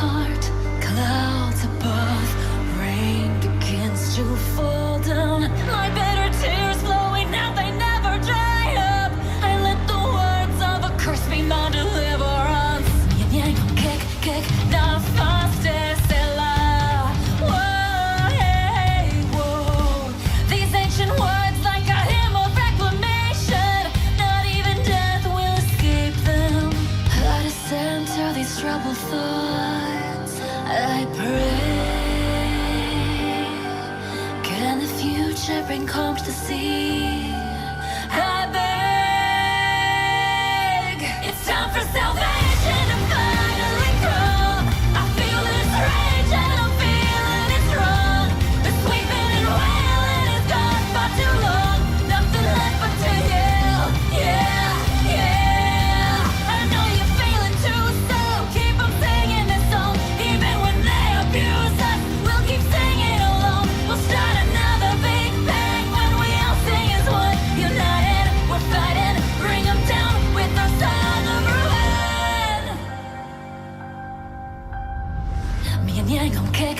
heart, clouds above, rain begins to fall down. My bitter tears flowing out, they never dry up. I let the words of a curse be my deliverance. Kick, not fastest. These ancient words like a hymn of reclamation. Not even death will escape them. I descend to these troubled thoughts. I pray. Can the future bring calm to the sea? I beg. It's time for salvation to finally come. I feel this rage and I'm feeling it's wrong. The sweeping and wailing is gone far too long. Nothing left but to yell. Yeah, yeah. I know you feel it too, so keep on singing this song. Even when they abuse us, we'll keep singing along. We'll start another big bang when we all sing as one. United, we're fighting. Bring them down with our song of ruin. Me and Yang gon' kick,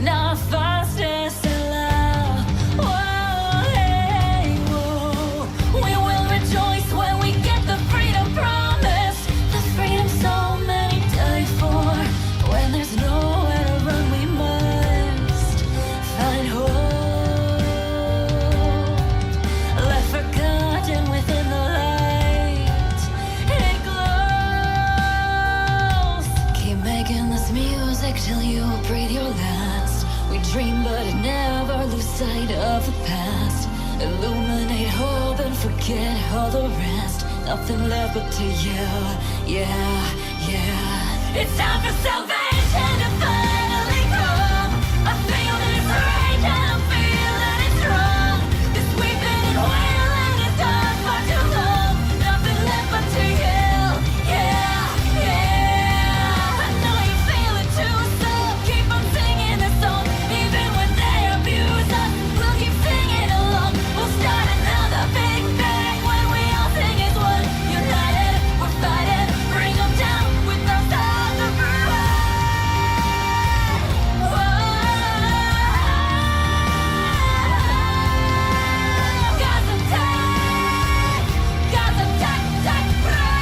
not fastest alive. Whoa, hey, whoa. We will rejoice when we get the freedom promised. The freedom so many die for. When there's nowhere to run, we must find hope. Left forgotten within the light. It glows. Keep making this music till you breathe your last. We dream but never lose sight of the past. Illuminate hope and forget all the rest. Nothing left but to you. Yeah, yeah. It's time for salvation to finally come. I feel this rage and I'm feeling it strong. This weeping and wailing is gone far too long. Nothing left but to yell. Yeah, yeah. I know you feel it too, so keep on singing this song. Even when they abuse us, we'll keep singing along. We'll start another big bang when we all sing as one. United, we're fighting. Bring them down with our song of ruin. Whoa. Got some time. Got some time, break.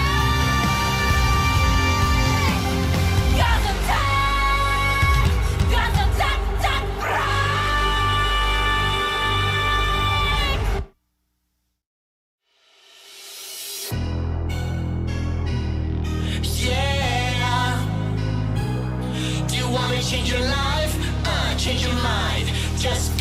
Got some time. Got some time, break. Yeah. Do you wanna change your life? Change your mind. Just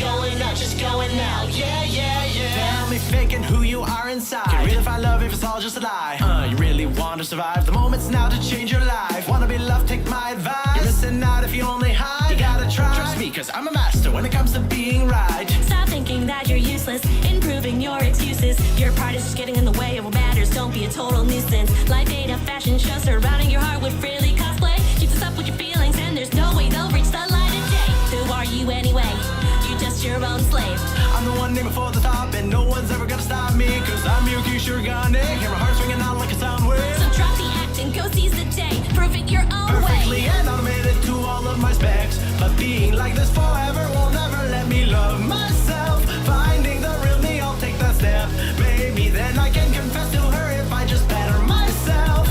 going out. Yeah, yeah, yeah. Tell me faking who you are inside. Can really find love if it's all just a lie? You really want to survive? The moment's now to change your life. Wanna be loved? Take my advice. You're missing out if you only hide. You gotta try. Trust me, cause I'm a master when it comes to being right. Stop thinking that you're useless, improving your excuses. Your pride is just getting in the way of what matters. Don't be a total nuisance. Life ain't a fashion show, surrounding your heart with frilly cosplay. Keep this up with your feelings and there's no way they'll reach the light of day. Who are you anyway? You just your own slave. I'm the one aiming for the top, and no one's ever gonna stop me. Cause I'm Yuki Shurigane. Hear my heart swinging out like a sound wave. So drop the act and go seize the day. Prove it your own Perfectly way. and automated to all of my specs. But being like this forever won't ever let me love myself. Finding the real me, I'll take that step. Maybe then I can confess to her if I just better myself.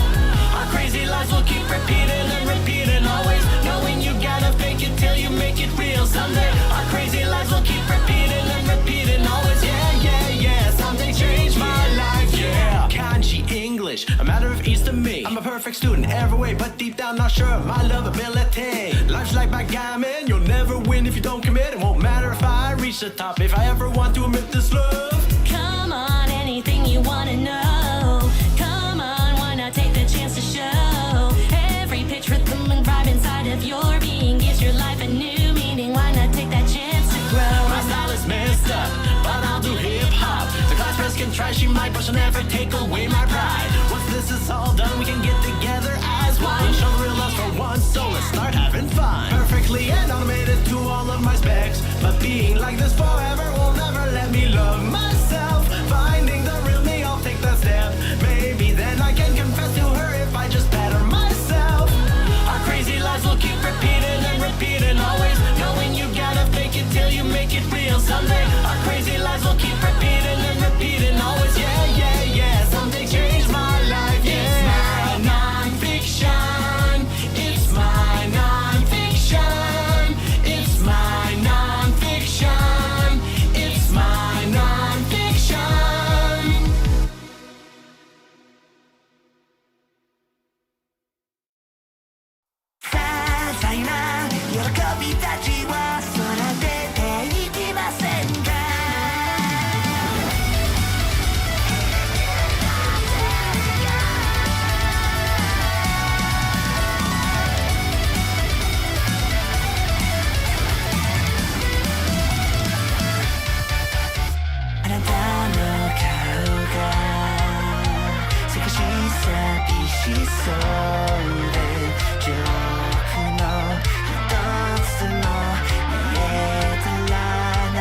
Our crazy lives will keep repeating and repeating always. Knowing you gotta fake it till you make it real someday. Our crazy lives will keep repeating and repeating always. Yeah, yeah, yeah. Something changed my life, yeah. Kanji English, a matter of ease to me. I'm a perfect student every way, but deep down not sure of my lovability. Life's like backgammon, you'll never win if you don't commit. It won't matter if I reach the top, if I ever want to admit this love. Come on, anything you wanna know. Come on, why not take the chance to show? Every pitch, rhythm, and vibe inside of your being gives your life a new meaning. Why not take that chance to grow? My style is messed up, but I'll do hip-hop. The class press can try, she might, but she'll never take away my pride. Once this is all done, we can get together as one. Show the real love for once, so let's start having fun. Perfectly and automated to all of my specs. But being like this forever will never let me love myself. Finding the real me, I'll take that step. Maybe then I can confess to her if I just better myself. Our crazy lives will keep びたちは空出ていきませんかあなたの顔が少し寂しそうでジョークの一つも言えたらな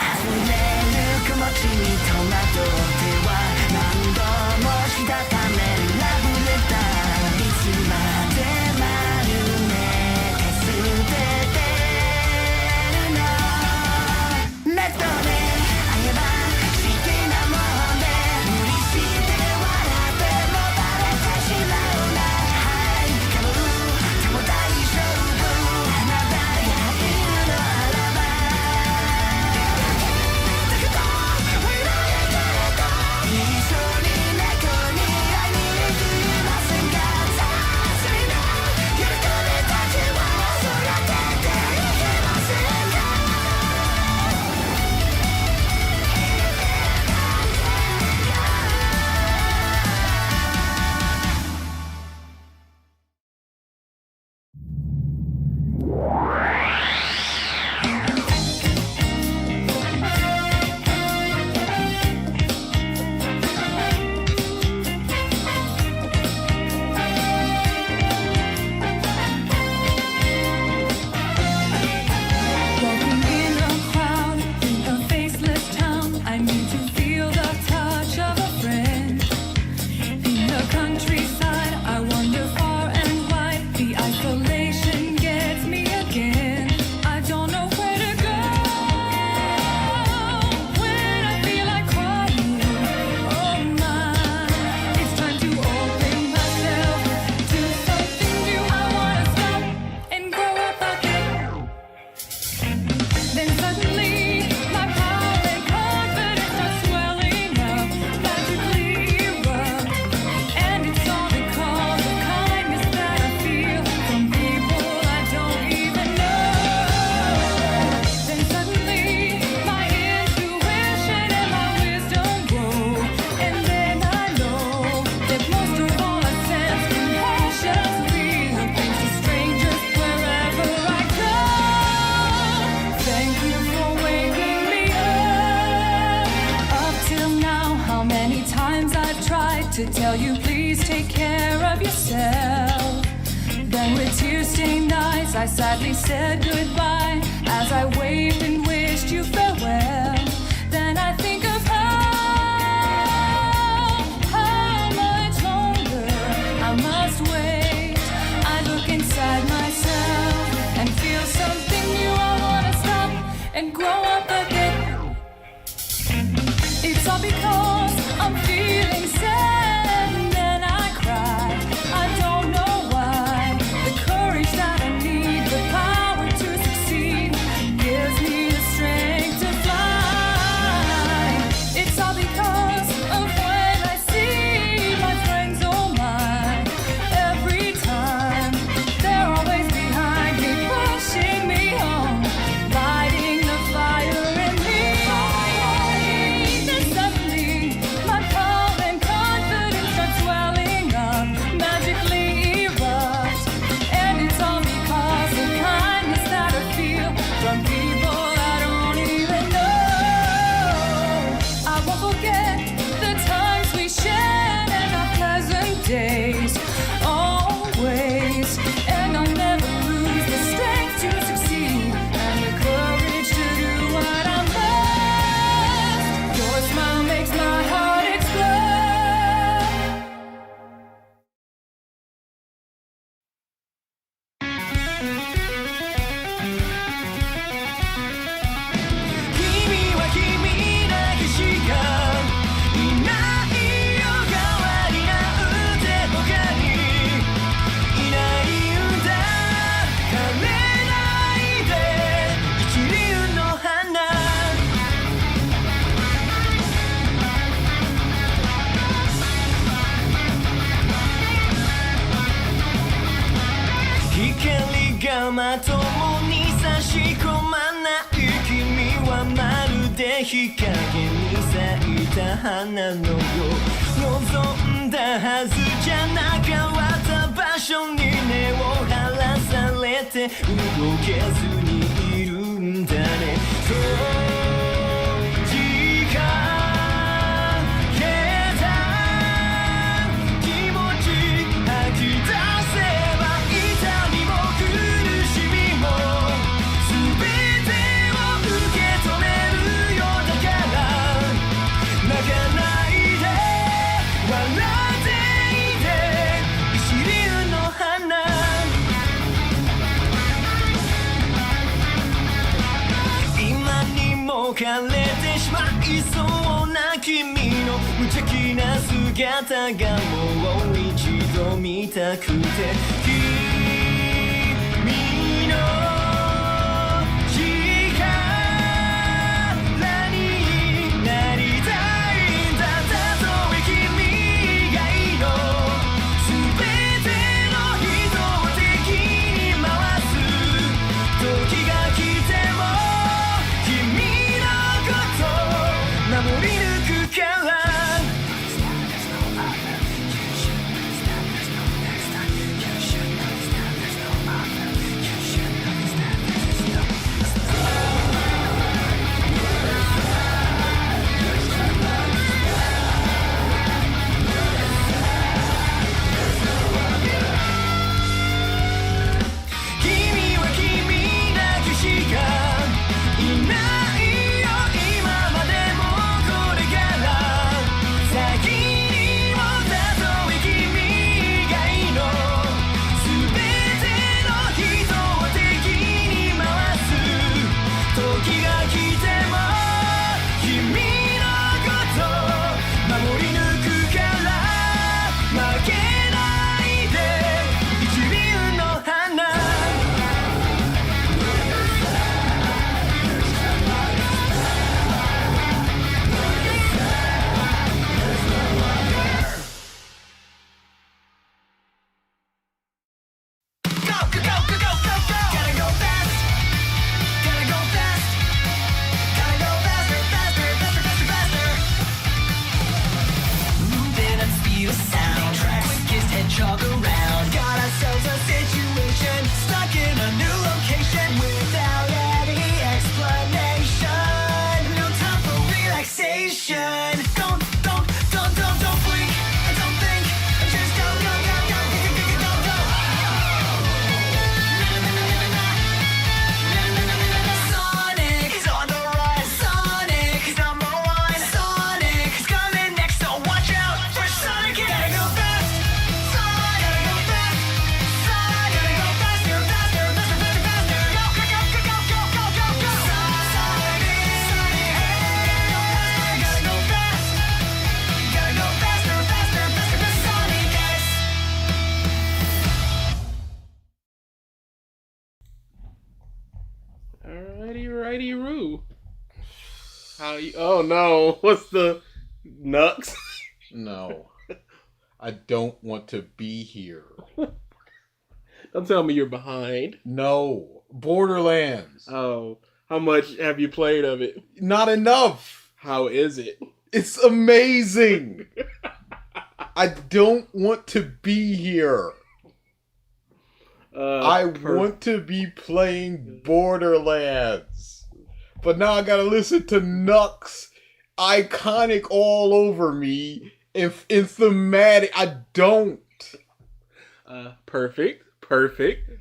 溢れる気持ちに戸惑っては何度もしたためるラブレターいつまで丸めて捨ててるのネットで会えば好きなもんで無理して笑ってもバレてしまうなはいかぶっても大丈夫あなたがいるのあらばだけど未来からと一緒に猫に会いに行きませんかさあすみの喜びたちを育てていけませんかWalking in a crowd, in a faceless town, I need to feel the touch of a friend. In the countryside, I wander far and wide. The isolation gets me again. I don't know where to go when I feel like crying. Oh my, it's time to open myself to something new. I wanna stop and grow up again. Then suddenly, my power and confidence are swelling up, magically erupt. And it's all because of kindness that I feel from people I don't even know. Then suddenly, my intuition and my wisdom grow. And then I know that most of all I sense compassion's real. Thanks to strangers wherever I go. Thank you for waking me up. Up till now, how many times I've tried to tell you please take care of yourself. Then with tear-stained eyes, I sadly said goodbye as I waved and wished you farewell. Then I think of how much longer I must wait. I look inside myself and feel something new. I wanna stop and grow up again. It's all because I'm feeling sad and then I cry. I don't know why. The courage that I need, the power to succeed, gives me the strength to fly. It's all because of when I see my friends, oh my. Every time they're always behind me, pushing me on, lighting the fire in me. Then suddenly 仲間ともに差し込まない君はまるで日陰に咲いた花のよう望んだはずじゃなかった場所に根を張らされて動けずにいるんだねそう時間消えた気持ち吐き出せば痛みも苦しみも全てを受け止めるよだから泣かないで笑っていて一輪の花今にも枯れてしまいそうな君の無邪気な姿がもう一度見たくて君の力になりたいんだたとえ君以外の全ての人を敵に回す時が来ても君のこと守り抜くから君は君だけしかいないよ今までもこれから先にもたとえ君以外の全ての人を敵に回す時が来ても君のこと守り抜くから負けないで一輪の花Hedgehog around. Got ourselves a situation, stuck in a new location without any explanation. No time for relaxation. Don't blink, don't think, just go. Sonic is on the rise. Sonic is number one. Sonic is coming next, so watch out for Sonic. Gotta go fast. Alrighty, Roo. How you? Oh no! What's the Nux? No. I don't want to be here. Don't tell me you're behind. No. Borderlands. Oh, how much have you played of it? Not enough. How is it? It's amazing. I don't want to be here. I want to be playing Borderlands. But now I gotta listen to Nux iconic all over me in Thematic. I don't. Perfect.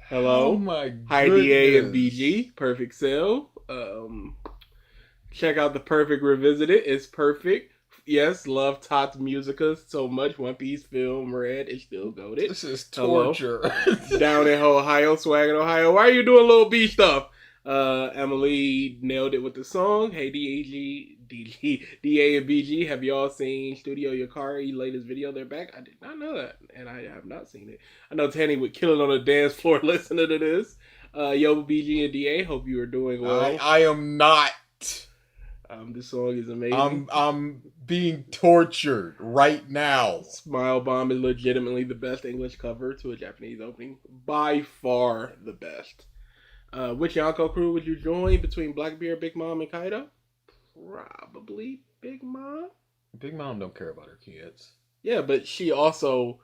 Hello. Oh my goodness. Hi, DA and BG. Perfect Cell. Check out the Perfect Revisited. It's perfect. Yes, love Tots Musica so much. One Piece film Red is still goated. This is torture. Down in Ohio, Swaggin' Ohio. Why are you doing little B stuff? Emily nailed it with the song. Hey, DA and BG, have y'all seen Studio Yakari latest video? They're back. I did not know that, and I have not seen it. I know Tanny would kill it on the dance floor listening to this. Yo, BG and DA, hope you are doing well. I am not. This song is amazing. I'm being tortured right now. Smile Bomb is legitimately the best English cover to a Japanese opening. By far the best. Which Yonko crew would you join between Blackbeard, Big Mom, and Kaido? Probably Big Mom. Big Mom don't care about her kids. Yeah, but she also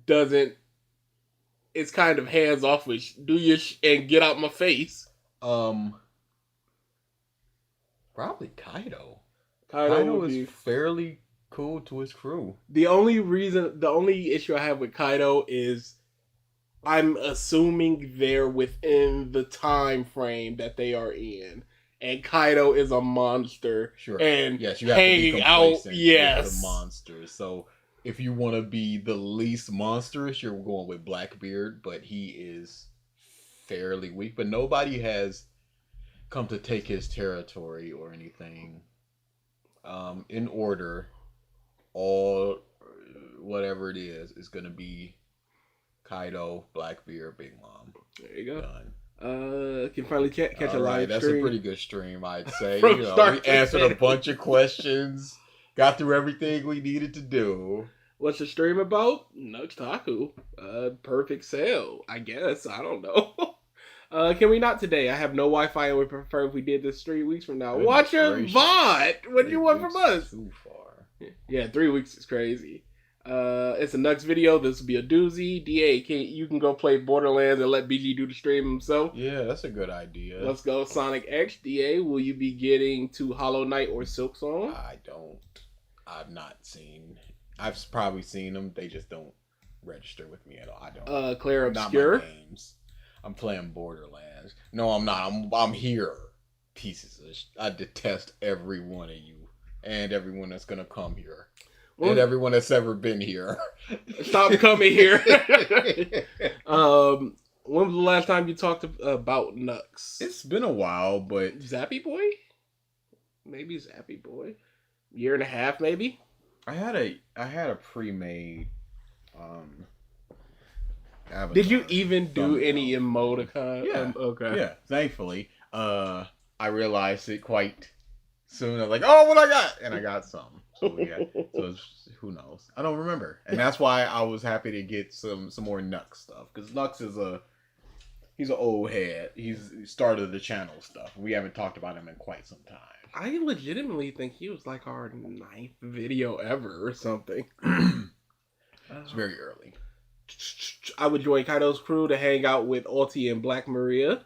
doesn't. It's kind of hands off with do your and get out my face. Probably Kaido. Kaido is fairly cool to his crew. The only issue I have with Kaido is I'm assuming they're within the time frame that they are in. And Kaido is a monster. Sure. And yes, you have hanging to be out. with Yes. the monsters. So if you want to be the least monstrous, you're going with Blackbeard, but he is fairly weak. But nobody has come to take his territory or anything. In order, all whatever it is going to be Kaido, Blackbeard, Big Mom. There you go. Done. Can finally catch a live that's stream. a pretty good stream, I'd say. From We start to answered a finish. bunch of questions, got through everything we needed to do. What's the stream about? Nux Taku. Perfect sale, I guess. I don't know. Can we not today? I have no Wi-Fi and would prefer if we did this 3 weeks from now. Watch your VOD. What do you want from us? Too far. Yeah, 3 weeks is crazy. It's a Nux video. This will be a doozy. DA, you can go play Borderlands and let BG do the stream himself. Yeah, that's a good idea. Let's go. Sonic X. DA, will you be getting to Hollow Knight or Silk Song? I've not seen. I've probably seen them. They just don't register with me at all. I don't. Claire Not Obscure. my games. I'm playing Borderlands. No, I'm not. I'm here. Pieces of I detest every one of you and everyone that's gonna come here. And everyone that's ever been here. Stop coming here. When was the last time you talked about Nux? It's been a while, but Zappy Boy? Maybe Zappy Boy. Year and a half, maybe? I had a pre-made avatar. Did you even do any emoticon? Yeah. Okay. Yeah, thankfully. I realized it quite soon. I was like, oh, what I got? And I got some. So yeah. Who knows? I don't remember. And that's why I was happy to get some more Nux stuff. Because Nux is he's an old head. He's started the channel stuff. We haven't talked about him in quite some time. I legitimately think he was like our 9th video ever or something. It's very early. I would join Kaido's crew to hang out with Ulti and Black Maria.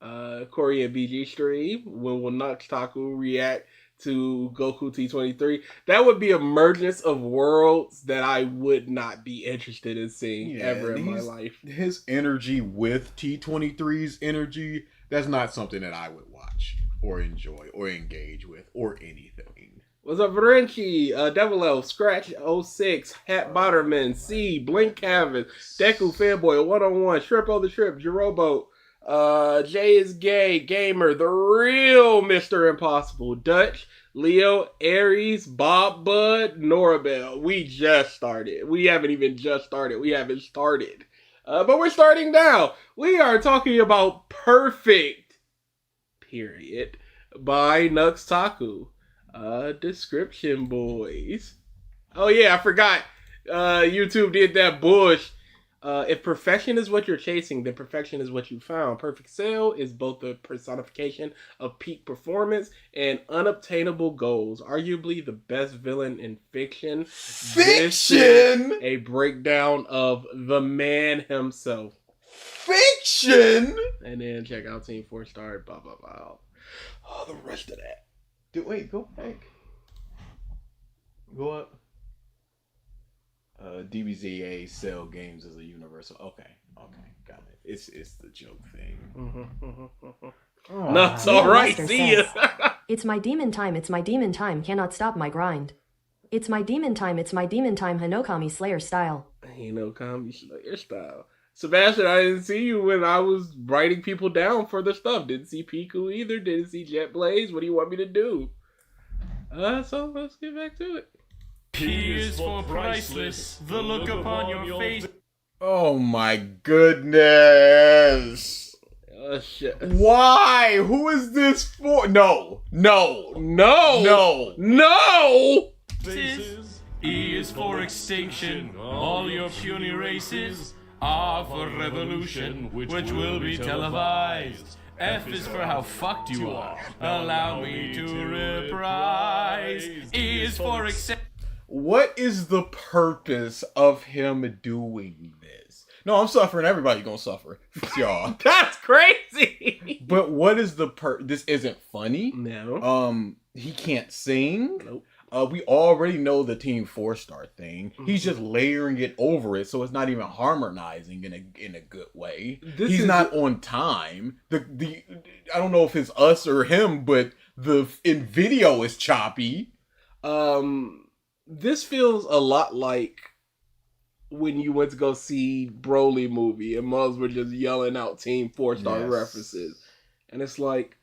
Corey and BG stream. When will Nux Taku react to Goku T23? That would be a mergence of worlds that I would not be interested in seeing ever in my life. His energy with T23's energy, that's not something that I would watch or enjoy or engage with or anything. What's up, Varenchi? Devil Elf, Scratch 06, Hat Botterman, C, Blink Canvas, Deku Fanboy, 101, Shrimp on the Shrimp, Jerobo, Jay is Gay, Gamer, The Real Mr. Impossible, Dutch, Leo, Aries, Bob Bud, Norabelle. We just started. We haven't even just started. We haven't started. But we're starting now. We are talking about Perfect, period, by Nux Taku. Description, boys. Oh yeah, I forgot. YouTube did that bush. If perfection is what you're chasing, then perfection is what you found. Perfect Cell is both the personification of peak performance and unobtainable goals. Arguably the best villain in fiction. This is a breakdown of the man himself. Fiction! And then check out Team 4 Star, blah, blah, blah. Oh, the rest of that. Wait, go back. Go up. DBZA sell games as a universal. Okay, got it. It's the joke thing. Nuts, all right, Master see ya. It's my demon time, it's my demon time, cannot stop my grind. It's my demon time, Hinokami Slayer style. Hinokami Slayer style. Sebastian, I didn't see you when I was writing people down for the stuff. Didn't see Piku either. Didn't see Jet Blaze. What do you want me to do? So let's get back to it. P is for priceless. The look upon your face. Oh my goodness! Shit. Why? Who is this for? No. E is for extinction. All your puny races. R for revolution, which will be televised. F is for how fucked you are. Allow me to reprise. E is for What is the purpose of him doing this? No, I'm suffering. Everybody gonna suffer. It's y'all. That's crazy. But what is the this isn't funny. No. He can't sing. Nope. We already know the Team 4-star thing. He's just layering it over it, so it's not even harmonizing in a good way. He's not on time. The I don't know if it's us or him, but in video is choppy. This feels a lot like when you went to go see Broly movie and Muzz were just yelling out Team 4-star references, and it's like,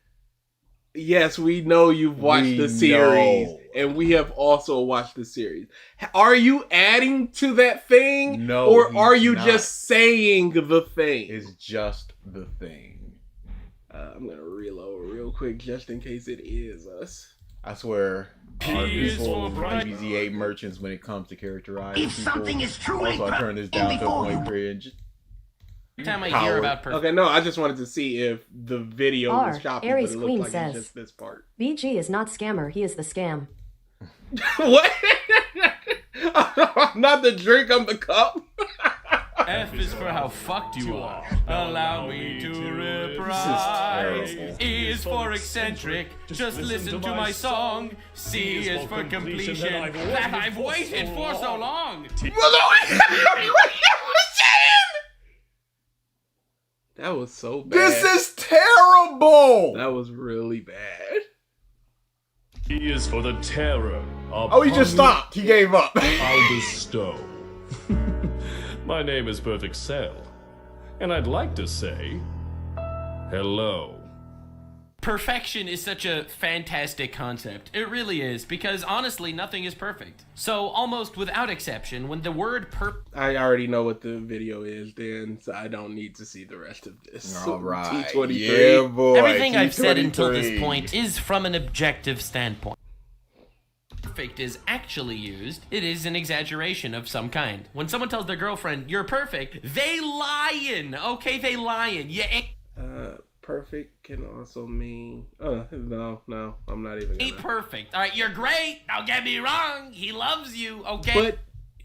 yes, we know you've watched the series, and we have also watched the series. Are you adding to that thing? No, or are you not. just saying the thing? It's just the thing. I'm gonna reload real quick just in case it is us. I swear, our people, BZA merchants, when it comes to characterizing If something is truly also, I turn this down to a point cringe. Every time I hear about Okay, no, I just wanted to see if the video was choppy, Aries but it Queen looks like says, it's just this part. BG is not scammer, he is the scam. What? I'm not the drink, I'm the cup. F is for how fucked you are. Allow me to reprise. This is terrible. E is for eccentric. Just listen to my song. C is for completion. That I've waited for so long. That was so bad. This is terrible! That was really bad. He is for the terror of Oh, he just stopped. He gave up. I'll bestow. My name is Perfect Cell, and I'd like to say hello. perfection is such a fantastic concept. It really is, because honestly, nothing is perfect. So, almost without exception, when the word I already know what the video is then, so I don't need to see the rest of this. All right. T23. Yeah, boy. everything I've said until this T23. point is from an objective standpoint. Perfect is actually used, it is an exaggeration of some kind. When someone tells their girlfriend, you're perfect, they lying, okay? They lying. You ain't Perfect can also mean... no, I'm not even gonna... perfect. All right, you're great. Don't get me wrong. He loves you, okay? But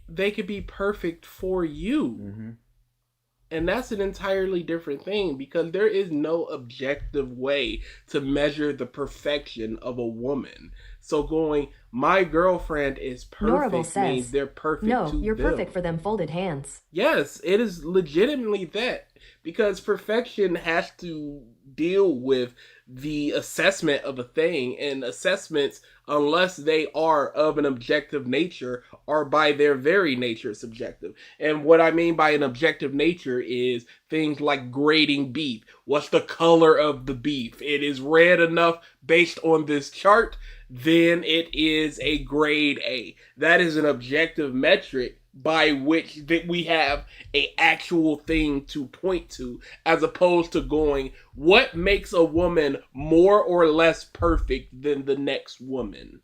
they could be perfect for you. Mm-hmm. And that's an entirely different thing, because there is no objective way to measure the perfection of a woman. So going, my girlfriend is Norable perfect means says, they're perfect no, to you're them. perfect for them folded hands. Yes, it is legitimately that, because perfection has to deal with the assessment of a thing, and assessments, unless they are of an objective nature, are by their very nature subjective. And what I mean by an objective nature is things like grading beef. What's the color of the beef? It is red enough based on this chart, then it is a grade A. That is an objective metric by which that we have a actual thing to point to, as opposed to going, what makes a woman more or less perfect than the next woman?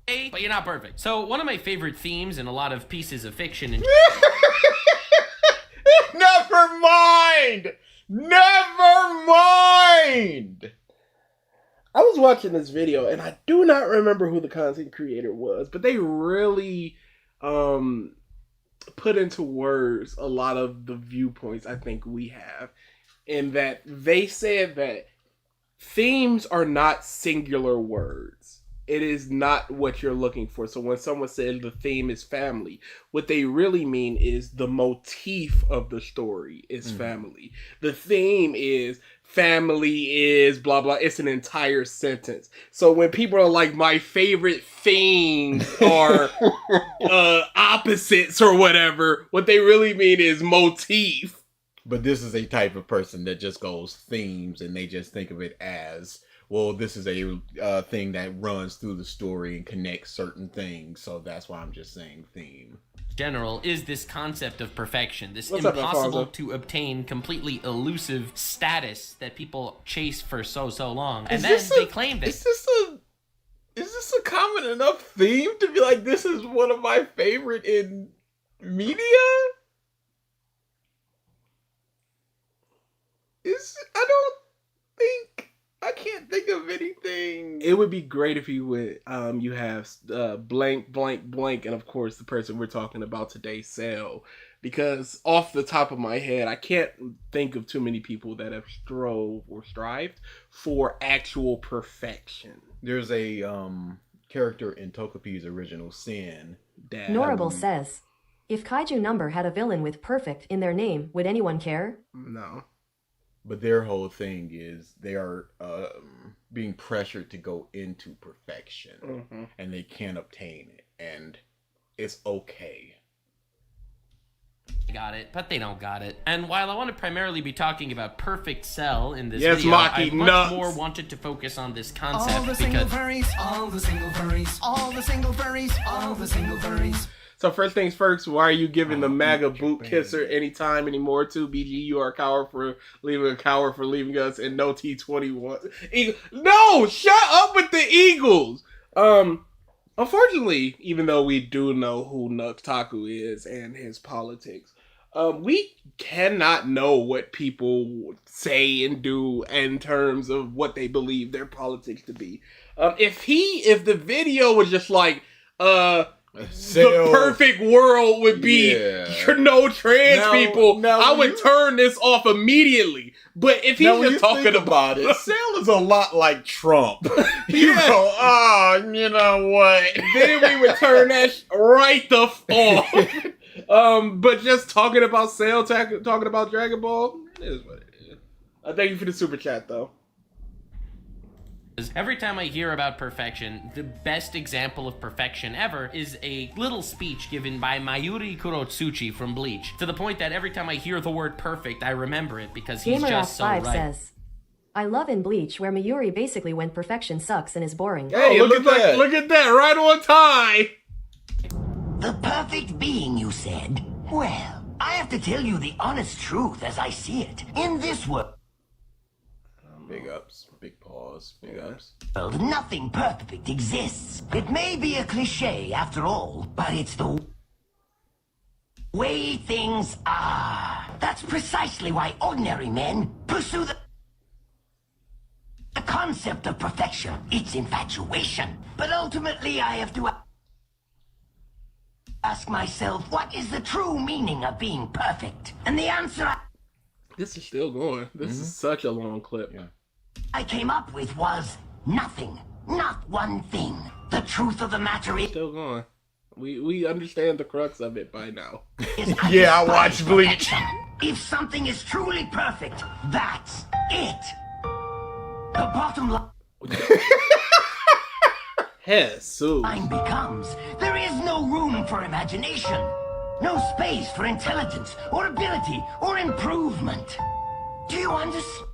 But you're not perfect. So one of my favorite themes in a lot of pieces of fiction and Never mind! Never mind! I was watching this video and I do not remember who the content creator was, but they really put into words a lot of the viewpoints I think we have, in that they said that themes are not singular words. It is not what you're looking for. So when someone says the theme is family, what they really mean is the motif of the story is family. The theme is family is blah blah. It's an entire sentence. So when people are like, my favorite themes are opposites or whatever, what they really mean is motif. But this is a type of person that just goes themes, and they just think of it as well, this is a thing that runs through the story and connects certain things. So that's why I'm just saying theme. General is this concept of perfection, this What's up, impossible Alfonso? to obtain, completely elusive status that people chase for so long, and Is then this they claim that. Is this a common enough theme to be like, this is one of my favorite in media? I can't think of anything. It would be great if you would, you have blank, blank, blank, and of course the person we're talking about today, Cell. Because off the top of my head, I can't think of too many people that have strived for actual perfection. There's a character in Togepi's original Sin. Norable says, if Kaiju Number had a villain with perfect in their name, would anyone care? No. But their whole thing is they are being pressured to go into perfection, and they can't obtain it, and it's okay. Got it, but they don't got it. And while I want to primarily be talking about Perfect Cell in this Yes, video, Maki, I much nuts. more wanted to focus on this All concept the single because furries, all the single furries, all the single furries, all the single furries. So first things first, why are you giving the MAGA boot kisser any time anymore too? BG, you are a coward for leaving us, and no T21. No, shut up with the Eagles. Unfortunately, even though we do know who Nux Taku is and his politics, we cannot know what people say and do in terms of what they believe their politics to be. If the video was just like, the perfect world would be no trans people, I would turn this off immediately. But if he's just talking about it, Cell is a lot like Trump. You go, you know what? then we would turn that right the off. But just talking about Cell, talking about Dragon Ball, it is what it is. Thank you for the super chat, though. every time I hear about perfection, the best example of perfection ever is a little speech given by Mayuri Kurotsuchi from Bleach, to the point that every time I hear the word perfect, I remember it because he's just so GamerF5 right. says, I love in Bleach where Mayuri basically went perfection sucks and is boring. Hey, look at that, right on time. The perfect being, you said? Well, I have to tell you the honest truth as I see it. In this world, Big ups, big pause, big ups. nothing perfect exists. It may be a cliche after all, but it's the way things are. That's precisely why ordinary men pursue the concept of perfection. It's infatuation. But ultimately, I have to ask myself, what is the true meaning of being perfect? And the answer This is still going. This is such a long clip. Yeah. I came up with was nothing. Not one thing. The truth of the matter is... Still going. We understand the crux of it by now. Yeah, I watched Bleach. If something is truly perfect, that's it. The bottom Jesus. line becomes, there is no room for imagination. No space for intelligence, or ability, or improvement. Do you understand?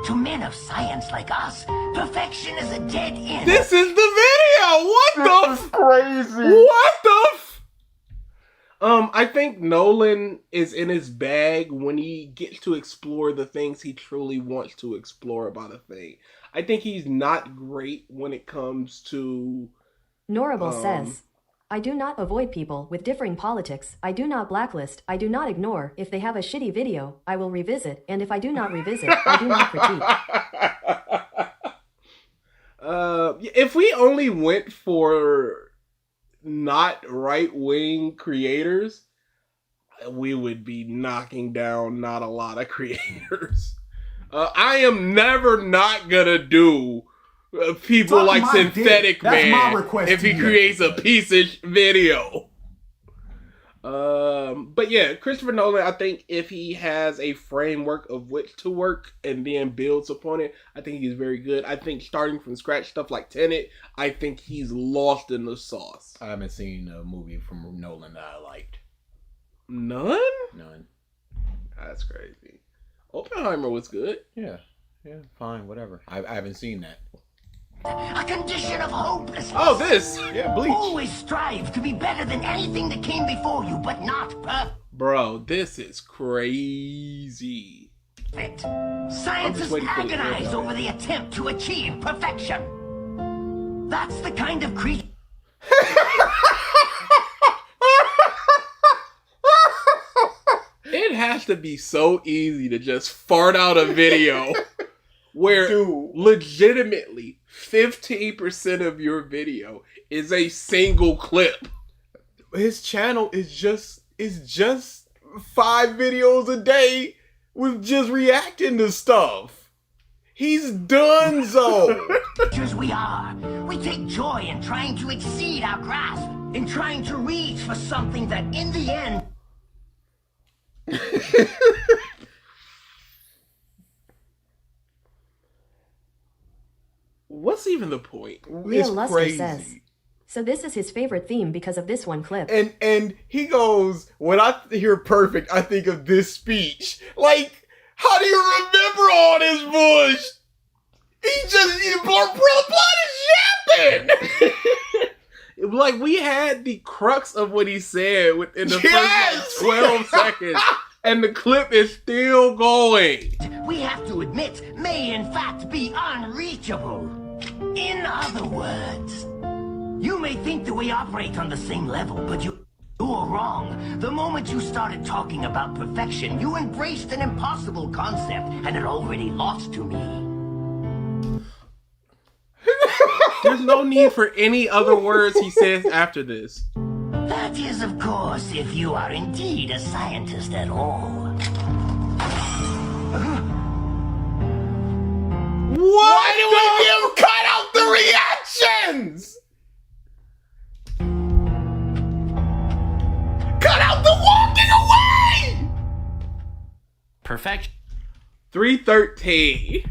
To men of science like us, perfection is a dead end. This is the video. What the Crazy. What the I think Nolan is in his bag when he gets to explore the things he truly wants to explore about a thing. I think he's not great when it comes to... Norable says, I do not avoid people with differing politics. I do not blacklist. I do not ignore. If they have a shitty video, I will revisit. And if I do not revisit, I do not critique. If we only went for not right-wing creators, we would be knocking down not a lot of creators. I am never not gonna do people Suck like my Synthetic dick. That's Man my request if he to you. creates a piece of video. But yeah, Christopher Nolan, I think if he has a framework of which to work and then builds upon it, I think he's very good. I think starting from scratch stuff like Tenet, I think he's lost in the sauce. I haven't seen a movie from Nolan that I liked. None? None. That's crazy. Oppenheimer was good. Yeah, fine, whatever. I haven't seen that. A condition of hopelessness. Oh, this. Yeah, Bleach. Always strive to be better than anything that came before you, but not Bro, this is crazy. perfect. I'm Scientists just waiting for the agonize end. over the attempt to achieve perfection. That's the kind of creature. It has to be so easy to just fart out a video where Dude. legitimately 15% of your video is a single clip. His channel is just 5 videos a day with just reacting to stuff. He's donezo. Creatures we are. We take joy in trying to exceed our grasp, in trying to reach for something that in the end What's even the point? Real It's Luster crazy. says. So this is his favorite theme because of this one clip. And he goes, when I hear perfect, I think of this speech. Like, how do you remember all this bush? He blood is yapping. Like, we had the crux of what he said in the Yes! first 12 seconds, and the clip is still going. we have to admit may in fact be unreachable. In other words, you may think that we operate on the same level, but you're wrong. The moment you started talking about perfection, you embraced an impossible concept, and it already lost to me. There's no need for any other words he says after this. That is, of course, if you are indeed a scientist at all. Why do we give cut out the reactions? Cut out the walking away! Perfection. 313.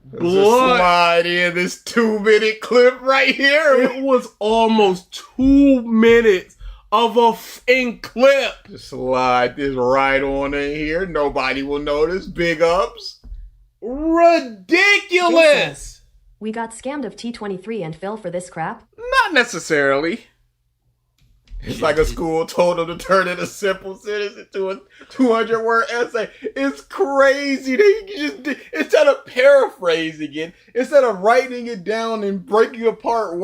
Just Blood. slide in this 2-minute clip right here. It was almost 2 minutes of a f***ing clip. Just slide this right on in here. Nobody will notice. Big ups. Ridiculous. We got scammed of T23 and fell for this crap. Not necessarily. It's like a school told them to turn in a simple sentence into a 200-word essay. It's crazy. They just instead of paraphrasing it, instead of writing it down and breaking apart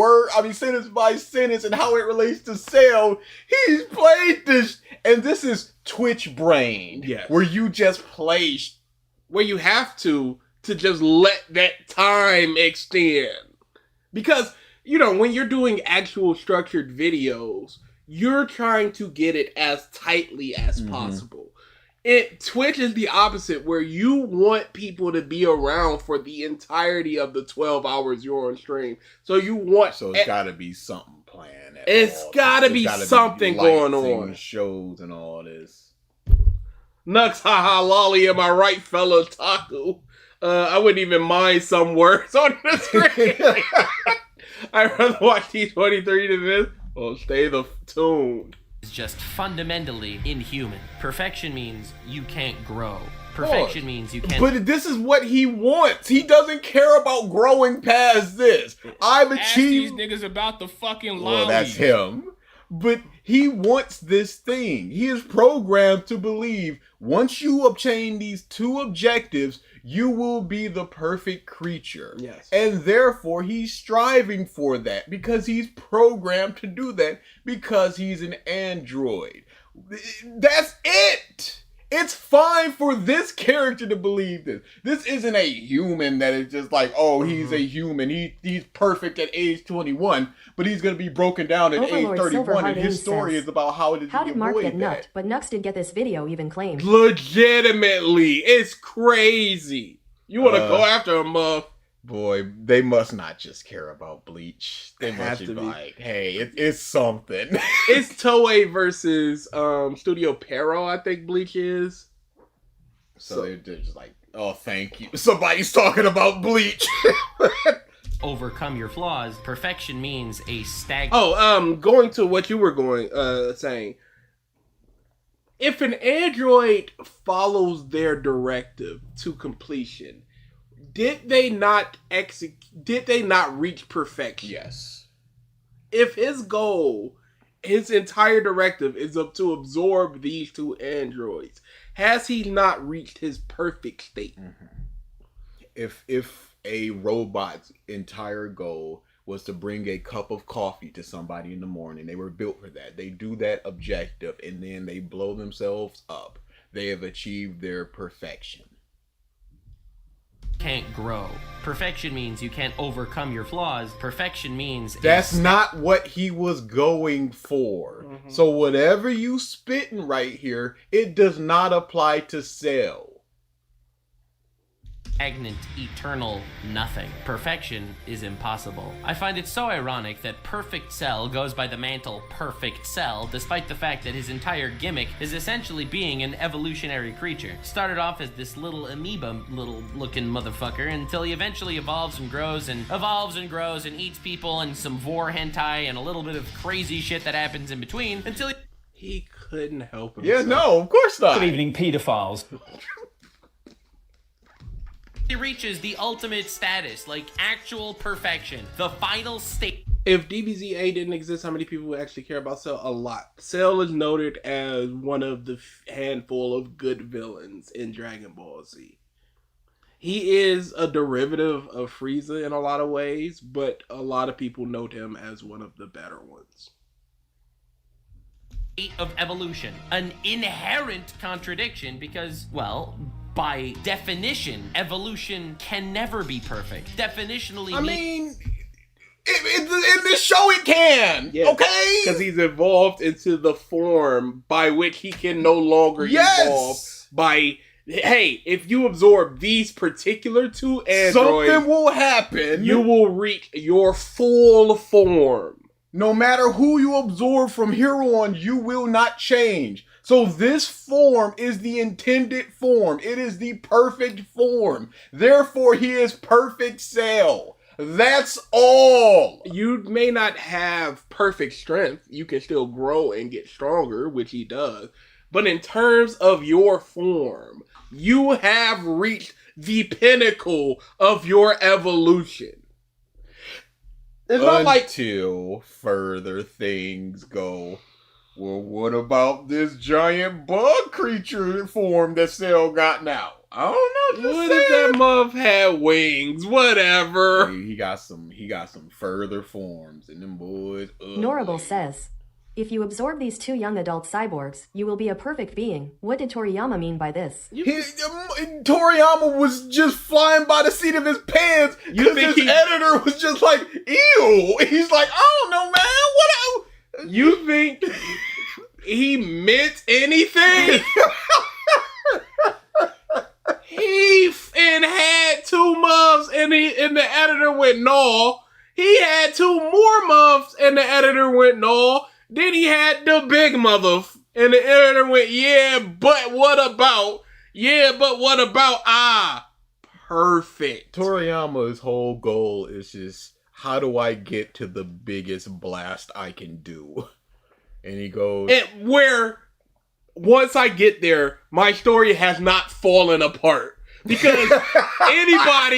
sentence by sentence and how it relates to Cell, he's played this, and this is Twitch brain, Yes. where you just play. Where you have to just let that time extend. Because, when you're doing actual structured videos, you're trying to get it as tightly as possible. Twitch is the opposite, where you want people to be around for the entirety of the 12 hours you're on stream. So it's got to be something planned. It's gotta be something going on. And shows and all this. Nux, haha, lolly, am I right, fellow Taku? I wouldn't even mind some words on the screen. I'd rather watch T23 than this. Well, stay the tuned. Is just fundamentally inhuman. Perfection means you can't grow. Perfection means you can't. But this is what he wants. He doesn't care about growing past this. I've Ask these achieved. niggas about the fucking lollies. Well, that's him. But he wants this thing. He is programmed to believe once you obtain these 2 objectives, you will be the perfect creature. Yes. And therefore, he's striving for that because he's programmed to do that because he's an android. That's it. It's fine for this character to believe this. This isn't a human that is just like, oh, he's a human. He's perfect at age 21, but he's going to be broken down at Overlord age 31. And Silverheart his story says, is about how How did Mark avoid get nut? that. But Nux did get this video even claimed. Legitimately, it's crazy. You want to go after a muff? Boy, they must not just care about Bleach. They Has must to be be. like, hey, it's something. It's Toei versus Studio Pero, I think Bleach is. So they're just like, oh, thank you. Somebody's talking about Bleach. overcome your flaws. Perfection means a going to what you were saying. If an android follows their directive to completion, did they not reach perfection? Yes. If his goal, his entire directive is to absorb these two androids, has he not reached his perfect state? If a robot's entire goal was to bring a cup of coffee to somebody in the morning, they were built for that. They do that objective and then they blow themselves up. They have achieved their perfection. Can't grow. Perfection means you can't overcome your flaws. Perfection means that's not what he was going for. So whatever you spitting right here, it does not apply to Cell. stagnant, eternal nothing. Perfection is impossible. I find it so ironic that Perfect Cell goes by the mantle Perfect Cell, despite the fact that his entire gimmick is essentially being an evolutionary creature. Started off as this little amoeba looking motherfucker until he eventually evolves and grows and eats people and some vor hentai and a little bit of crazy shit that happens in between until he couldn't help himself. Yeah, no, of course not. Good evening, pedophiles. he reaches the ultimate status, like actual perfection, the final state. If DBZA didn't exist, how many people would actually care about Cell? A lot. Cell is noted as one of the handful of good villains in Dragon Ball Z. He is a derivative of Frieza in a lot of ways, but a lot of people note him as one of the better ones. Of evolution, an inherent contradiction because, well, by definition, evolution can never be perfect. Definitionally, I mean, in this show it can, okay? Because he's evolved into the form by which he can no longer evolve by... Hey, if you absorb these particular two androids... Something will happen. You will reach your full form. No matter who you absorb from here on, you will not change. So this form is the intended form. It is the perfect form. Therefore, he is Perfect Cell. That's all. You may not have perfect strength. You can still grow and get stronger, which he does. But in terms of your form, you have reached the pinnacle of your evolution. It's not like until further things go. Well, what about this giant bug creature form that Cell got now? I don't know. What if that muff had wings? Whatever. He got some further forms, and them boys. Norable says, if you absorb these two young adult cyborgs, you will be a perfect being. What did Toriyama mean by this? Toriyama was just flying by the seat of his pants because his editor was just like, ew. He's like, I don't know, man. You think he meant anything? He had two muffs and the editor went, no. He had two more muffs and the editor went, no. Then he had the big mother, and the editor went, yeah, but what about? Perfect. Toriyama's whole goal is just, how do I get to the biggest blast I can do? And he goes... And where, once I get there, my story has not fallen apart. Because anytime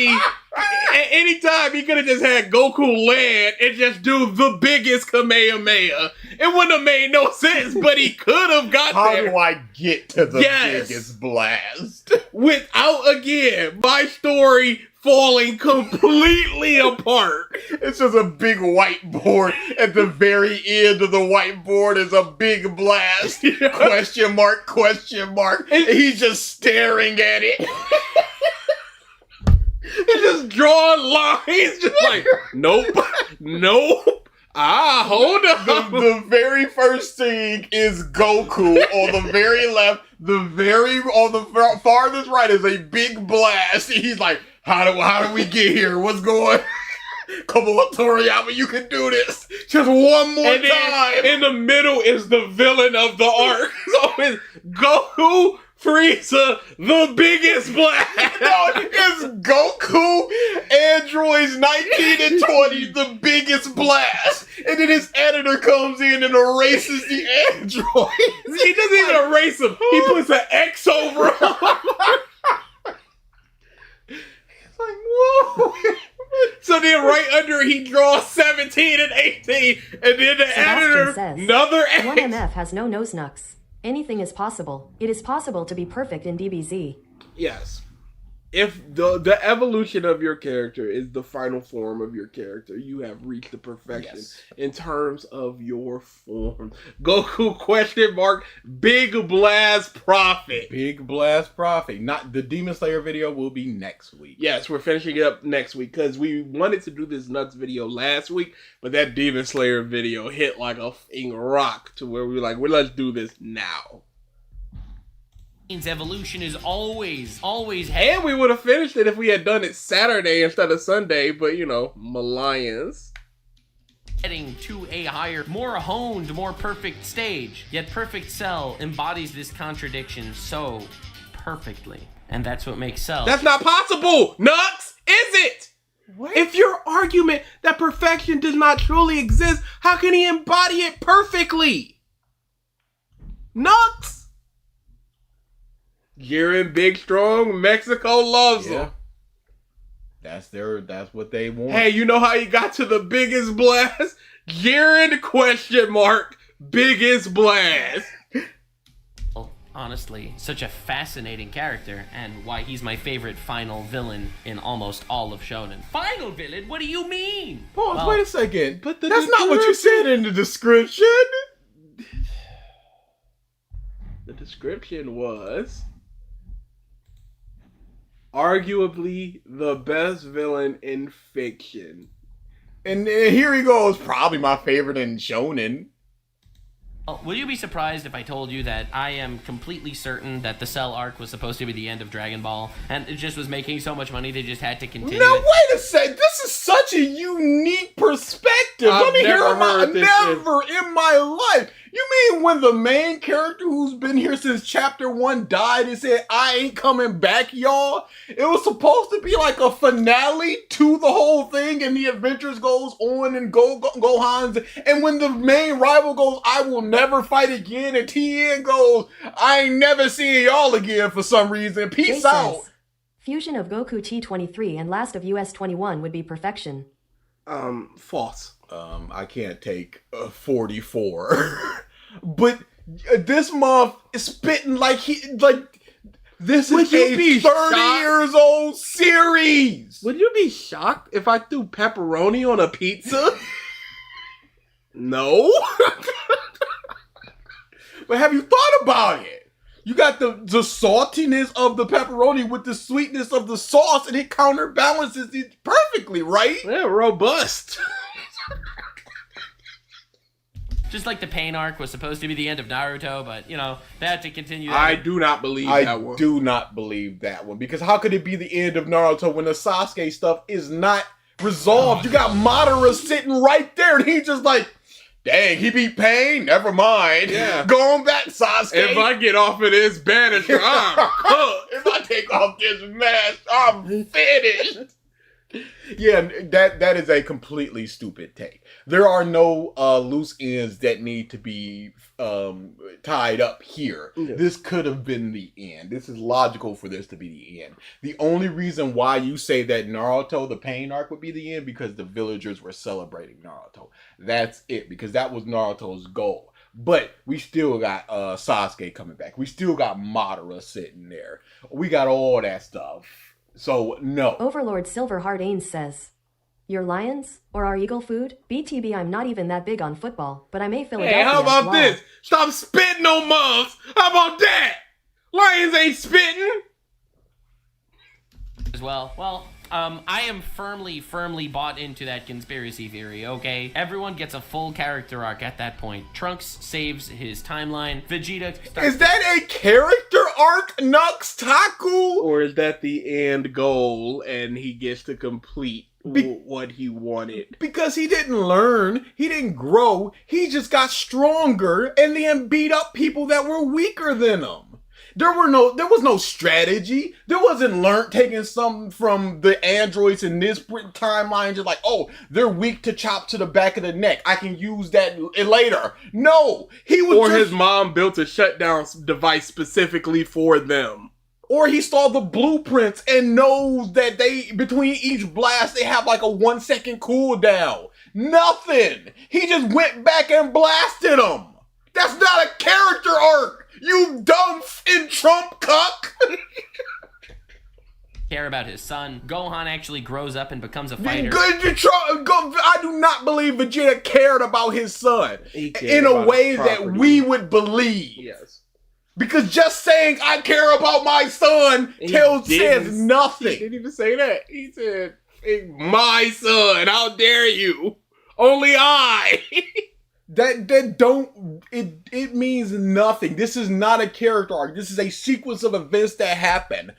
he could have just had Goku land and just do the biggest Kamehameha. It wouldn't have made no sense, but he could have got How there. do I get to the biggest blast? Without, again, my story falling completely apart. It's just a big whiteboard. At the very end of the whiteboard is a big blast. Question mark, question mark. And he's just staring at it. He's just drawing lines, just like, nope. Hold up. The very first thing is Goku on the very left. On the farthest right is a big blast. He's like, how do we get here? What's going on? Come on, Toriyama, you can do this. Just one more time. In the middle is the villain of the arc. So it's Goku, Frieza, the biggest blast. No, it's Goku and androids 19 and 20, the biggest blast. And then his editor comes in and erases the androids. He doesn't even erase them. He puts an X over them. It's like, whoa. So then right under it, he draws 17 and 18. And then the Sebastian editor, says, another X. 1MF has no nose Nux. Anything is possible. It is possible to be perfect in DBZ. Yes. If the evolution of your character is the final form of your character, you have reached the perfection in terms of your form. Goku question mark Big Blast Profit. Big Blast Profit. Not the Demon Slayer video will be next week. Yes, we're finishing it up next week because we wanted to do this Nuts video last week, but that Demon Slayer video hit like a f***ing rock to where we were like, well, let's do this now. Evolution is always And we would have finished it if we had done it Saturday instead of Sunday, but you know, Malayans. heading to a higher, more honed, more perfect stage. Yet Perfect Cell embodies this contradiction so perfectly. And that's what makes Cell. That's not possible, Nux! Is it? What? If your argument that perfection does not truly exist, how can he embody it perfectly? Nux! Jiren Big Strong, Mexico loves him. That's what they want. Hey, you know how he got to the biggest blast? Jiren question mark biggest blast. Honestly, such a fascinating character, and why he's my favorite final villain in almost all of Shonen. Final villain? What do you mean? Pause, wait a second. But that's not what you said in the description. The description was arguably the best villain in fiction. And here he goes, probably my favorite in Shonen. Well, will you be surprised if I told you that I am completely certain that the Cell arc was supposed to be the end of Dragon Ball, and it just was making so much money they just had to continue Now it? wait a second, this is such a unique perspective. Let me hear never in my life. You mean when the main character who's been here since chapter 1 died and said, I ain't coming back, y'all? It was supposed to be like a finale to the whole thing, and the adventures goes on and Gohan's, and when the main rival goes, I will never fight again, and Tien goes, I ain't never seeing y'all again for some reason. Peace Jay out. says, fusion of Goku T23 and last of US 21 would be perfection. False. I can't take 44. But this month is spitting like this is a 30 years old series. Would you be shocked if I threw pepperoni on a pizza? No. But have you thought about it? You got the saltiness of the pepperoni with the sweetness of the sauce, and it counterbalances it perfectly, right? Yeah, robust. Just like the Pain arc was supposed to be the end of Naruto, but, you know, they had to continue that. I do not believe that one. I do not believe that one. Because how could it be the end of Naruto when the Sasuke stuff is not resolved? You got Madara sitting right there, and he's just like, dang, he beat Pain? Never mind. Yeah. Going back, Sasuke. If I get off of this banister, I'm cooked. If I take off this mask, I'm finished. Yeah, that is a completely stupid take. There are no loose ends that need to be tied up here. Yeah. This could have been the end. This is logical for this to be the end. The only reason why you say that Naruto, the Pain arc, would be the end because the villagers were celebrating Naruto. That's it, because that was Naruto's goal. But we still got Sasuke coming back. We still got Madara sitting there. We got all that stuff. So, no. Overlord Silverheart Ains says, your Lions? Or our Eagle food? BTB, I'm not even that big on football, but I'm a Philadelphia. Hey, how about this? Stop spitting on mums. How about that? Lions ain't spitting. As well. Well, I am firmly bought into that conspiracy theory, okay? Everyone gets a full character arc at that point. Trunks saves his timeline. Vegeta starts... Is that a character arc, Nux Taku? Or is that the end goal and he gets to complete what he wanted? Because he didn't learn, he didn't grow, he just got stronger and then beat up people that were weaker than him. There was no strategy. There wasn't taking something from the androids in this timeline, just like, oh, they're weak to chop to the back of the neck. I can use that later. No, he was. Or his mom built a shutdown device specifically for them. Or he saw the blueprints and knows that between each blast, they have like a 1 second cooldown. Nothing. He just went back and blasted them. That's not a character arc. You dumb in Trump cuck. Care about his son. Gohan actually grows up and becomes a fighter. I do not believe Vegeta cared about his son in a way that we would believe. Yes. Because just saying I care about my son says nothing. He didn't even say that. He said, my son, how dare you? Only I. It means nothing. This is not a character arc. This is a sequence of events that happen.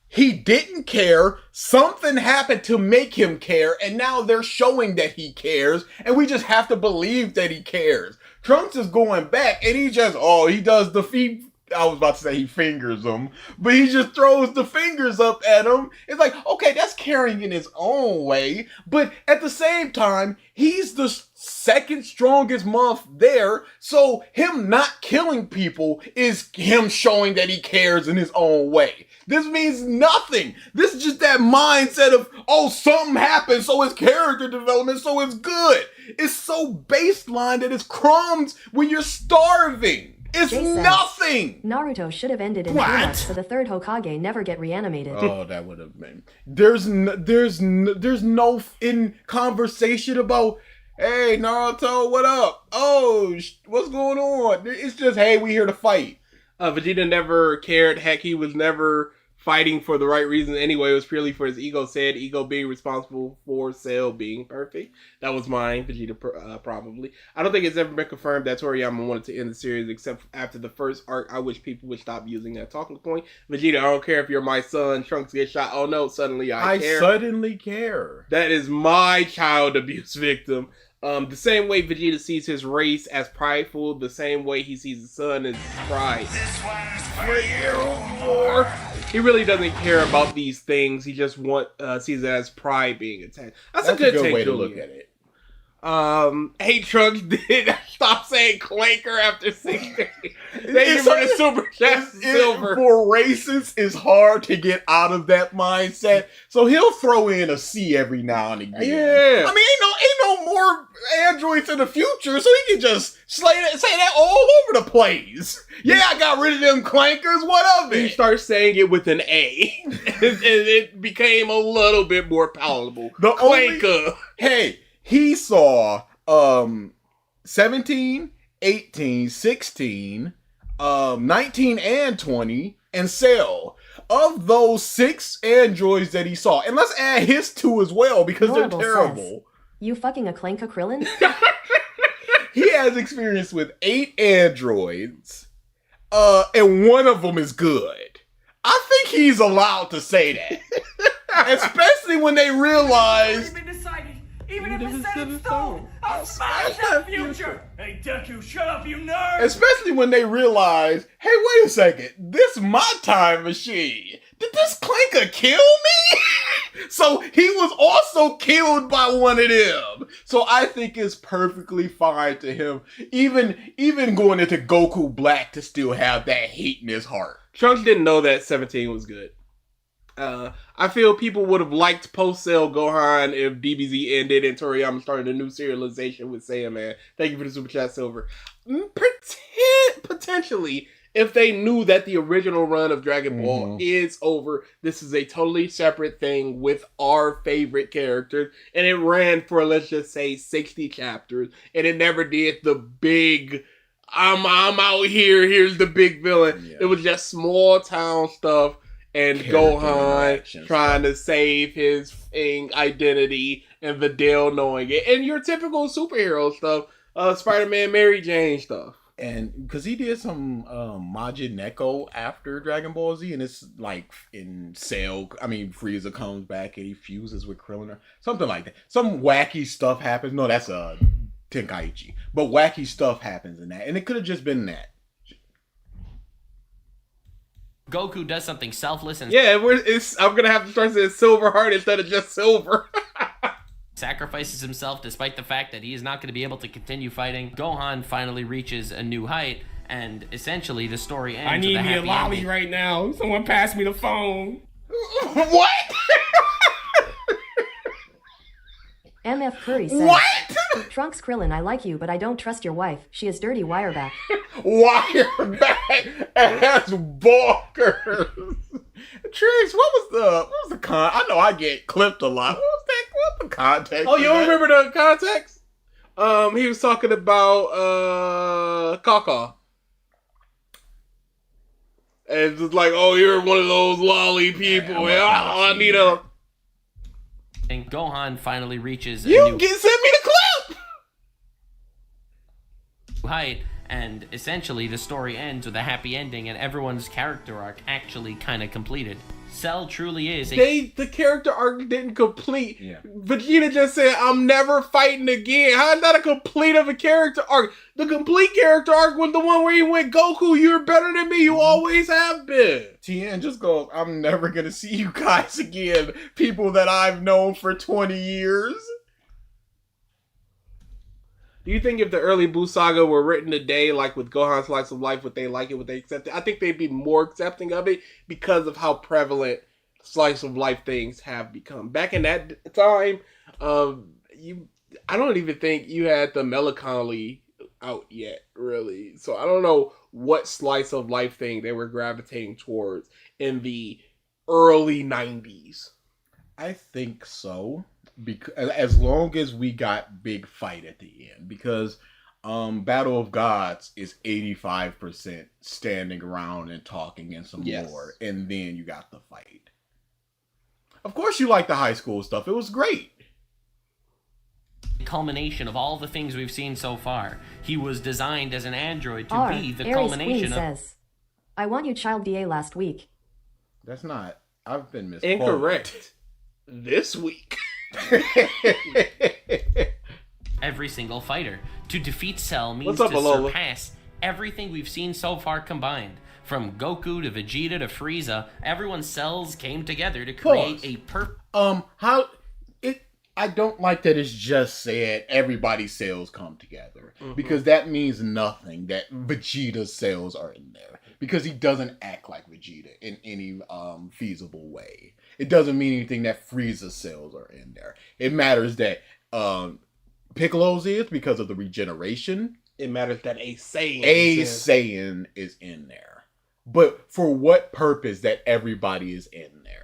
He didn't care. Something happened to make him care, and now they're showing that he cares, and we just have to believe that he cares. Trunks is going back, and he does the feet. I was about to say he fingers them, but he just throws the fingers up at him. It's like, okay, that's caring in his own way, but at the same time, he's the second strongest month there, so him not killing people is him showing that he cares in his own way. This means nothing. This is just that mindset of, oh, something happened, so it's character development, so it's good. It's so baseline that it's crumbs when you're starving. It's nothing! Naruto should have ended in Nux so the third Hokage never get reanimated. Oh, that would have been... There's no in conversation about, hey, Naruto, what up? Oh, what's going on? It's just, hey, we here to fight. Vegeta never cared. Heck, he was never fighting for the right reason anyway. It was purely for his ego. Said ego being responsible for Cell being perfect. That was mine, Vegeta, probably. I don't think it's ever been confirmed that Toriyama wanted to end the series, except after the first arc. I wish people would stop using that talking point. Vegeta, I don't care if you're my son. Trunks gets shot. Oh no, suddenly I care. I suddenly care. That is my child abuse victim. The same way Vegeta sees his race as prideful, the same way he sees his son as pride. This one's for you. Or he really doesn't care about these things. He just sees it as pride being attacked. That's a good way to look at it. Hey, Trunks did stop saying clanker after 16. Thank you for the super chat, Silver. For racists, it's hard to get out of that mindset, so he'll throw in a C every now and again. Yeah. I mean, ain't no more androids in the future, so he can just say that all over the place. Yeah, I got rid of them clankers. What of it? He starts saying it with an A, and it became a little bit more palatable. The clanker. He saw 17, 18, 16, 19, and 20, and Cell. Of those 6 androids that he saw, and let's add his 2 as well, because Horrible they're terrible. Sense. You fucking a Clanka Krillin? He has experience with 8 androids, and one of them is good. I think he's allowed to say that. Especially when they realize... Even if it's set in stone, I'll smash that future! Hey, Deku, shut up, you nerd! Especially when they realize, hey, wait a second, this my time machine. Did this clanker kill me? So he was also killed by one of them. So I think it's perfectly fine to him, even going into Goku Black, to still have that hate in his heart. Trunks didn't know that 17 was good. I feel people would have liked post-Cell Gohan if DBZ ended and Toriyama started a new serialization with Saiyaman. Thank you for the super chat, Silver. Potentially, if they knew that the original run of Dragon Ball is over, this is a totally separate thing with our favorite characters, and it ran for, let's just say, 60 chapters, and it never did the big, I'm out here, here's the big villain. Yeah. It was just small town stuff. And Gohan trying to save his identity and Videl knowing it. And your typical superhero stuff. Spider-Man, Mary Jane stuff. And because he did some Majin Neko after Dragon Ball Z, and it's like in Cell, Frieza comes back and he fuses with Krillin or something like that. Some wacky stuff happens. No, that's Tenkaichi. But wacky stuff happens in that. And it could have just been that. Goku does something selfless and Yeah, I'm gonna have to start saying Silver Heart instead of just Silver. sacrifices himself despite the fact that he is not going to be able to continue fighting. Gohan finally reaches a new height, and essentially the story ends. I need with a me a happy lolly ending. right now. Someone pass me the phone. What? MF Curry says, What? Trunks Krillin, I like you, but I don't trust your wife. She is dirty wireback. Wireback ass bonkers. Trix, what was the con? I know I get clipped a lot. What's the context? Oh, you of don't that? remember the context? He was talking about Kaka. And it's just like, oh, you're one of those lolly people. I need a. And Gohan finally reaches You a new send me the clip. height, and essentially the story ends with a happy ending, and everyone's character arc actually kind of completed. Cell truly is The character arc didn't complete. Yeah. Vegeta just said, I'm never fighting again. How is that a complete of a character arc? The complete character arc was the one where he went, Goku, you're better than me. You always have been. Tien just goes, I'm never gonna see you guys again. People that I've known for 20 years. Do you think if the early Buu Saga were written today, like with Gohan's Slice of Life, would they like it? Would they accept it? I think they'd be more accepting of it because of how prevalent Slice of Life things have become. Back in that time, I don't even think you had the Melancholy out yet, really. So I don't know what Slice of Life thing they were gravitating towards in the early 90s. I think so. Because as long as we got big fight at the end, because Battle of Gods is 85% standing around and talking and some lore, and then you got the fight. Of course you like the high school stuff. It was great. culmination of all the things we've seen so far. He was designed as an android to be the Aries culmination Queen of... says, I want you child DA last week. That's not. I've been misquoted. Incorrect. This week. every single fighter. To defeat Cell means What's up, to Alola? surpass everything we've seen so far combined. From Goku to Vegeta to Frieza, everyone's cells came together to create Pause. a perfect... I don't like that it's just said everybody's cells come together. Because that means nothing that Vegeta's cells are in there. Because he doesn't act like Vegeta in any feasible way. It doesn't mean anything that Frieza's cells are in there. It matters that Piccolo's is because of the regeneration. It matters that a Saiyan. Saiyan is in there. But for what purpose that everybody is in there?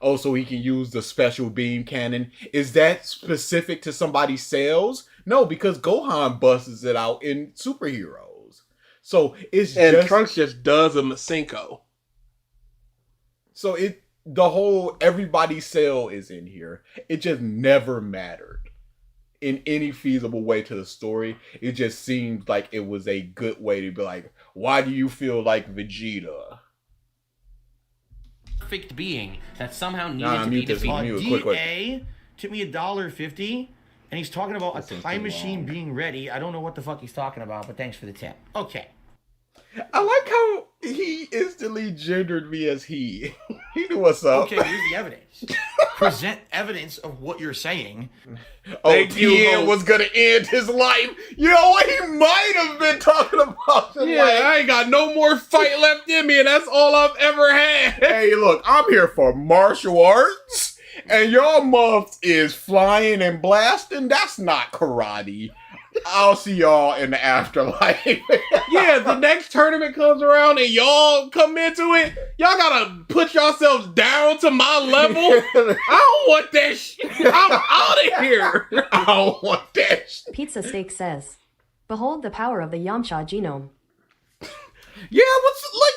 Oh, so he can use the special beam cannon. Is that specific to somebody's cells? No, because Gohan busts it out in Superheroes. So it's And just... Trunks just does a Masenko. So the whole everybody's cell is in here. It just never mattered in any feasible way to the story. It just seemed like it was a good way to be like, why do you feel like Vegeta? perfect being that somehow needed Nah, to be mute this, defeated. mute. Quick. DA took me $1.50, and he's talking about That a seems time too machine long. being ready. I don't know what the fuck he's talking about, but thanks for the tip. Okay. I like how he instantly gendered me as he. He knew what's up. Okay, here's the evidence. Present evidence of what you're saying. Oh, Thank you, Tien host. was gonna end his life. You know what? He might have been talking about his Yeah, life. I ain't got no more fight left in me, and that's all I've ever had. Hey, look, I'm here for martial arts, and your month is flying and blasting. That's not karate. I'll see y'all in the afterlife. Yeah, the next tournament comes around and y'all come into it. Y'all gotta put yourselves down to my level. I don't want that shit. I'm out of here. I don't want that shit. Pizza Steak says, behold the power of the Yamcha genome. Yeah,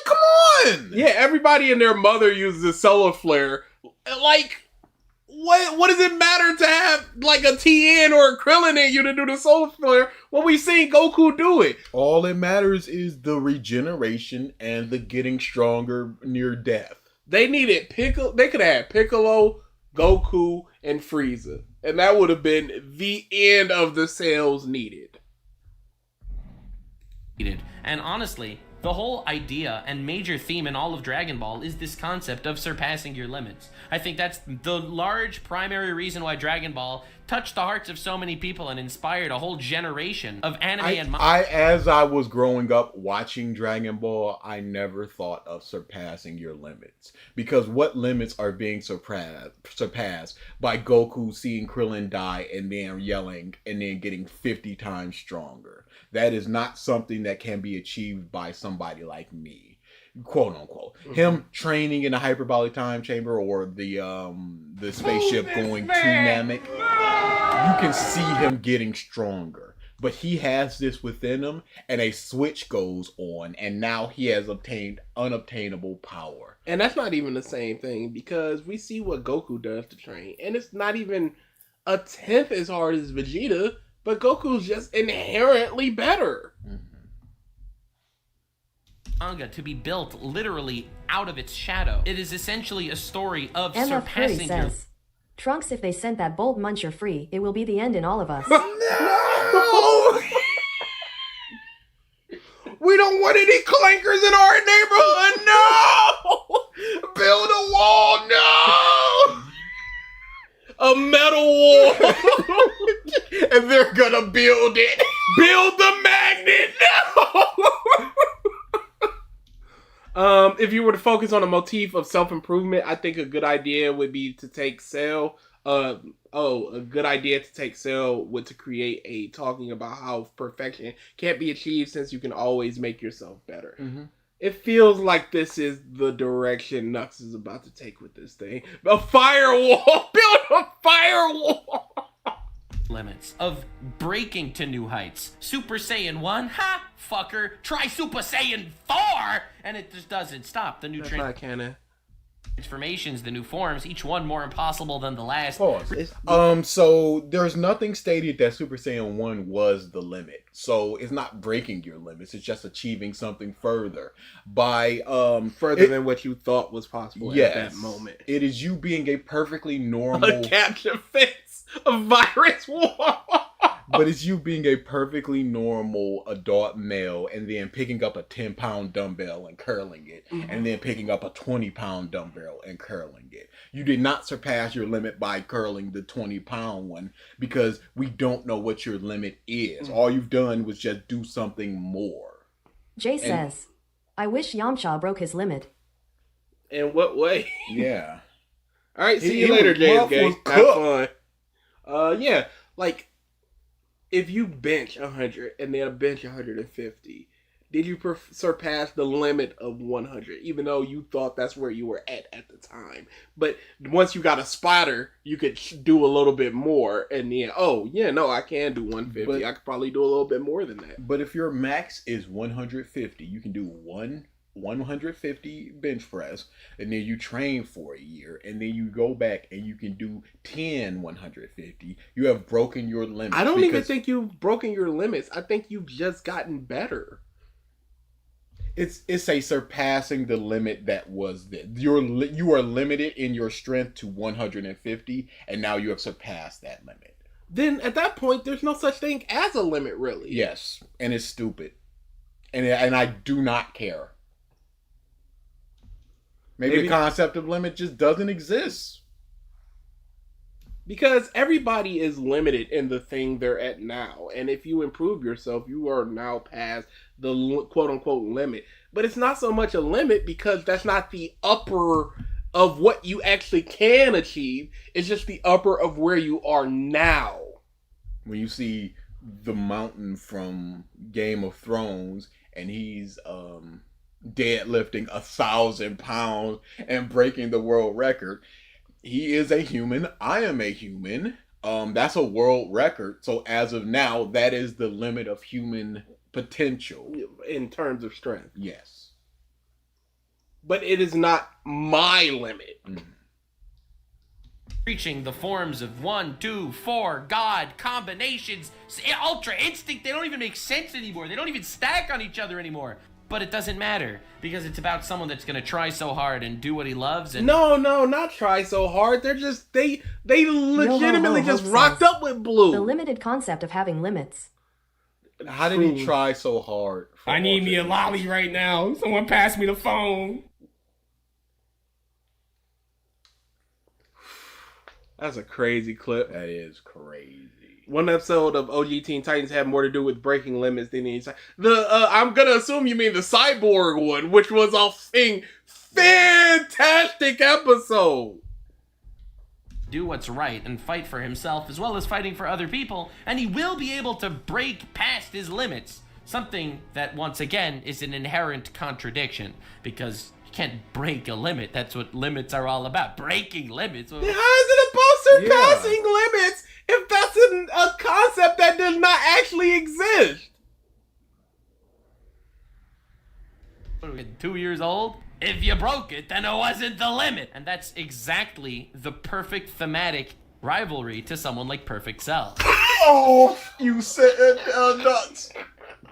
come on. Yeah, everybody and their mother uses a solar flare. Like, what does it matter to have like a TN or a Krillin in you to do the solar flare when we've seen Goku do it? All that matters is the regeneration and the getting stronger near death. They needed Piccolo. They could have had Piccolo, Goku, and Frieza, and that would have been the end of the cells needed. And honestly, The whole idea and major theme in all of Dragon Ball is this concept of surpassing your limits. I think that's the large primary reason why Dragon Ball touched the hearts of so many people and inspired a whole generation of anime and manga. As I was growing up watching Dragon Ball, I never thought of surpassing your limits. Because what limits are being surpassed by Goku seeing Krillin die and then yelling and then getting 50 times stronger? That is not something that can be achieved by somebody like me, quote unquote. Him training in the hyperbolic time chamber or the spaceship going to Namek, you can see him getting stronger. But he has this within him, and a switch goes on, and now he has obtained unobtainable power. And that's not even the same thing, because we see what Goku does to train, and it's not even a tenth as hard as Vegeta. But Goku's just inherently better. Manga to be built literally out of its shadow. It is essentially a story of MF Curry surpassing your... says, Trunks, if they sent that bold muncher free, it will be the end in all of us. No! We don't want any clankers in our neighborhood. No! Build a wall. No! A metal wall. And they're gonna build it. Build the magnet. No! If you were to focus on a motif of self-improvement, I think a good idea would be to take Cell. A good idea to take Cell would to create a talking about how perfection can't be achieved since you can always make yourself better. It feels like this is the direction Nux is about to take with this thing. A firewall! Build a firewall! Limits of breaking to new heights. Super Saiyan 1, ha, fucker. Try Super Saiyan 4! And it just doesn't stop. The new That's not canon. transformations, the new forms, each one more impossible than the last. So there's nothing stated that Super Saiyan 1 was the limit. So it's not breaking your limits. It's just achieving something further by further than what you thought was possible at that moment. It is you being a perfectly normal a capture fence, a virus war. But it's you being a perfectly normal adult male and then picking up a 10-pound dumbbell and curling it, and then picking up a 20-pound dumbbell and curling it. You did not surpass your limit by curling the 20-pound one because we don't know what your limit is. All you've done was just do something more. Jay says, I wish Yamcha broke his limit. In what way? Yeah. All right, see you later, James Gang. Have fun. Yeah, like, if you bench 100 and then bench 150, did you surpass the limit of 100, even though you thought that's where you were at the time? But once you got a spotter, you could do a little bit more, and then, I can do 150. But I could probably do a little bit more than that. But if your max is 150, you can do 150 bench press, and then you train for a year, and then you go back and you can do 10 150. You have broken your limits. I don't even think you've broken your limits. I think you've just gotten better. It's a surpassing the limit that was there. You are limited in your strength to 150, and now you have surpassed that limit. Then at that point, there's no such thing as a limit, really. Yes, and it's stupid, and I do not care. Maybe the concept of limit just doesn't exist. Because everybody is limited in the thing they're at now. And if you improve yourself, you are now past the quote-unquote limit. But it's not so much a limit because that's not the upper of what you actually can achieve. It's just the upper of where you are now. When you see the mountain from Game of Thrones and he's deadlifting 1,000 pounds and breaking the world record. He is a human. I am a human. That's a world record. So as of now, that is the limit of human potential. In terms of strength. Yes. But it is not my limit. Reaching the forms of 1, 2, 4, God, combinations, Ultra Instinct, they don't even make sense anymore. They don't even stack on each other anymore. But it doesn't matter, because it's about someone that's going to try so hard and do what he loves. And No, not try so hard. They're just, they legitimately just rocked up with Blue. The limited concept of having limits. How did he try so hard? I need me a lolly right now. Someone pass me the phone. That's a crazy clip. That is crazy. One episode of OG Teen Titans had more to do with breaking limits than any. I'm gonna assume you mean the Cyborg one, which was a fantastic episode. Do what's right and fight for himself as well as fighting for other people, and he will be able to break past his limits. Something that, once again, is an inherent contradiction, because you can't break a limit. That's what limits are all about. Breaking limits. How is it about surpassing limits if that's a concept that does not actually exist? 2 years old? If you broke it, then it wasn't the limit. And that's exactly the perfect thematic rivalry to someone like Perfect Cell. Oh, you said nuts.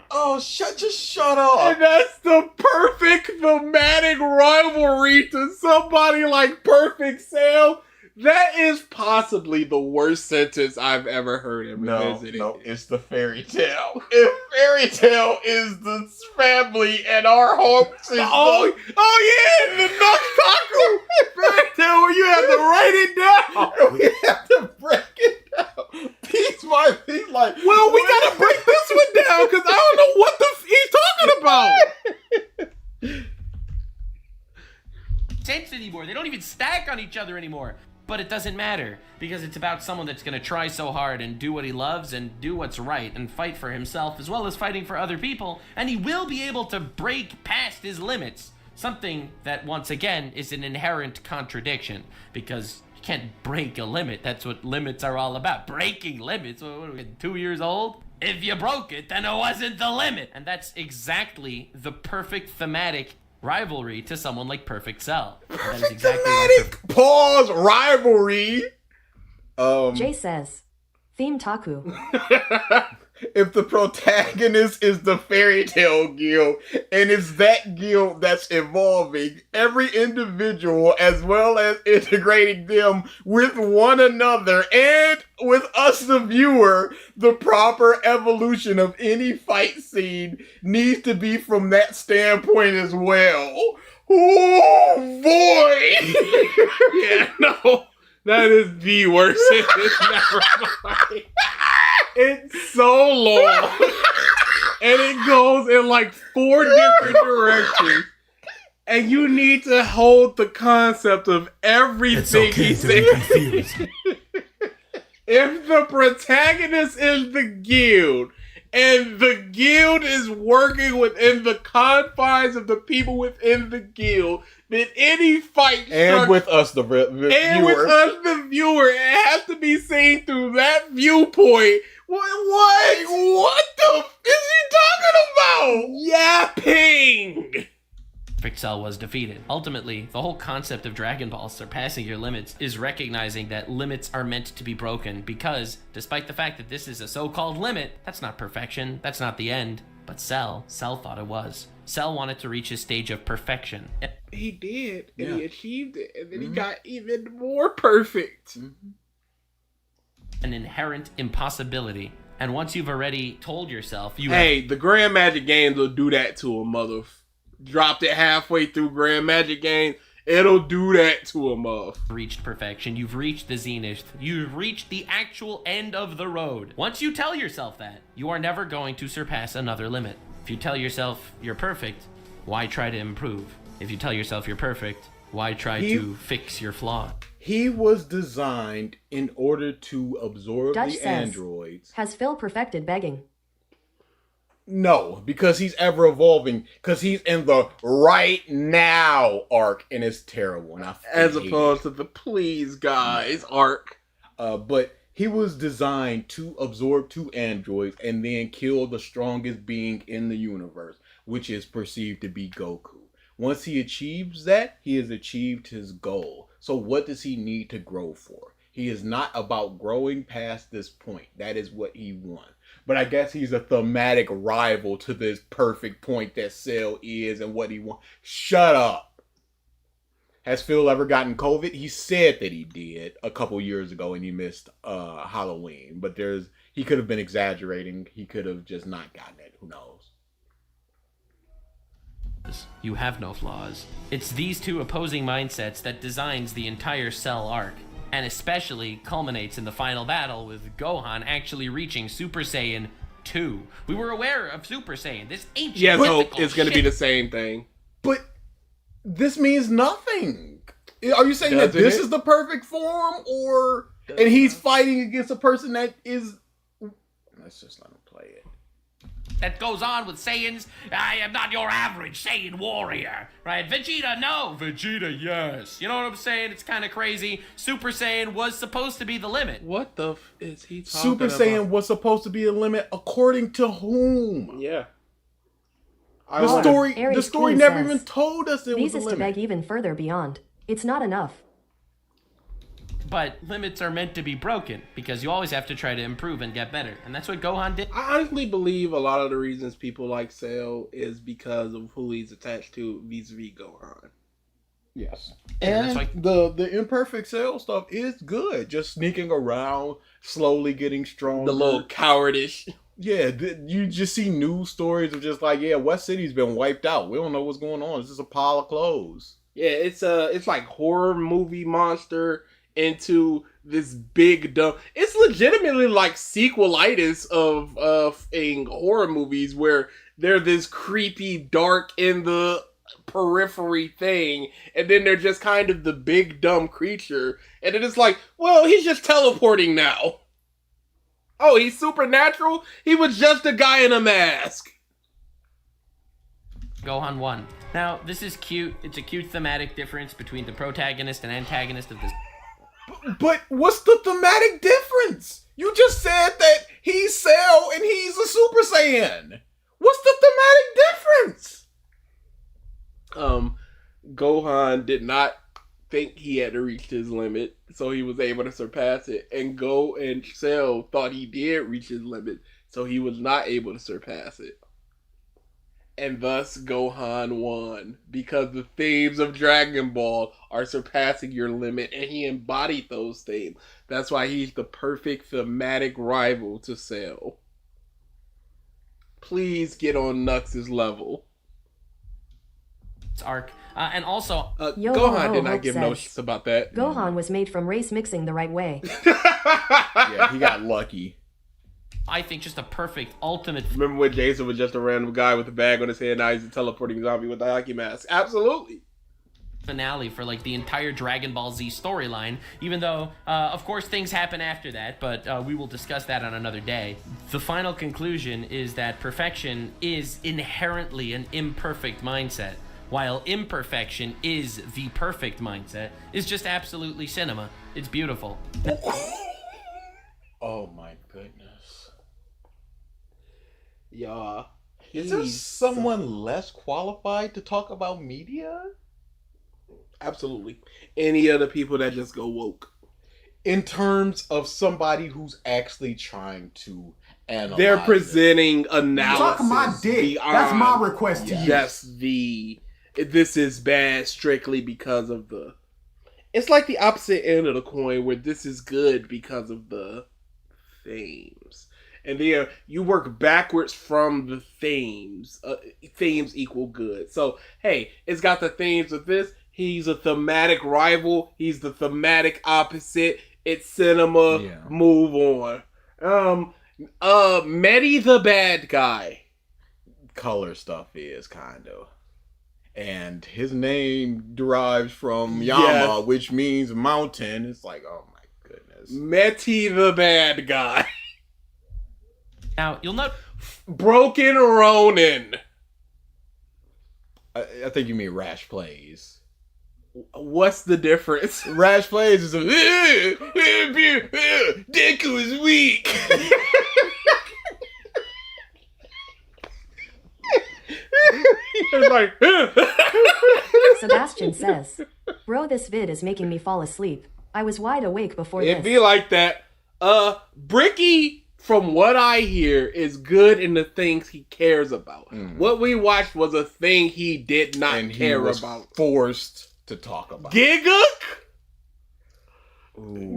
Oh, just shut up. And that's the perfect thematic rivalry to somebody like Perfect Cell. That is possibly the worst sentence I've ever heard him visit. No, it's the fairy tale. If fairy tale is the family and our home system. Oh yeah, the Nux Taku fairy tale where you have to write it down. We have to break it down piece by piece. Like, well, we gotta break this one down because I don't know what he's talking about. Sense anymore. They don't even stack on each other anymore. But it doesn't matter, because it's about someone that's going to try so hard and do what he loves and do what's right and fight for himself as well as fighting for other people, and he will be able to break past his limits. Something that, once again, is an inherent contradiction, because you can't break a limit. That's what limits are all about. Breaking limits. What are we, 2 years old? If you broke it, then it wasn't the limit. And that's exactly the perfect thematic rivalry to someone like Perfect Cell. That is exactly thematic pause rivalry. Jay says, Theme Taku. If the protagonist is the fairy tale guild, and it's that guild that's evolving, every individual as well as integrating them with one another and with us, the viewer, the proper evolution of any fight scene needs to be from that standpoint as well. Oh boy! Yeah, no. That is the worst sentence. Never mind. It's so long. And it goes in like 4 different directions. And you need to hold the concept of everything he says. If the protagonist is the guild, and the guild is working within the confines of the people within the guild, then any fight and with us the viewer, it has to be seen through that viewpoint. What the is he talking about? Yapping. Perfect Cell was defeated. Ultimately, the whole concept of Dragon Ball surpassing your limits is recognizing that limits are meant to be broken, because despite the fact that this is a so-called limit, that's not perfection, that's not the end. But Cell thought it was. Cell wanted to reach his stage of perfection. He did, and he achieved it, and then he got even more perfect. An inherent impossibility. And once you've already told yourself the Grand Magic Games will do that to a mother. Dropped it halfway through Grand Magic Games, it'll do that to a mother. Reached perfection, you've reached the zenith, you've reached the actual end of the road. Once you tell yourself that, you are never going to surpass another limit. If you tell yourself you're perfect, why try to improve? If you tell yourself you're perfect, why try to fix your flaw? He was designed in order to absorb Dutch the says, androids. Has Phil perfected begging? No, because he's ever evolving. Because he's in the right now arc, and it's terrible. And as opposed to the please guys arc. But he was designed to absorb 2 androids and then kill the strongest being in the universe, which is perceived to be Goku. Once he achieves that, he has achieved his goal. So what does he need to grow for? He is not about growing past this point. That is what he wants. But I guess he's a thematic rival to this perfect point that Cell is and what he wants. Shut up. Has Phil ever gotten COVID? He said that he did a couple years ago and he missed Halloween. But he could have been exaggerating. He could have just not gotten it. Who knows? You have no flaws. It's these two opposing mindsets that designs the entire Cell arc, and especially culminates in the final battle with Gohan actually reaching Super Saiyan 2. We were aware of Super Saiyan, this ancient so it's going to be the same thing. But this means nothing. Are you saying that this is the perfect form, and he's fighting against a person that is... Let's just let him play it. That goes on with Saiyans. I am not your average Saiyan warrior, right? Vegeta, no. Vegeta, yes. You know what I'm saying? It's kind of crazy. Super Saiyan was supposed to be the limit. What the is he talking Super about? Saiyan was supposed to be a limit according to whom? Yeah. The story never even told us it was a to limit. beg even further beyond. It's not enough. But limits are meant to be broken, because you always have to try to improve and get better. And that's what Gohan did. I honestly believe a lot of the reasons people like Cell is because of who he's attached to vis-a-vis Gohan. Yes. And And the imperfect Cell stuff is good. Just sneaking around, slowly getting stronger. The little cowardice. Yeah, you just see news stories of just like, West City's been wiped out. We don't know what's going on. It's just a pile of clothes. Yeah, it's like horror movie monster into this big dumb. It's legitimately like sequelitis of horror movies where they're this creepy, dark in the periphery thing, and then they're just kind of the big dumb creature, and then it's like, well, he's just teleporting now. Oh, he's supernatural? He was just a guy in a mask. Gohan won. Now, this is cute. It's a cute thematic difference between the protagonist and antagonist of this. But what's the thematic difference? You just said that he's Cell and he's a Super Saiyan. What's the thematic difference? Gohan did not think he had reached his limit, so he was able to surpass it. And Cell thought he did reach his limit, so he was not able to surpass it. And thus Gohan won, because the themes of Dragon Ball are surpassing your limit, and he embodied those themes. That's why he's the perfect thematic rival to Cell. Please get on Nux's level. Arc. And also, Gohan did not give no shits about that. Gohan was made from race mixing the right way. Yeah, he got lucky. I think just a perfect ultimate. Remember when Jason was just a random guy with a bag on his head, now he's a teleporting zombie with a hockey mask? Absolutely. Finale for like the entire Dragon Ball Z storyline, even though of course things happen after that, but we will discuss that on another day. The final conclusion is that perfection is inherently an imperfect mindset, while imperfection is the perfect mindset. Is just absolutely cinema. It's beautiful. Oh my goodness. Yeah. Is there someone less qualified to talk about media? Absolutely. Any other people that just go woke. In terms of somebody who's actually trying to analyze. They're presenting analysis. Suck my dick. That's my request to you. Just this is bad strictly because of the... It's like the opposite end of the coin where this is good because of the themes. And then you work backwards from the themes. Themes equal good. So, hey, it's got the themes of this. He's a thematic rival. He's the thematic opposite. It's cinema. Yeah. Move on. Medi the bad guy. Color stuff is kind of. And his name derives from Yama, which means mountain. It's like, oh my goodness. Meti the bad guy. Now, you'll note... Broken Ronin. I think you mean Rash Plays. What's the difference? Rash Plays is a... Deku is weak. It's like... Sebastian says, "Bro, this vid is making me fall asleep. I was wide awake before this." It'd be like that. Bricky, from what I hear, is good in the things he cares about. What we watched was a thing he did not care about. Forced to talk about. Giga?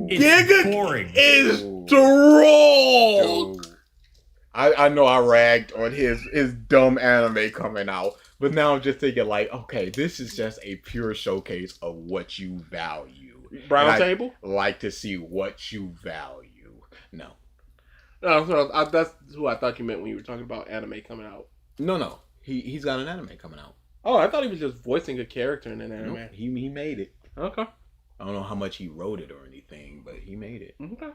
It's Giga boring. is troll. Dude. I know I ragged on his dumb anime coming out, but now I'm just thinking like, okay, this is just a pure showcase of what you value. Brown And table? I like to see what you value. No. No, so that's who I thought you meant when you were talking about anime coming out. No. He's got an anime coming out. Oh, I thought he was just voicing a character in an anime. Nope, he made it. Okay. I don't know how much he wrote it or anything, but he made it. Okay.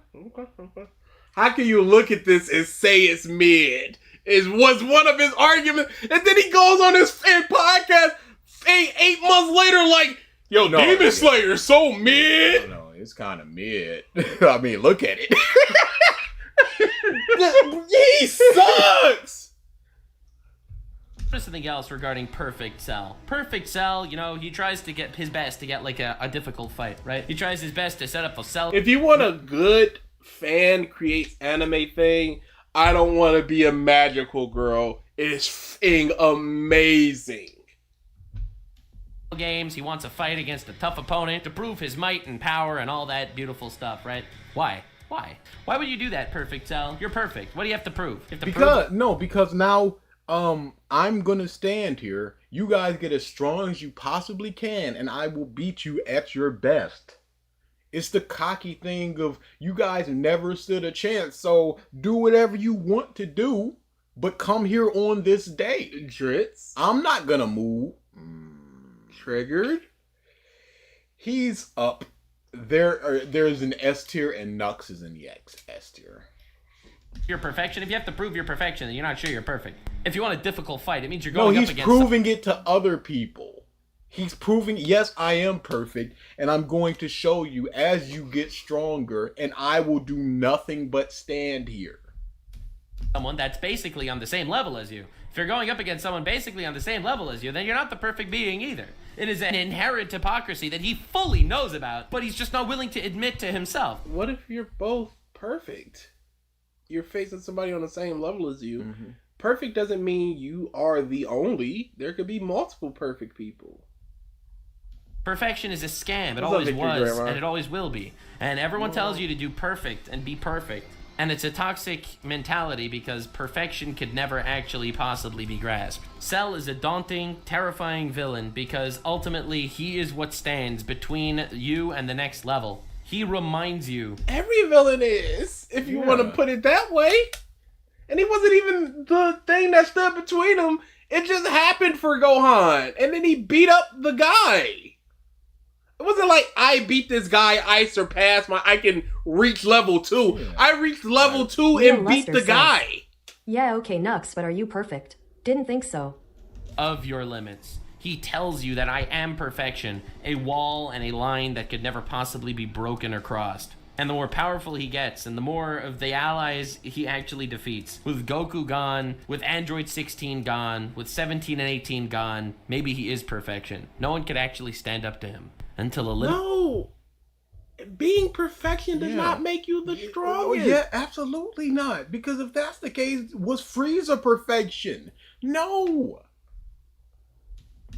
How can you look at this and say it's mid? Was one of his arguments, and then he goes on his podcast 8 months later like, yo, No, Demon yeah. Slayer is so mid. No, it's kind of mid. I mean, look at it. He sucks. Something else regarding Perfect Cell. Perfect Cell, you know, he tries to get his best to get like a difficult fight, right? He tries his best to set up a cell. If you want a good fan creates anime thing, I Don't Want to Be a Magical Girl is f***ing amazing. Games, he wants to fight against a tough opponent to prove his might and power and all that beautiful stuff, right? Why would you do that, Perfect Cell? You're perfect. What do you have to prove? You have to Because now I'm gonna stand here. You guys get as strong as you possibly can, and I will beat you at your best. It's the cocky thing of you guys never stood a chance, so do whatever you want to do, but come here on this day. Dritz. I'm not gonna move. Triggered. He's up. There's an S tier, and Nux is in the S tier. your perfection. If you have to prove your perfection, then you're not sure you're perfect. If you want a difficult fight, it means you're going up against... No, he's proving it to other people. He's proving, yes, I am perfect, and I'm going to show you as you get stronger, and I will do nothing but stand here. Someone that's basically on the same level as you. If you're going up against someone basically on the same level as you, then you're not the perfect being either. It is an inherent hypocrisy that he fully knows about, but he's just not willing to admit to himself. What if you're both perfect? You're facing somebody on the same level as you. Mm-hmm. Perfect doesn't mean you are the only. There could be multiple perfect people. Perfection is a scam. It always was, and it always will be. And everyone tells you to do perfect and be perfect. And it's a toxic mentality because perfection could never actually possibly be grasped. Cell is a daunting, terrifying villain because ultimately he is what stands between you and the next level. He reminds you. Every villain is, if you want to put it that way. And he wasn't even the thing that stood between them. It just happened for Gohan. And then he beat up the guy. It wasn't like, I beat this guy, I surpassed I can reach level 2. Yeah. I reached level 2 and beat the guy. Yeah, okay, Nux, but are you perfect? Didn't think so. Of your limits. He tells you that I am perfection, a wall and a line that could never possibly be broken or crossed. And the more powerful he gets, and the more of the allies he actually defeats. With Goku gone, with Android 16 gone, with 17 and 18 gone, maybe he is perfection. No one could actually stand up to him. Until a little... No! Being perfection does not make you the strongest. Yeah, absolutely not. Because if that's the case, was Frieza perfection? No!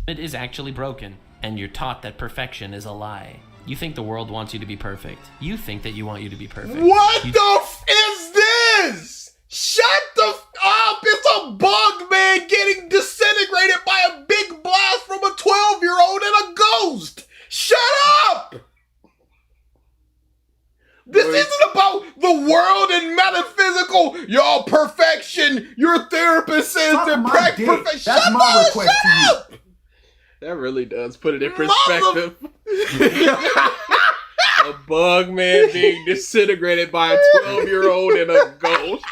It is actually broken, and you're taught that perfection is a lie. You think the world wants you to be perfect. You think that you want you to be perfect. What the f is this? Shut the f up! It's a bug man getting disintegrated by a big blast from a 12-year-old and a ghost! Shut up! This isn't about the world and metaphysical. Y'all perfection. Your therapist says they're perfection. That's my request to you. That really does put it in perspective. A bug man being disintegrated by a 12-year-old and a ghost.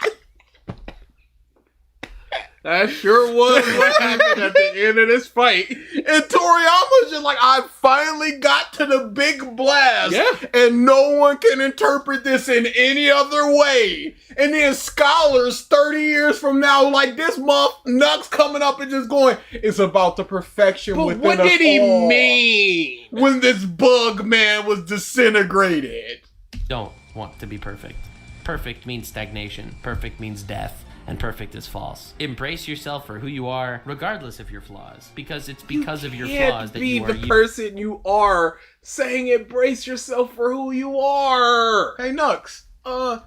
That sure was what happened at the end of this fight. And Toriyama's just like, I finally got to the big blast. Yeah. And no one can interpret this in any other way. And then scholars 30 years from now, like this month, Nux coming up and just going, it's about the perfection within us all. What did he mean? When this bug man was disintegrated. Don't want to be perfect. Perfect means stagnation. Perfect means death. And perfect is false. Embrace yourself for who you are, regardless of your flaws. Because it's because of your flaws that you are be the person you are. Saying embrace yourself for who you are. Hey, Nux,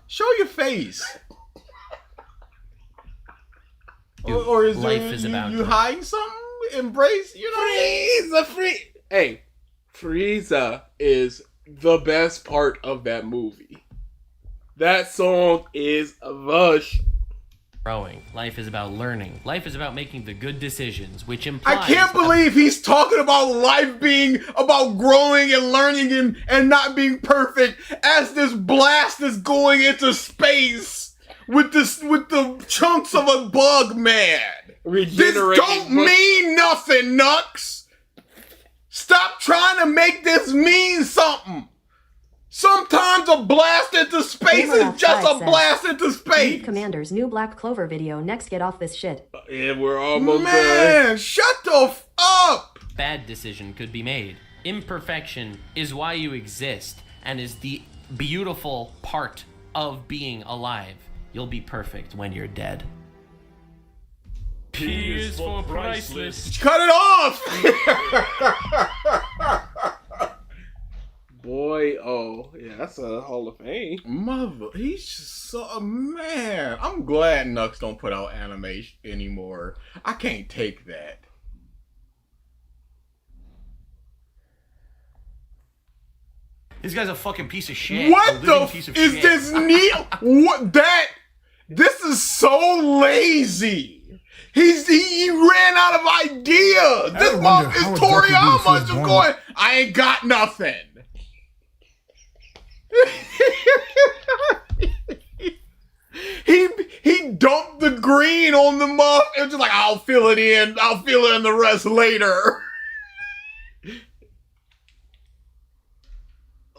show your face. Or is life there, is you, about you hiding something? Embrace, you know? Hey, Frieza is the best part of that movie. That song is the growing. Life is about learning. Life is about making the good decisions, which implies... I can't believe he's talking about life being about growing and learning and not being perfect as this blast is going into space with the chunks of a bug man. This don't mean nothing, Nux. Stop trying to make this mean something. Sometimes a blast into space is just a blast into space. Commander's new Black Clover video. Next, get off this shit. Yeah, we're almost Man, shut the f up. Bad decision could be made. Imperfection is why you exist and is the beautiful part of being alive. You'll be perfect when you're dead. P is for priceless. Cut it off. Boy, oh, yeah, that's a Hall of Fame. Mother, he's just so, man. I'm glad Nux don't put out animation anymore. I can't take that. This guy's a fucking piece of shit. What the f is this neat? What that? This is so lazy. He ran out of ideas. This mother is Toriyama just going, I ain't got nothing. he dumped the green on the muff and just like, I'll fill it in the rest later.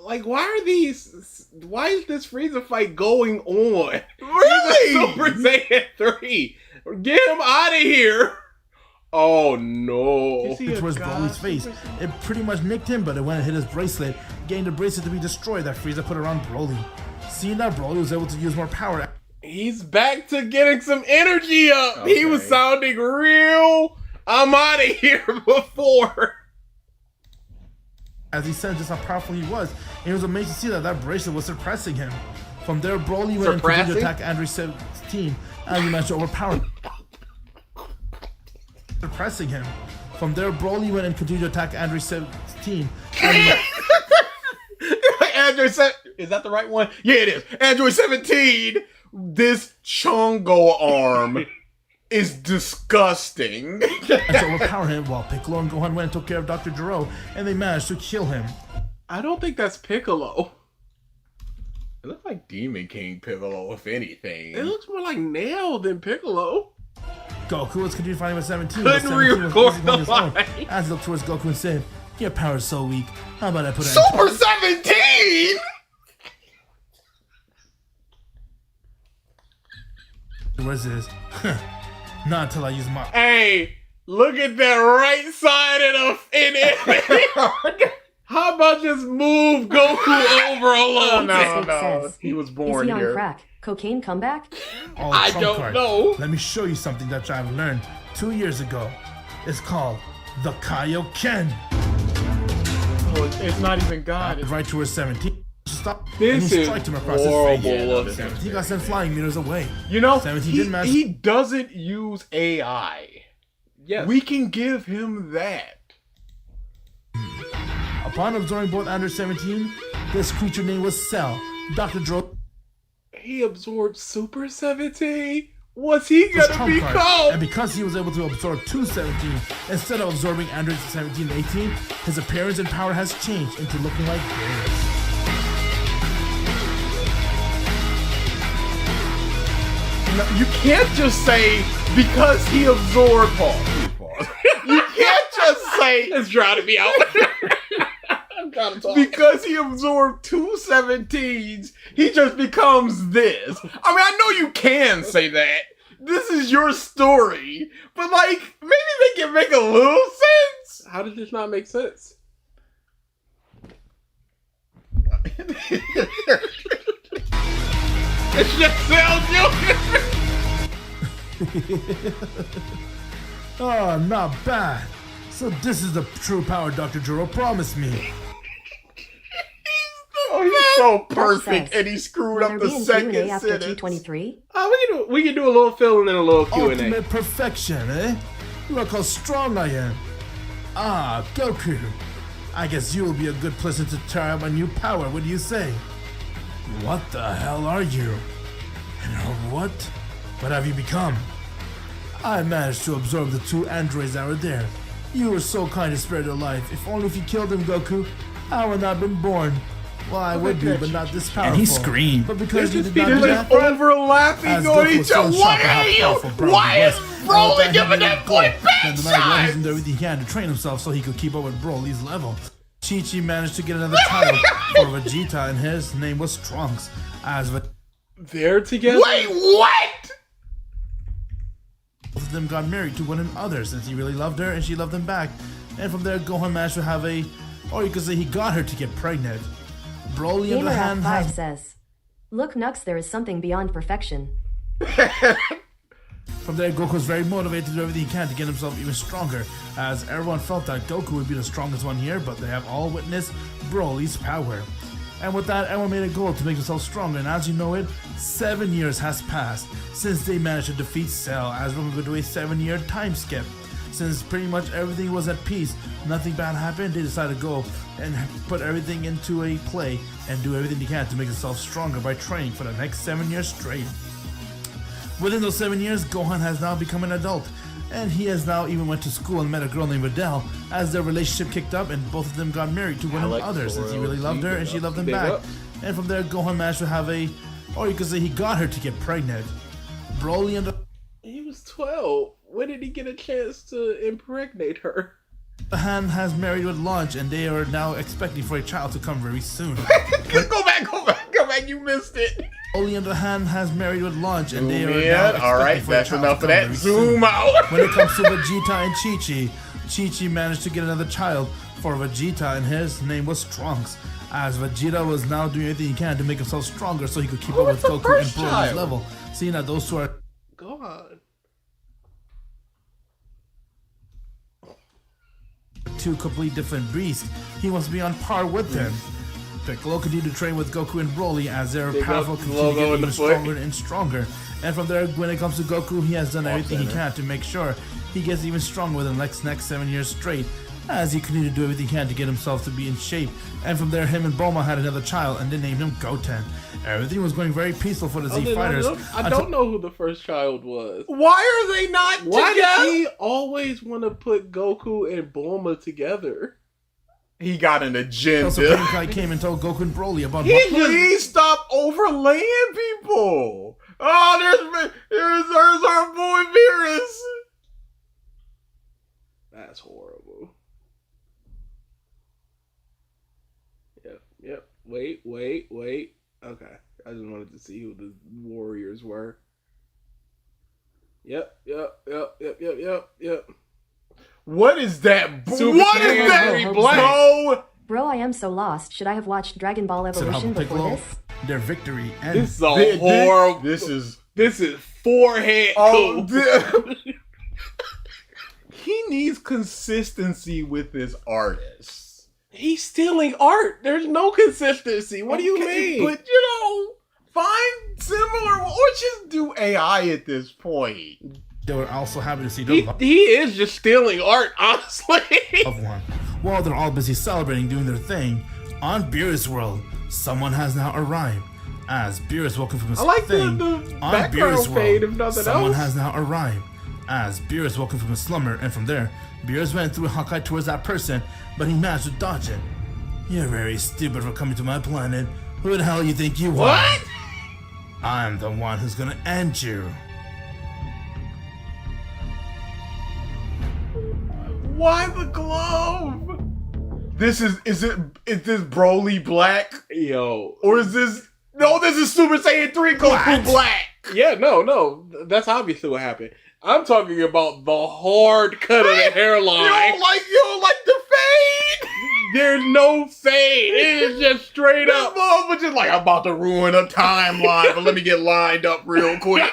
Like, why is this Frieza fight going on? Really? Super Saiyan 3. Get him out of here. Oh no. Towards Broly's face. It pretty much nicked him, but it went and hit his bracelet, getting the bracelet to be destroyed that Frieza put around Broly. Seeing that Broly was able to use more power. He's back to getting some energy up. Okay. He was sounding real I'm out of here before. As he said just how powerful he was, and it was amazing to see that bracelet was suppressing him. From there, Broly went and continued to attack Android 17, and he managed to overpower him. Suppressing him. From there, Broly went and continued to attack Android 17. Android 7, is that the right one? Yeah, it is. Android 17. This Chongo arm is disgusting. To overpower him, while Piccolo and Gohan went and took care of Dr. Gero, and they managed to kill him. I don't think that's Piccolo. It looks like Demon King Piccolo, if anything. It looks more like Nail than Piccolo. Goku was continuing fighting with 17. Couldn't 17 record was the on his own. line. As he looked towards Goku and said, "Your power is so weak. How about I put it Super 17? What is this? Not until I use my... Hey, look at that right side of the... How about just move Goku over a little bit? No. He was born Is he on here. crack? Cocaine comeback? Oh, I trump don't card. know. Let me show you something that I've learned 2 years ago. It's called the Kaioken. Oh, it's not even God. Right towards 17. Stop. This and he is striked him across horrible his face. looking. He got sent flying meters away. You know, 17 didn't match. he doesn't use AI. Yes. We can give him that. Upon absorbing both Android 17, this creature name was Cell. Dr. Gero... He absorbed Super 17? What's he gonna become? And because he was able to absorb 217 instead of absorbing Android 17 and 18, his appearance and power has changed into looking like this. No, you can't just say because he absorbed pause. You can't just say It's drowning me out. I'm trying to talk. because he absorbed 217s, he just becomes this. I mean, I know you can say that. This is your story. But, like, maybe they can make a little sense. How does this not make sense? It's just Cell Jr. Oh, not bad. So this is the true power Dr. Juro promised me. Oh, he's so Nux perfect, says, and he screwed will up there the be an second Q&A after sentence. T23? We can do a little fill and then a little Q&A. Ultimate perfection, eh? Look how strong I am. Ah, Goku. I guess you will be a good person to try out my new power. What do you say? What the hell are you? And what? What have you become? I managed to absorb the 2 androids that were there. You were so kind to spare their life. If only if you killed them, Goku, I would not have been born. Well, I would be, but not this powerful. And he screamed. But because you This did is not do Peter's that, Overlapping as on Goku each was so other. shocked What at how are you? powerful Broly Why was, is and Broly that he giving let that it boy go. back And the man shots? using everything he had to train himself so he could keep up with Broly's level. Chi-Chi managed to get another child for Vegeta, and his name was Trunks. As They're together? Wait, what? both of them got married to one another since he really loved her and she loved him back. And from there, Gohan managed to have or you could say he got her to get pregnant. Broly on the hand Gamer5 has says, look Nux, there is something beyond perfection. From there, Goku was very motivated to do everything he can to get himself even stronger, as everyone felt that Goku would be the strongest one here, but they have all witnessed Broly's power. And with that, everyone made a goal to make themselves stronger, and as you know it, 7 years has passed since they managed to defeat Cell, as we're going to do a 7-year time skip. Since pretty much everything was at peace, nothing bad happened, they decided to go and put everything into a play and do everything they can to make themselves stronger by training for the next 7 years straight. Within those 7 years, Gohan has now become an adult, and he has now even went to school and met a girl named Videl, as their relationship kicked up and both of them got married to one another since he really loved her and she loved him back. And from there, Gohan managed to have or you could say he got her to get pregnant. Broly and He was 12. When did he get a chance to impregnate her? Han has married with Launch, and they are now expecting for a child to come very soon. Go back, you missed it. Broly and Han has married with Launch, and they are Zoom now in. expecting Alright, for a that's child enough to of come that. very Zoom soon. out. When it comes to Vegeta and Chi-Chi, Chi-Chi managed to get another child for Vegeta, and his name was Trunks. As Vegeta was now doing everything he can to make himself stronger so he could keep up with Goku and Broly's level. Seeing that those two are Go on. two complete different beasts, he wants to be on par with them. Piccolo continued to train with Goku and Broly as their Big powerful up continue to logo get in even the foot. stronger and stronger. And from there, when it comes to Goku, he has done everything he can to make sure he gets even stronger within the next 7 years straight, as he continued to do everything he can to get himself to be in shape. And from there, him and Bulma had another child, and they named him Goten. Everything was going very peaceful for the Z fighters. I don't know who the first child was. Why are they not Why together? did he always want to put Goku and Bulma together? He got an agenda. Also, Kai came and told Goku and Broly about Please stop overlaying people. Oh, there's our boy Beerus. That's horrible. Yep. Wait. Okay. I just wanted to see who the warriors were. Yep. What is that? Super What is Saiyan that, Very bro? Bro, I am so lost. Should I have watched Dragon Ball Evolution before Piccolo, this? their victory. And This is a horrible. This is forehead. oh, coup. he needs consistency with his artists. He's stealing art. There's no consistency. What do you mean? But find similar or just do AI at this point. they were also happy to see the He is just stealing art, honestly. loved one. While they're all busy celebrating doing their thing, on Beerus World, someone has now arrived. As Beerus woken from his I like thing, the on background Beerus fade, World, if nothing someone else. has now arrived. As Beerus woken from his slumber, and from there, Beerus went through Hawkeye towards that person, but he managed to dodge it. You're very stupid for coming to my planet. Who the hell you think you are? What? I'm the one who's gonna end you. Why the glove? Is this Broly Black? Yo. Or is this this is Super Saiyan 3 Goku Black. Yeah, no. That's obviously what happened. I'm talking about the hard cut of the hairline. You don't like the fade? There's no fade. It is just straight up. But just like, I'm about to ruin a timeline, but let me get lined up real quick.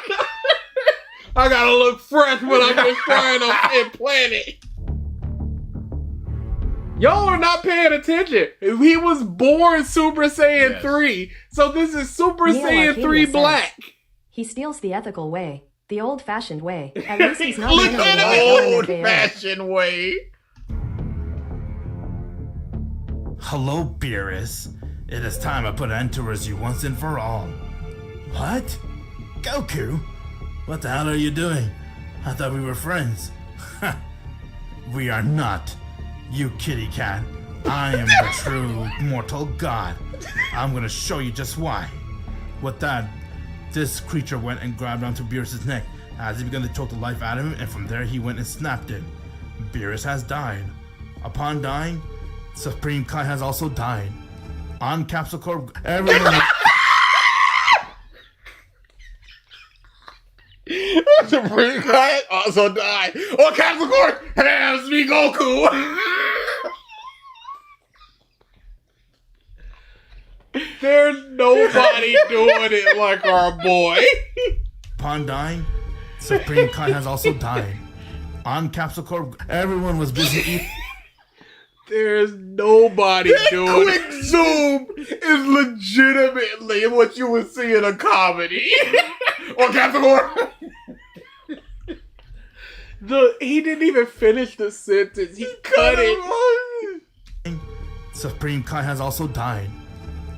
I gotta look fresh when I'm just trying to implant it. Y'all are not paying attention. He was born Super Saiyan 3, so this is Super Neo Saiyan Arcadia 3 says, Black. He steals the ethical way, the old-fashioned way. At least he's not Look mentally at ill the in the Bay Area. old-fashioned way. Hello, Beerus. It is time I put an end to you once and for all. What? Goku? What the hell are you doing? I thought we were friends. We are not. You kitty cat. I am the true mortal god. I'm gonna show you just why. With that, this creature went and grabbed onto Beerus' neck as he began to choke the life out of him, and from there he went and snapped it. Beerus has died. Upon dying, Supreme Kai has also died. On Capsule Corp, everyone... Supreme Kai also died. On Capsule Corp, and that was me, Goku. There's nobody doing it like our boy. Upon dying, Supreme Kai has also died. On Capsule Corp, everyone was busy eating... There's nobody doing Quick it. zoom is legitimately what you would see in a comedy. On Capsule Corp. He didn't even finish the sentence. He cut it. Supreme Kai has also died.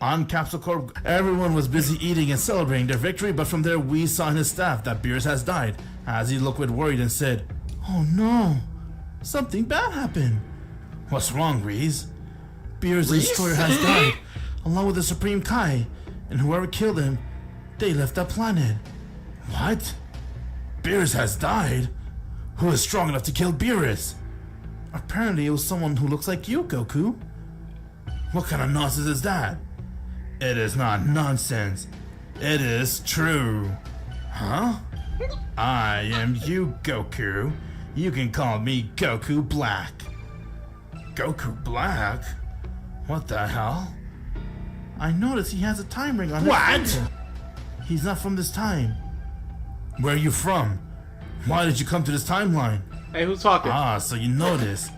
On Capsule Corp, everyone was busy eating and celebrating their victory, but from there we saw in his staff that Beerus has died, as he looked worried and said, "Oh no, something bad happened." "What's wrong, Reese?" "Beerus' destroyer has died, along with the Supreme Kai, and whoever killed him, they left the planet." "What? Beerus has died? Who is strong enough to kill Beerus?" "Apparently it was someone who looks like you, Goku." "What kind of nonsense is that?" "It is not nonsense. It is true." "Huh? I am you, Goku. You can call me Goku Black." "Goku Black? What the hell?" "I noticed he has a time ring on his finger. He's not from this time." "Where are you from? Why did you come to this timeline?" Hey, who's talking? "Ah, so you know this.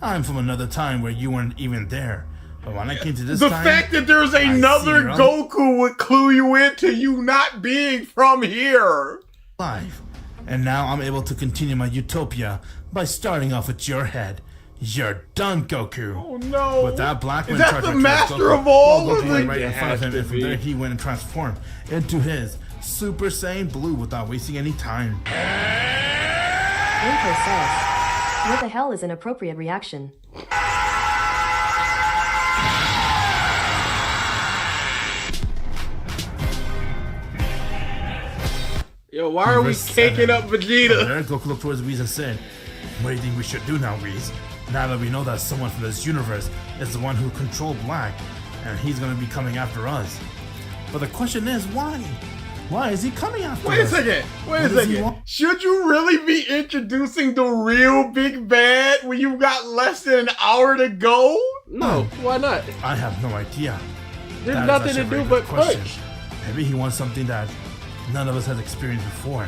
I'm from another time where you weren't even there. But when I came to this The time... fact that there's another Goku would clue you into you not being from here. Life. And now I'm able to continue my utopia by starting off with your head. You're done, Goku." Oh no. With that, Black Is went that the towards master Goku. of all Goku of went it? right in It front of has him, to and from be. there he went and transformed into his Super Saiyan Blue without wasting any time. Inko says, "What the hell is an appropriate reaction?" Yo, why are we Verse caking 7. up Vegeta? There, Goku looked towards Whis and said, "What do you think we should do now, Whis? Now that we know that someone from this universe is the one who controlled Black, and he's gonna be coming after us. But the question is, why? Why is he coming after Wait a us? second. Wait What a does he second. want? Should you really be introducing the real big bad when you've got less than an hour to go? No, why not? I have no idea. There's That is nothing actually to a very do good but question. punch. Maybe he wants something that none of us has experienced before.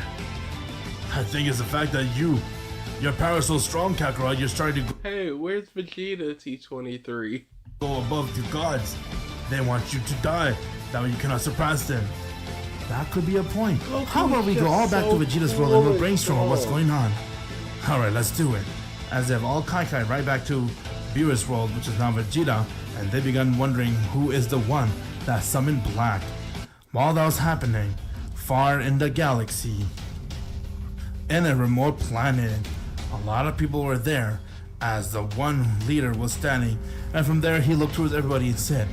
I think it's the fact that your power is so strong, Kakarot, you're starting to Hey, where's Vegeta T23? go above the gods. They want you to die. That way you cannot surpass them. That could be a point. How about we go all back to Vegeta's world and we'll brainstorm on what's going on? Alright, let's do it. As they have all Kai right back to Beerus' world, which is now Vegeta, and they began wondering who is the one that summoned Black. While that was happening, far in the galaxy, in a remote planet, a lot of people were there as the one leader was standing, and from there he looked towards everybody and said,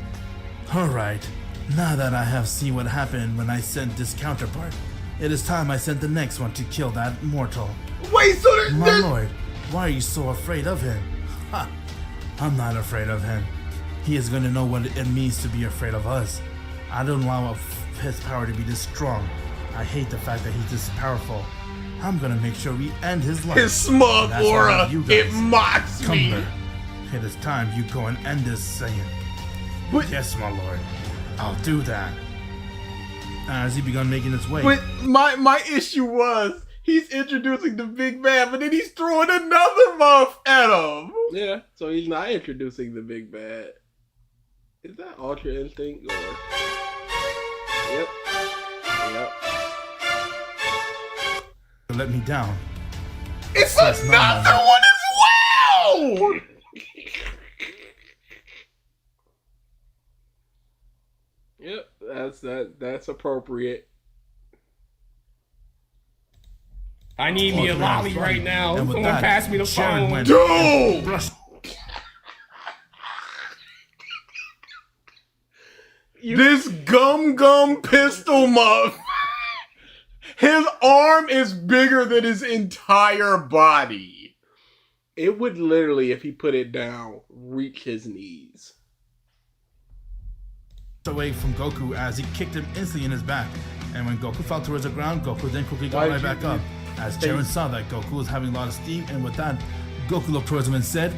"Alright, now that I have seen what happened when I sent this counterpart, it is time I sent the next one to kill that mortal." Wait, so there's... My lord, why are you so afraid of him? Ha! I'm not afraid of him. He is going to know what it means to be afraid of us. I don't allow his power to be this strong. I hate the fact that he's this powerful. I'm gonna make sure we end his life. His smug That's why I aura, have you guys. it mocks me. Cumber, It is time you go and end this Saiyan. But- Yes, my lord. I'll do that. As he began making his way. But my issue was he's introducing the big bad, but then he's throwing another muff at him. Yeah, so he's not introducing the big bad. Is that Ultra Instinct or? Yep. Let me down. It's That's another not one as well. Yep, that's appropriate. I need me a lolly right now. And with Someone that, pass me the Sharon phone. went- Dude! Brush- This gum pistol muff. His arm is bigger than his entire body. It would literally, if he put it down, reach his knees. away from Goku as he kicked him instantly in his back. And when Goku fell towards the ground, Goku then quickly got right back up. As Jiren saw that Goku was having a lot of steam, and with that, Goku looked towards him and said,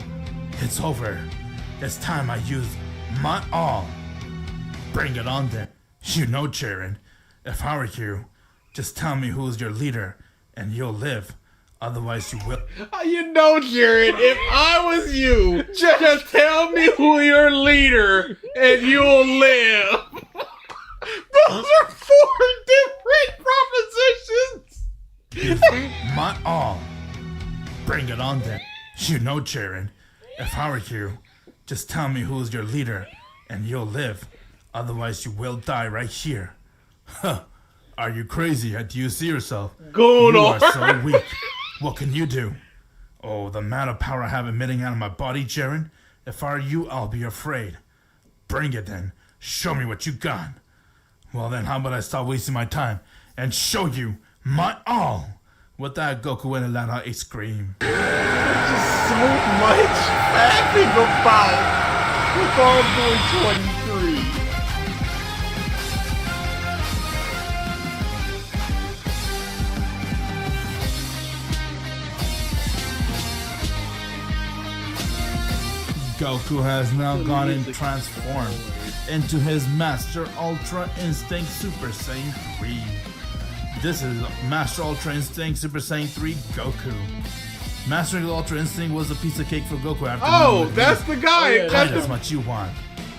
"It's over. It's time I use my all. Bring it on then. You know, Jiren, if I were you, just tell me who's your leader, and you'll live. Otherwise you will." You know, Jared, if I was you, just tell me who your leader and you'll live. Those are 4 different propositions. My all. Bring it on then. You know, Jiren, if I were you, just tell me who's your leader, and you'll live. Otherwise you will die right here. Huh. Are you crazy? Do you see yourself? Going You on. are so weak. What can you do? Oh, the amount of power I have emitting out of my body, Jiren. If I were you, I'll be afraid. Bring it then. Show me what you got. Well then, how about I stop wasting my time and show you my all? With that, Goku went and let out a scream. So much laughing about with all doing 23. Goku has now gone and transformed into his Master Ultra Instinct Super Saiyan 3. This is Master Ultra Instinct Super Saiyan 3 Goku. Mastering Ultra Instinct was a piece of cake for Goku after Oh, that's the guy. That's as much you want.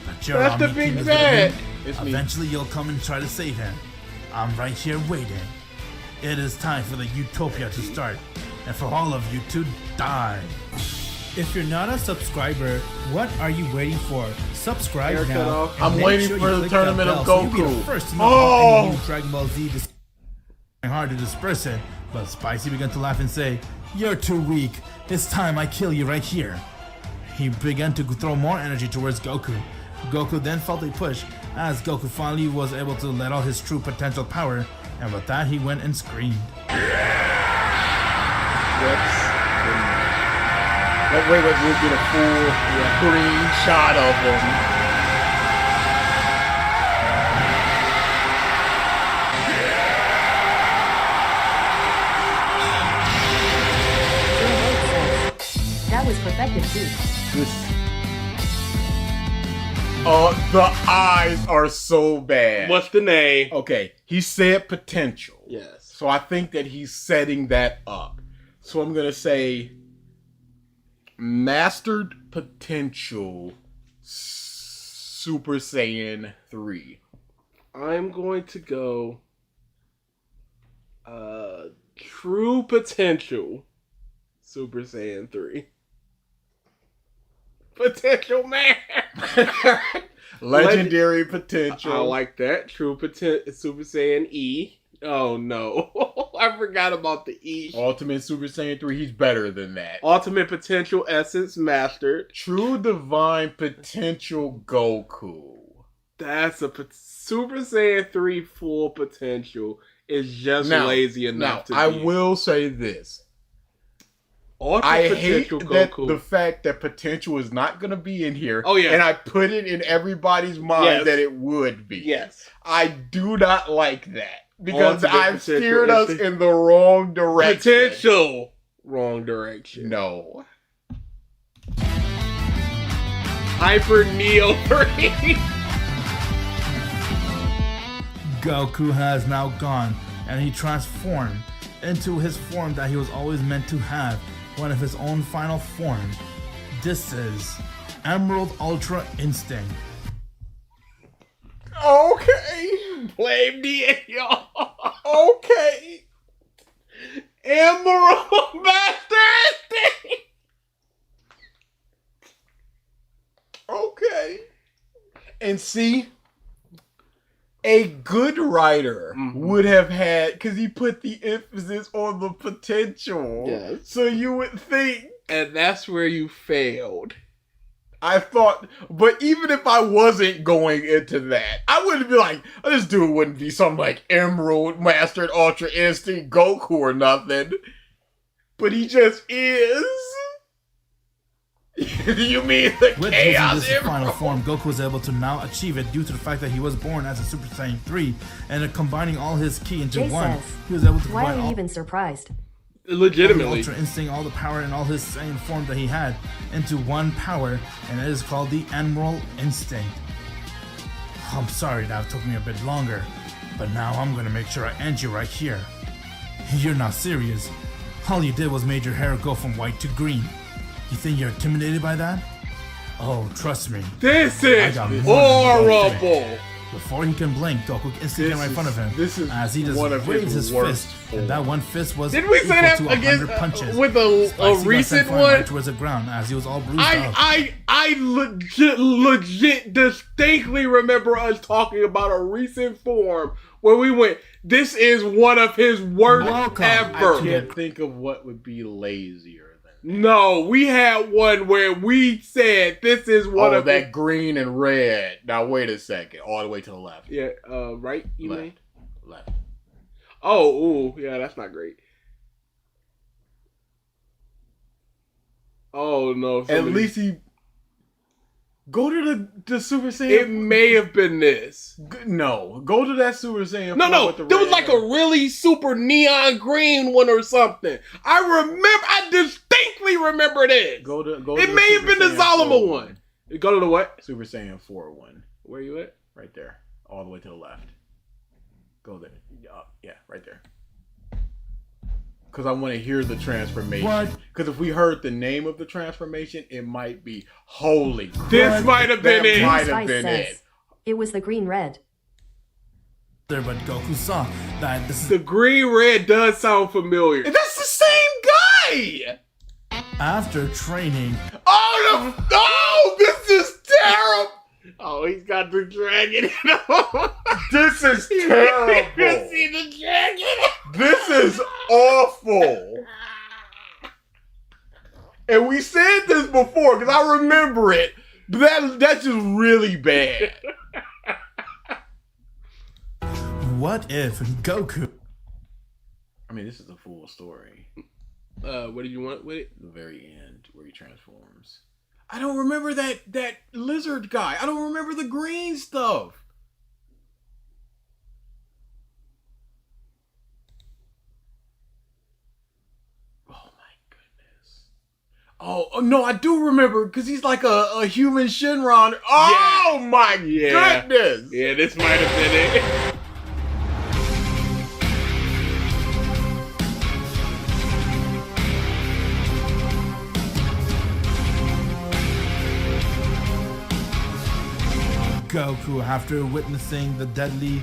But your That's the army big team is bad. with me. It's me. Eventually you'll come and try to save him. I'm right here waiting. It is time for the utopia to start, and for all of you to die. If you're not a subscriber, what are you waiting for? Subscribe Haircut now. off. and I'm make waiting sure for you the click tournament that of bell so you'll be Goku. the first to know Oh! any new Dragon Ball Z Hard to disperse it, but Spicy began to laugh and say, "You're too weak. It's time I kill you right here." He began to throw more energy towards Goku. Goku then felt a push as Goku finally was able to let out his true potential power, and with that he went and screamed. Wait, we'll get a full green shot of him. That was perfected too. The eyes are so bad. What's the name? Okay, he said potential. Yes. So I think that he's setting that up. So I'm going to say Mastered Potential Super Saiyan 3. I'm going to go True Potential Super Saiyan 3. Potential man. Legendary Potential. I like that. True Potential Super Saiyan E. Oh no. I forgot about the E. Ultimate Super Saiyan 3, he's better than that. Ultimate Potential Essence Mastered. True Divine Potential Goku. That's a Super Saiyan 3 full potential is just lazy enough to I be. will say this. Ultimate I hate Potential that Goku. the fact that potential is not going to be in here. Oh, yeah. And I put it in everybody's mind Yes. that it would be. Yes. I do not like that. Because Ultimate I've Potential steered us is in the wrong direction. Potential. Wrong direction. No. Hyper Neo 3. Goku has now gone, and he transformed into his form that he was always meant to have, one of his own final form. This is Emerald Ultra Instinct. Okay. Blame the y'all. Okay. Emerald Master Instinct. Okay. And see, a good writer would have had, because he put the emphasis on the potential. Yes. So you would think. And that's where you failed. I thought, but even if I wasn't going into that, I wouldn't be like, this dude wouldn't be something like Emerald Mastered Ultra Instinct Goku or nothing. But he just is. You mean the With Chaos using this Emerald? final form, Goku was able to now achieve it due to the fact that he was born as a Super Saiyan 3, and combining all his ki into Jay one, says, he was able to why combine are you all even surprised? Legitimately. the Ultra Instinct, all the power, and all his Saiyan form that he had into one power, and it is called the Emerald Instinct. I'm sorry that took me a bit longer, but now I'm gonna make sure I end you right here. You're not serious. All you did was made your hair go from white to green. You think you're intimidated by that? Oh, trust me. This I is got more than one thing. horrible. Before he can blink, Goku instantly came right in front of him. This is as he just one of raised his his worst fist, and that one fist was Did we say equal that to against 100 punches. with a Spicy got recent sent flying one? right towards the ground as he was all bruised up. I legit distinctly remember us talking about a recent form where we went, this is one of his worst ever. I can't think of what would be lazier than No, we had one where we said this is one of that green and red. Now wait a second, all the way to the left. Yeah, right. You Left. mean? Left. Oh, ooh, yeah, that's not great. Oh no! At least he go to the Super Saiyan. It may have been this. No, go to that Super Saiyan. No, with the there was red like hair. a really super neon green one or something. I distinctly remember this. Go to It may have been the Zalama one. Go to the what? Super Saiyan 4 one. Where you at? Right there, all the way to the left. Go there. Yeah, right there. Because I want to hear the transformation. What? Because if we heard the name of the transformation, it might be holy. This might have been it. Might have Spice been says, it. it was the green red. There, but Goku saw that this is The green red does sound familiar. That's the same guy. after training. Oh, this is terrible. Oh, he's got the dragon. This is terrible. You can see the dragon. This is awful. And we said this before because I remember it, but that's just really bad. What if Goku? I mean, this is a full story. What did you want with it? The very end where he transforms. I don't remember that lizard guy. I don't remember the green stuff. Oh my goodness. Oh no, I do remember because he's like a human Shinron. Oh my goodness. Yeah, this might have been it. Goku, after witnessing the deadly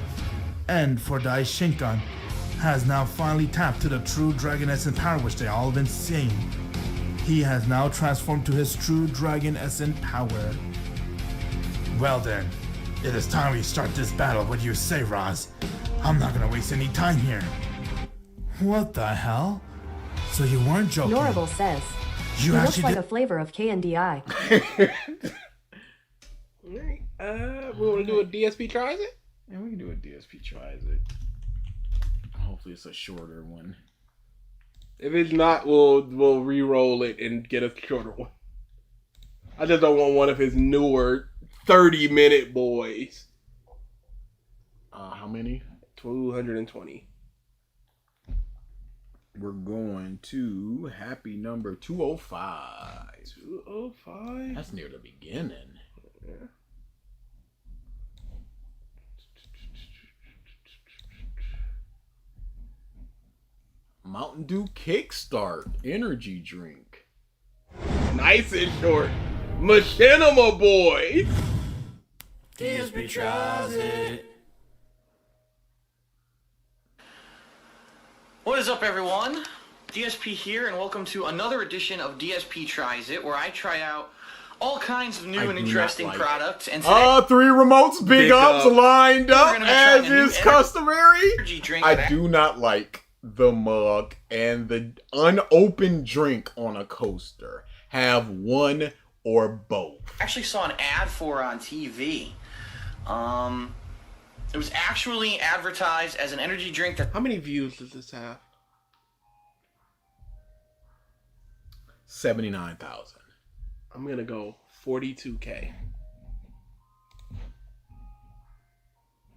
end for Dai Shinkan, has now finally tapped to the true Dragon Essence power which they all been seeing. He has now transformed to his true Dragon Essence power. Well then, it is time we start this battle. What do you say, Roz? I'm not gonna waste any time here. What the hell? So you weren't joking? Norable says, You he looks actually like did- a flavor of KNDI. Alright, we want to do a DSP tries it? Yeah, we can do a DSP tries it. Hopefully it's a shorter one. If it's not, we'll re-roll it and get a shorter one. I just don't want one of his newer 30-minute boys. How many? 220. We're going to happy number 205. 205? That's near the beginning. Mountain Dew Kickstart energy drink. Nice and short. Machinima boy. DSP tries it. What is up, everyone? DSP here, and welcome to another edition of DSP Tries It, where I try out all kinds of new and interesting products. And today, 3 remotes, big ups lined up as is customary. Drink I do not like the mug and the unopened drink on a coaster. Have one or both. I actually saw an ad for on TV. It was actually advertised as an energy drink that... How many views does this have? 79,000. I'm gonna go 42K.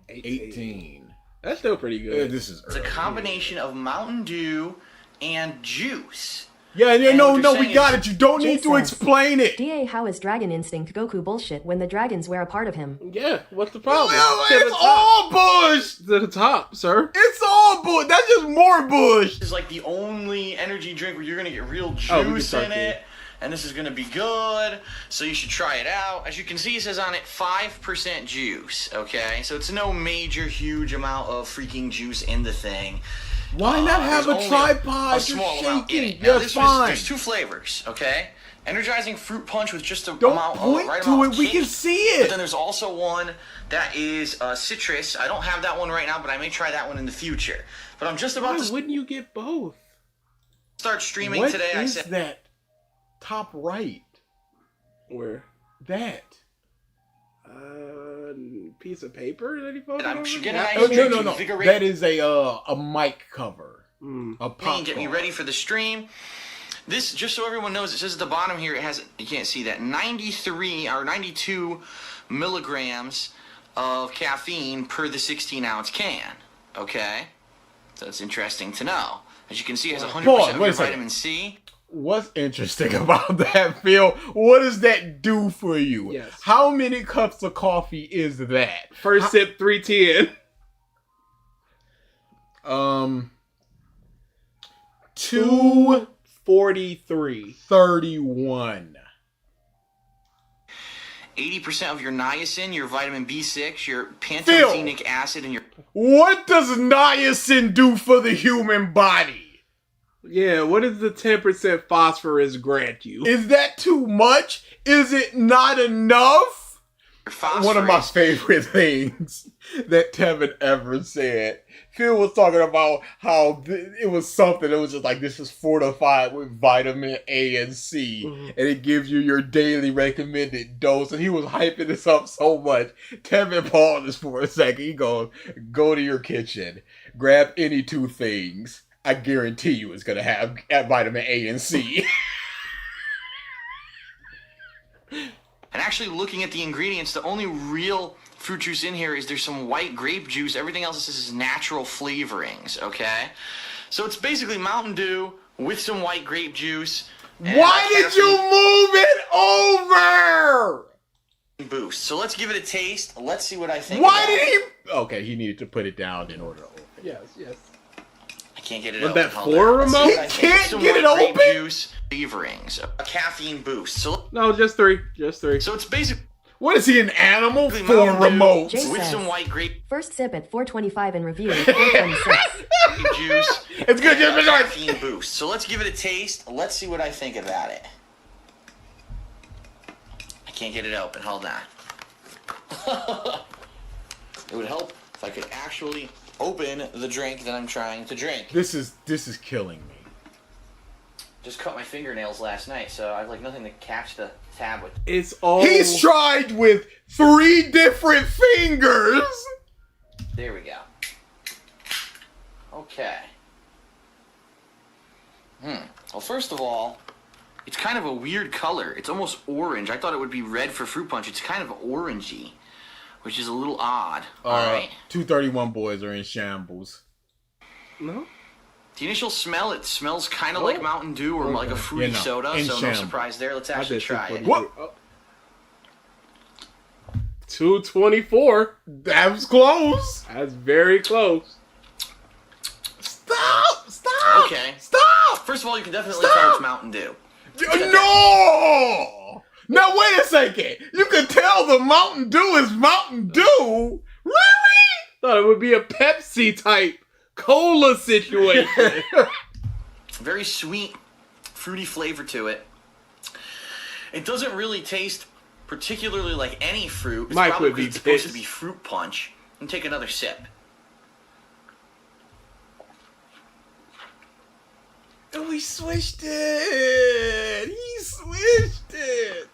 18. That's still pretty good. This is It's a combination of Mountain Dew and juice. Yeah, And no, what they're we saying got is- it. You don't need to explain it. DA, how is Dragon Instinct Goku bullshit when the dragons were a part of him? Yeah, what's the problem? Well, To the it's top. all bush. To the top, sir. It's all bush. That's just more bush. This is like the only energy drink where you're going to get real Oh, we can juice start in there. it. And this is going to be good. So you should try it out. As you can see, it says on it 5% juice. Okay? So it's no major, huge amount of freaking juice in the thing. Why not have There's a only tripod? A small You're amount in shaking. it. Now, You're this fine. there's 2 flavors, okay? Energizing fruit punch with just a Don't amount, point right to amount it. of We kick. can see it. But then there's also one that is citrus. I don't have that one right now, but I may try that one in the future. But I'm just about Why to wouldn't you get both? start streaming What today. I is said that top right? Where? That. Piece of paper that he posted. I'm over? getting Yeah. ice Oh, cream no. to invigorate That is a mic cover. A pop. get me ready for the stream. This, just so everyone knows, it says at the bottom here, it has, you can't see that, 93 or 92 milligrams of caffeine per the 16-ounce can. Okay? So it's interesting to know. As you can see, it has 100% Pause, of wait a your second. vitamin C. What's interesting about that, Phil? What does that do for you? Yes. How many cups of coffee is that? First sip 310. 243. 31. 80% of your niacin, your vitamin B6, your pantothenic acid, and your... What does niacin do for the human body? Yeah, what does the 10% phosphorus grant you? Is that too much? Is it not enough? phosphorus. One of my favorite things that Tevin ever said. Phil was talking about how it was something that was just like, this is fortified with vitamin A and C, and it gives you your daily recommended dose, and he was hyping this up so much. Tevin pauses for a second. He goes, go to your kitchen, grab any 2 things. I guarantee you it's going to have vitamin A and C. And actually looking at the ingredients, the only real fruit juice in here is there's some white grape juice. Everything else is natural flavorings, okay? So it's basically Mountain Dew with some white grape juice. Why did you move it over? Boost. So let's give it a taste. Let's see what I think. Why about did it. he? Okay, he needed to put it down in order to open. Yes. I can't get it Was open. that Hold 4 on. Let's see remote? what I think. He can't Some get it white grape open? Juice flavorings. A caffeine boost. So No, just 3. Just 3. So it's basically What is he, an animal? 4 Mountain Dew remotes. Jay with says. some white grape First sip at 4:25 and review at 4:26. juice. It's good, and just a been right. caffeine boost. So let's give it a taste. Let's see what I think about it. I can't get it open. Hold on. It would help if I could actually open the drink that I'm trying to drink. This is killing me. Just cut my fingernails last night, so I have like nothing to catch the tab with. It's all. He's tried with 3 different fingers. There we go. Okay. Well, first of all, it's kind of a weird color. It's almost orange. I thought it would be red for fruit punch. It's kind of orangey, which is a little odd. All right. 231 boys are in shambles. No? The initial smell, it smells kind of like Mountain Dew or like a fruity Yeah, no. soda, In so no shambles. surprise there. Let's actually try it. What? 224. That was close. That's very close. Stop! Okay. Stop! First of all, you can definitely tell it's Mountain Dew. No! Now wait a second. You can tell the Mountain Dew is Mountain Dew? Really? Thought it would be a Pepsi type cola situation. Very sweet, fruity flavor to it. It doesn't really taste particularly like any fruit. It's Mike probably would be because it's supposed to pissed. be fruit punch. And take another sip. Oh, he switched it. He switched it.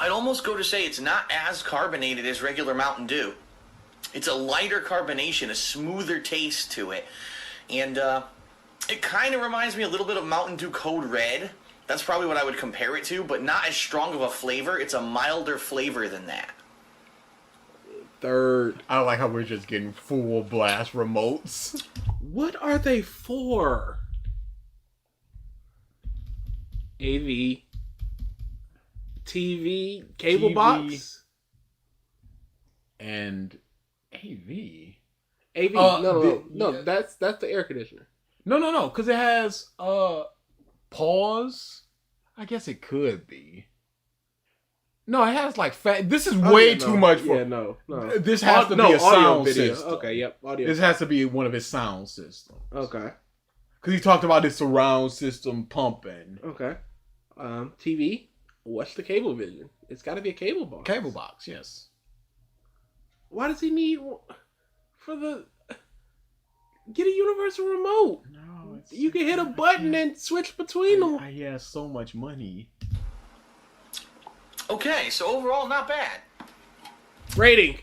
I'd almost go to say it's not as carbonated as regular Mountain Dew. It's a lighter carbonation, a smoother taste to it. And it kind of reminds me a little bit of Mountain Dew Code Red. That's probably what I would compare it to, but not as strong of a flavor. It's a milder flavor than that. Third. I like how we're just getting full blast remotes. What are they for? AV. TV. Cable TV. box. And AV. AV. No, that's the air conditioner. No, because it has pause. I guess it could be. No, it has like fat. This is way too much for. Yeah, no. This has to be a audio sound video. system. Okay, yep, audio. This has to be one of his sound systems. Okay. Because he talked about his surround system pumping. Okay. TV. What's the cable vision? It's got to be a cable box. Cable box, yes. Why does he need for the? Get a universal remote. No, you can hit a button and switch between them. He has so much money. Okay, so overall, not bad. Rating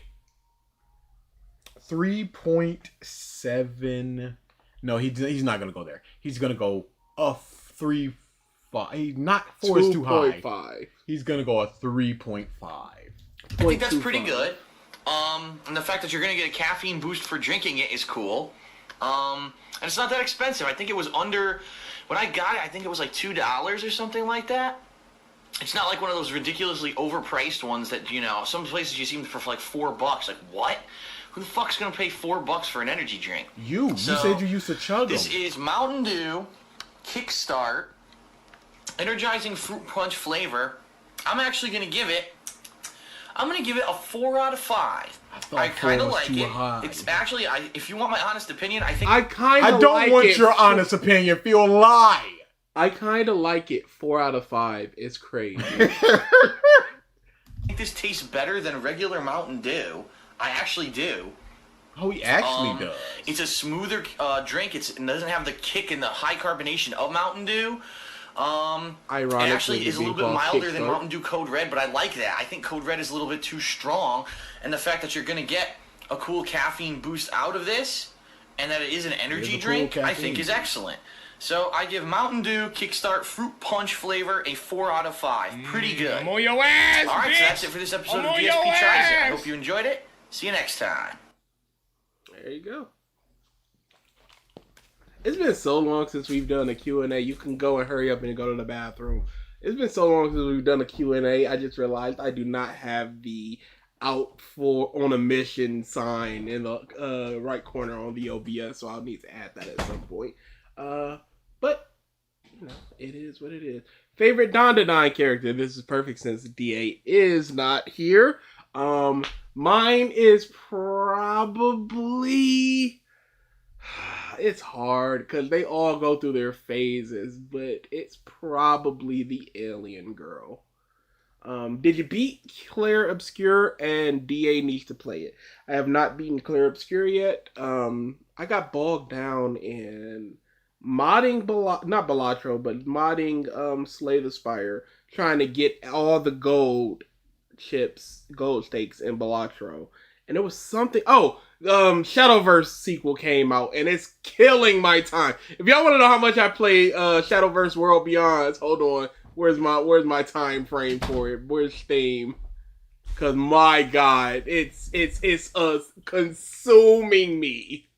3.7. No, he's not gonna go there. He's gonna go a 3.5. Not 4 is too high. 2.5. He's gonna go a 3.5. I think that's pretty good. And the fact that you're gonna get a caffeine boost for drinking it is cool. And it's not that expensive. I think it was under, when I got it, I think it was like $2 or something like that. It's not like one of those ridiculously overpriced ones that, you know, some places you see them for like $4. Like, what? Who the fuck's gonna pay $4 for an energy drink? You said you used to chug them. This is Mountain Dew Kickstart Energizing Fruit Punch flavor. I'm actually gonna give it a 4 out of 5. I kind of like it. High. It's actually, if you want my honest opinion, I think I don't want your honest opinion. Feel lie. I kind of like it. 4 out of 5. It's crazy. I think this tastes better than regular Mountain Dew. I actually do. Oh, he actually does. It's a smoother drink. It doesn't have the kick and the high carbonation of Mountain Dew. Ironically, it actually is a little bit milder than Kickstart. Mountain Dew Code Red, but I like that. I think Code Red is a little bit too strong, and the fact that you're going to get a cool caffeine boost out of this, and that it is an energy drink, I think is excellent. So I give Mountain Dew Kickstart Fruit Punch flavor a 4 out of 5. Pretty good. I'm on your ass, All right, bitch. so that's it for this episode I'm of on DSP your Tries It. I ass. hope you enjoyed it. See you next time. There you go. It's been so long since we've done a Q&A. You can go and hurry up and go to the bathroom. It's been so long since we've done a Q&A. I just realized I do not have the out for on a mission sign in the right corner on the OBS, so I'll need to add that at some point. But you know, it is what it is. Favorite Don character. This is perfect since DA is not here. Mine is probably. It's hard because they all go through their phases, but it's probably the alien girl. Did you beat Claire Obscure? And DA needs to play it. I have not beaten Claire Obscure yet. I got bogged down in modding not Balatro, but modding Slay the Spire, trying to get all the gold stakes in Balatro. And it was something. Shadowverse sequel came out, and it's killing my time. If y'all want to know how much I play Shadowverse World Beyond, hold on. Where's my time frame for it? Where's Steam? Cause my God, it's consuming me.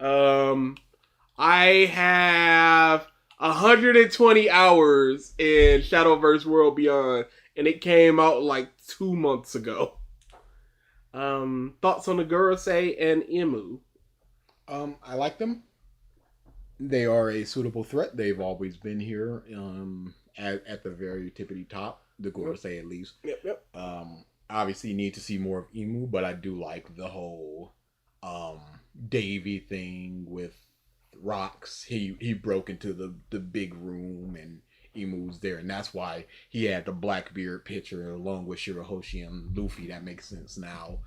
I have 120 hours in Shadowverse World Beyond, and it came out like 2 months ago. Thoughts on the Gurusei and Emu? I like them. They are a suitable threat. They've always been here. At the very tippity top, the Gurusei at least. Yep. Obviously need to see more of Emu, but I do like the whole Davy thing with rocks. He broke into the big room and Emu's there, and that's why he had the Blackbeard picture along with Shirahoshi and Luffy. That makes sense now.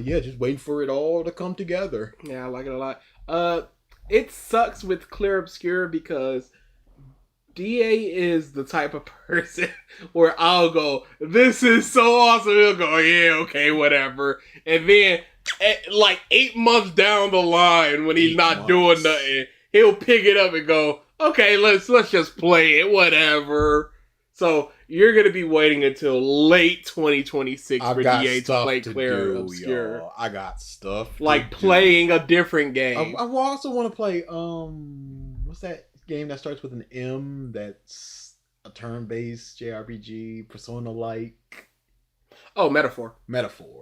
Just waiting for it all to come together. Yeah, I like it a lot. It sucks with Clear Obscure because DA is the type of person where I'll go, this is so awesome. He'll go, yeah, okay, whatever. And then, like 8 months down the line, when he's not doing nothing, he'll pick it up and go, okay, let's just play it, whatever. So you're gonna be waiting until late 2026 for DA to play Clear Obscure. Y'all. I got stuff. Like playing a different game. I also want to play what's that game that starts with an M that's a turn-based JRPG, Persona-like? Oh, Metaphor.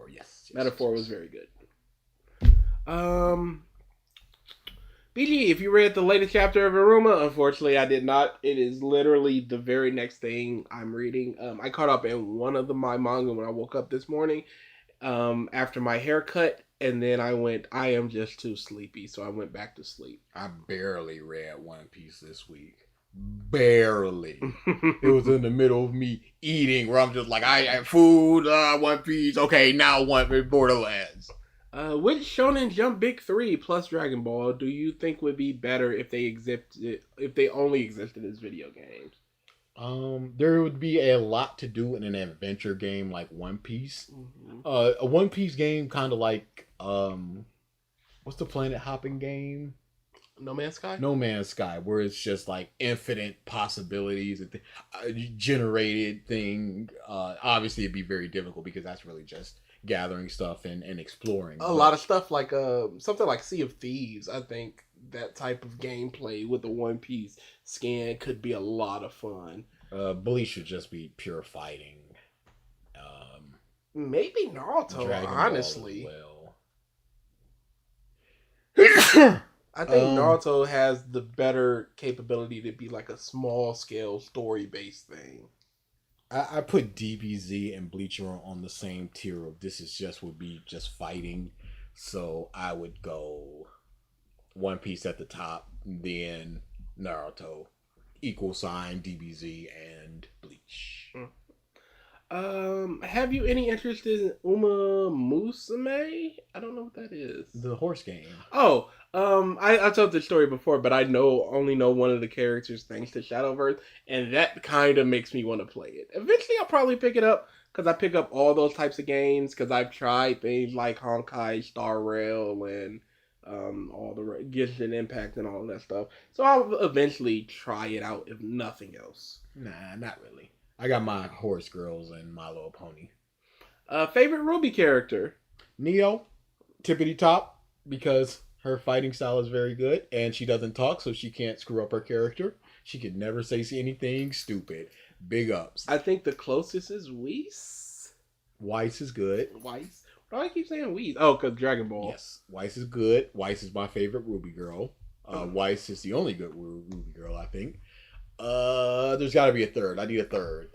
Yes. Metaphor was very good. BG, if you read the latest chapter of Aruma, unfortunately I did not. It is literally the very next thing I'm reading. I caught up in one of my manga when I woke up this morning after my haircut, and then I am just too sleepy, so I went back to sleep. I barely read One Piece this week. Barely. It was in the middle of me eating where I'm just like, I have food, One Piece, okay, now Borderlands. Which Shonen Jump Big 3 plus Dragon Ball do you think would be better if they only existed as video games? There would be a lot to do in an adventure game like One Piece. Mm-hmm. A One Piece game kind of like what's the planet hopping game? No Man's Sky? No Man's Sky, where it's just like infinite possibilities, generated thing. Obviously it'd be very difficult because that's really just gathering stuff and exploring. A lot of stuff like something like Sea of Thieves. I think that type of gameplay with the One Piece skin could be a lot of fun. Bleach should just be pure fighting. Maybe Naruto, Dragon honestly. Ball I think Naruto has the better capability to be like a small scale story based thing. I put DBZ and Bleacher on the same tier of would be just fighting. So I would go One Piece at the top, then Naruto, equal sign DBZ and Bleach. Have you any interest in Uma Musume? I don't know what that is. The horse game. Oh, I told this story before, but I only know one of the characters thanks to Shadowverse, and that kind of makes me want to play it. Eventually, I'll probably pick it up, because I pick up all those types of games, because I've tried things like Honkai Star Rail and all the Genshin Impact and all of that stuff. So I'll eventually try it out, if nothing else. Nah, not really. I got my horse girls and My Little Pony. Favorite Ruby character? Neo, tippity top, because her fighting style is very good, and she doesn't talk, so she can't screw up her character. She could never say anything stupid. Big ups. I think the closest is Whis. Weiss is good. Weiss? Why do I keep saying Whis? Oh, because Dragon Ball. Yes, Weiss is good. Weiss is my favorite Ruby girl. Weiss is the only good Ruby girl, I think. There's got to be a third. I need a third.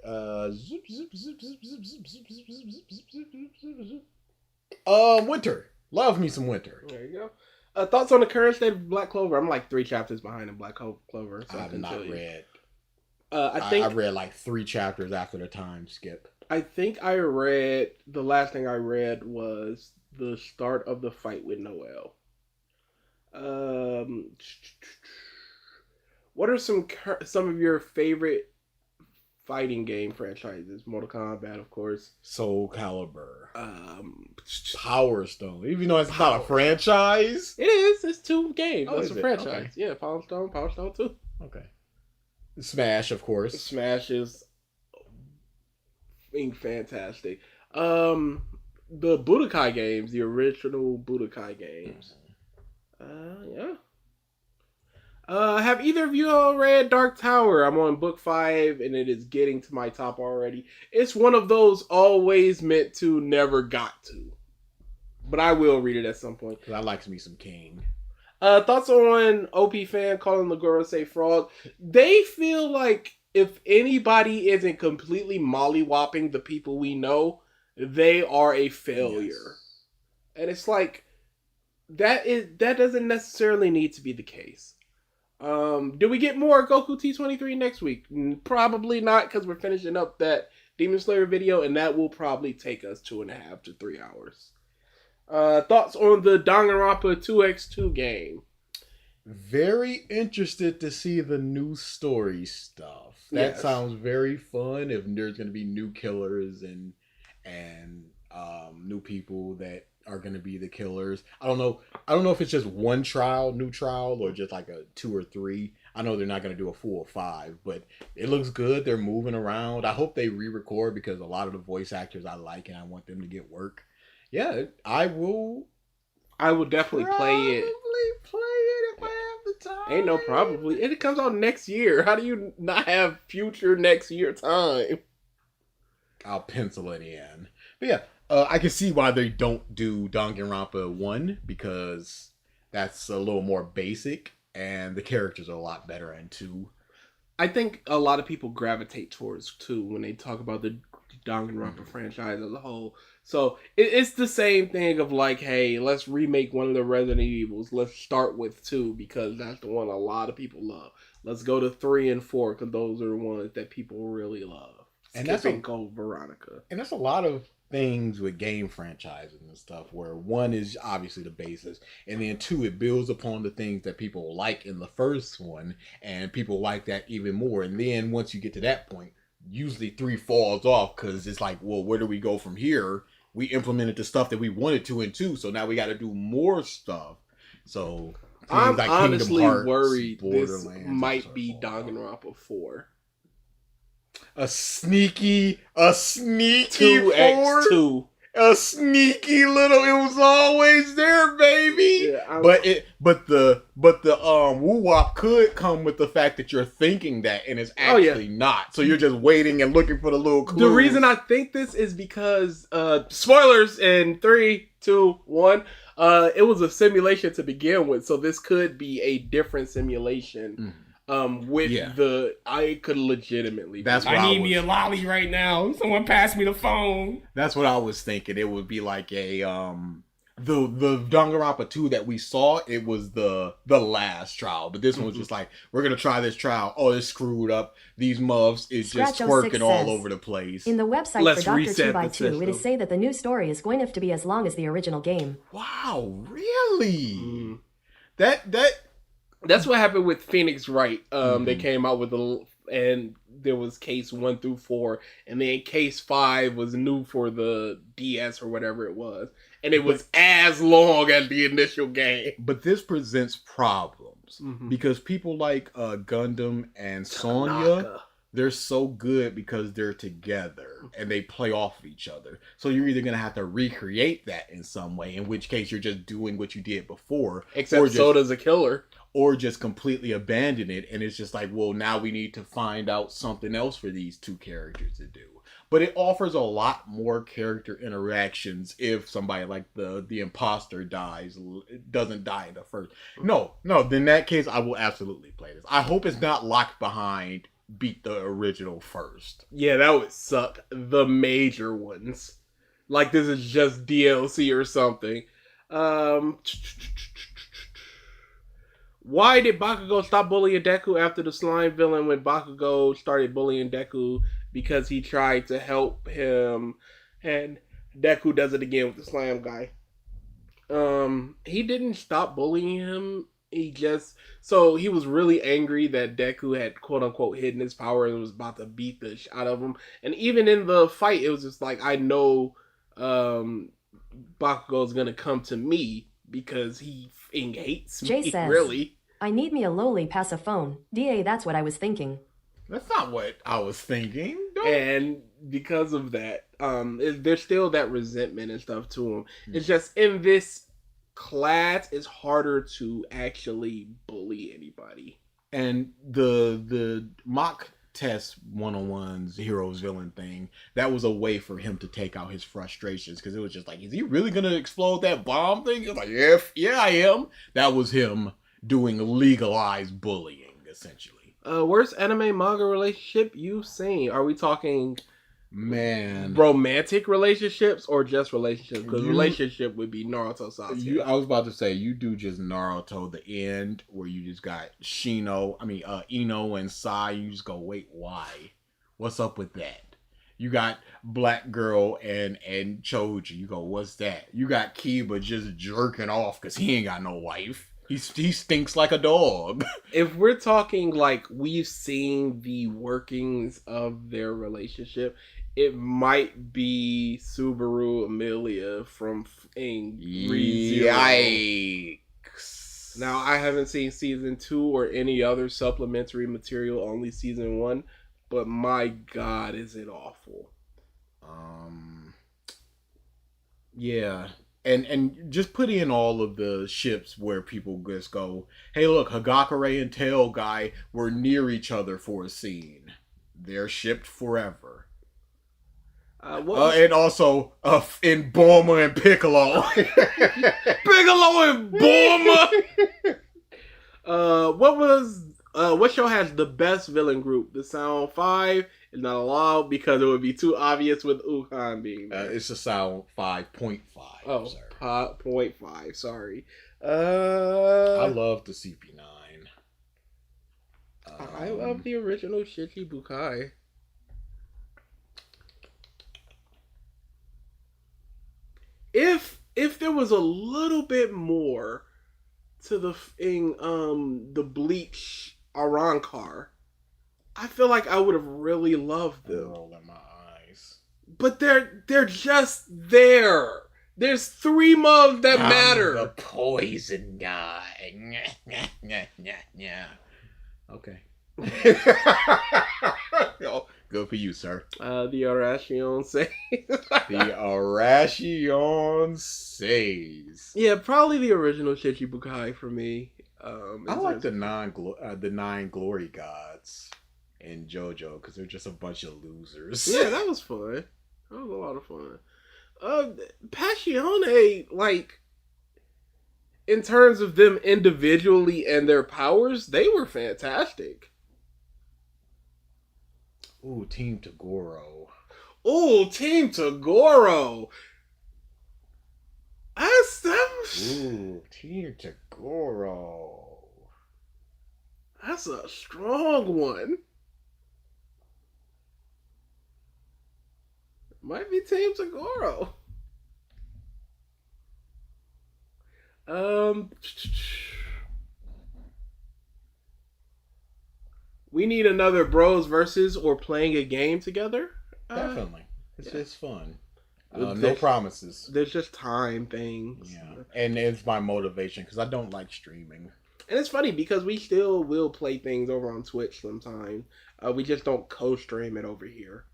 Winter. Love me some Winter. There you go. Thoughts on the current state of Black Clover? I'm like 3 chapters behind in Black Clover. So I have not read. I read like 3 chapters after the time skip. I think the last thing I read was the start of the fight with Noel. What are some of your favorite fighting game franchises? Mortal Kombat, of course. Soul Calibur. Power Stone. Even though it's not a franchise. It is. It's 2 games. Oh, That's a franchise. Okay. Yeah, Power Stone 2. Okay. Smash, of course. Smash is being fantastic. The Budokai games, the original Budokai games. Yeah. Have either of you all read Dark Tower? I'm on book 5 and it is getting to my top already. It's one of those always meant to, never got to. But I will read it at some point. Because I like me some King. Thoughts on OP fan calling the Gorosei frog? They feel like if anybody isn't completely mollywopping the people we know, they are a failure. Yes. And it's like, that doesn't necessarily need to be the case. Do we get more Goku T23 next week? Probably not, because we're finishing up that Demon Slayer video, and that will probably take us 2.5 to 3 hours. Thoughts on the Danganronpa 2x2 game? Very interested to see the new story stuff. That sounds very fun. If there's going to be new killers and new people that are going to be the killers. I don't know if it's just one new trial, or just like a 2 or 3. I know they're not going to do a full 5, but it looks good. They're moving around. I hope they re-record, because a lot of the voice actors I like, and I want them to get work. Yeah, I will definitely play it. Play it if I have the time. Ain't no probably. And it comes out next year. How do you not have future next year time? I'll pencil it in. But yeah, I can see why they don't do Danganronpa 1, because that's a little more basic and the characters are a lot better in 2. I think a lot of people gravitate towards 2 when they talk about the Danganronpa franchise as a whole. So it's the same thing of like, hey, let's remake one of the Resident Evils. Let's start with 2 because that's the one a lot of people love. Let's go to 3 and 4 because those are the ones that people really love. And that's Code Veronica. And that's a lot of things with game franchises and stuff, where 1 is obviously the basis, and then 2, it builds upon the things that people like in the first one, and people like that even more. And then once you get to that point, usually 3 falls off, because it's like, well, where do we go from here? We implemented the stuff that we wanted to in 2, so now we got to do more stuff. So I'm like honestly Hearts, worried this might be Danganronpa 4. A sneaky 2x2. A sneaky little. It was always there, baby. Yeah, but the woo-wop could come with the fact that you're thinking that, and it's actually not. So you're just waiting and looking for the little clues. The reason I think this is because spoilers in 3, 2, 1. It was a simulation to begin with, so this could be a different simulation. I could legitimately. I need me a lolly right now. Someone pass me the phone. That's what I was thinking. It would be like a the Danganronpa 2 that we saw. It was the last trial, but this one was just like, we're gonna try this trial. Oh, it's screwed up. These muffs is just twerking all over the place. In the website for Dr. 2x2, it is say that the new story is going to be as long as the original game. Wow, really? That's what happened with Phoenix Wright. They came out with and there was case 1 through 4, and then case 5 was new for the DS or whatever it was, and it was as long as the initial game. But this presents problems because people like Gundam and Sonya, they're so good because they're together and they play off of each other. So you're either going to have to recreate that in some way, in which case you're just doing what you did before. Except Soda's a killer. Or just completely abandon it, and it's just like, well, now we need to find out something else for these 2 characters to do. But it offers a lot more character interactions if somebody like the imposter doesn't die in the first. No, then in that case, I will absolutely play this. I hope it's not locked behind beat the original first. Yeah, that would suck. The major ones. Like this is just DLC or something. Why did Bakugo stop bullying Deku after the slime villain when Bakugo started bullying Deku? Because he tried to help him, and Deku does it again with the slime guy. He didn't stop bullying him. He was really angry that Deku had quote unquote hidden his power and was about to beat the shit out of him. And even in the fight, it was just like, I know Bakugo's gonna come to me because he hates Jay me, says, really. I need me a lowly pass a phone. DA, that's what I was thinking. That's not what I was thinking. And because of that, there's still that resentment and stuff to him. It's just in this class, it's harder to actually bully anybody. And the mock test one-on-ones, heroes villain thing, that was a way for him to take out his frustrations, because it was just like, is he really gonna explode that bomb thing? It was like, yeah, I am. That was him doing legalized bullying, essentially. Worst anime manga relationship you've seen? Are we talking Man, romantic relationships or just relationships? Because relationship would be Naruto Sasuke. I was about to say, you do just Naruto, the end where you just got Ino and Sai. You just go, wait, why? What's up with that? You got Black Girl and Choji. You go, what's that? You got Kiba just jerking off because he ain't got no wife. He stinks like a dog. If we're talking like we've seen the workings of their relationship, it might be Subaru Amelia from Re:Zero. Yikes. Now, I haven't seen season 2 or any other supplementary material, only season 1, but my God, is it awful. Yeah. And just put in all of the ships where people just go, hey, look, Hagakure and Tail Guy were near each other for a scene. They're shipped forever. And also in Bulma and Piccolo. Piccolo and Bulma! What show has the best villain group? The Sound 5 is not allowed because it would be too obvious with Ukon being there. It's a Sound 5.5. Oh, 0.5. Sorry. I love the CP9. I love the original Shichibukai. If there was a little bit more to the Bleach Arankar, I feel like I would have really loved them. Rolling my eyes. But they're just there. There's 3 mobs that matter. The poison guy. Okay. Good for you, sir. The Arachion says. The Arachion says. Yeah, probably the original Shichibukai for me. I like the nine glory gods in JoJo because they're just a bunch of losers. Yeah, that was fun. That was a lot of fun. Passione, like, in terms of them individually and their powers, they were fantastic. Ooh, Team Toguro. Ooh, Team Toguro. Ooh, Team Toguro. That's a strong one. Might be Team Toguro. We need another bros versus or playing a game together. Definitely. It's just fun. No There's- promises. There's just time things. Yeah. And it's my motivation because I don't like streaming. And it's funny because we still will play things over on Twitch sometime. We just don't co-stream it over here.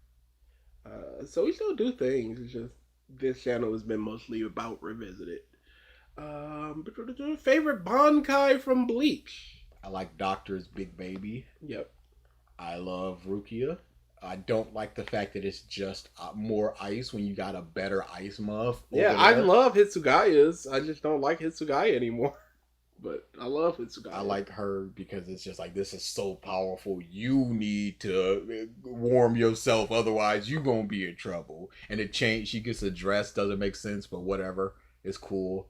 So we still do things. It's just this channel has been mostly about Revisited. Favorite Bankai from Bleach? I like Doctor's Big Baby. Yep. I love Rukia. I don't like the fact that it's just more ice when you got a better ice muff. Yeah, I love Hitsugaya's. I just don't like Hitsugaya anymore. But I love Hitsugaya. I like her because it's just like, this is so powerful. You need to warm yourself, otherwise you gonna be in trouble. And it changed. She gets a dress, doesn't make sense, but whatever. It's cool.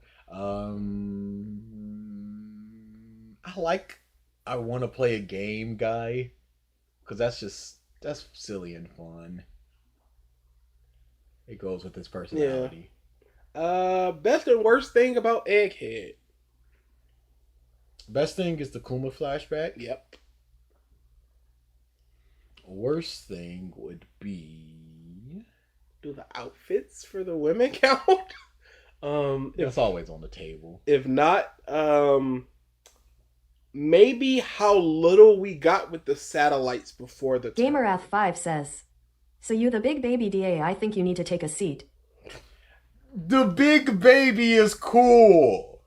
I want to play a game guy because that's silly and fun. It goes with his personality. Yeah. Best and worst thing about Egghead. Best thing is the Kuma flashback. Yep. Worst thing would be, do the outfits for the women count? It's always on the table. If not, maybe how little we got with the satellites before the Gamerath5 says, so you the big baby DA, I think you need to take a seat. The big baby is cool.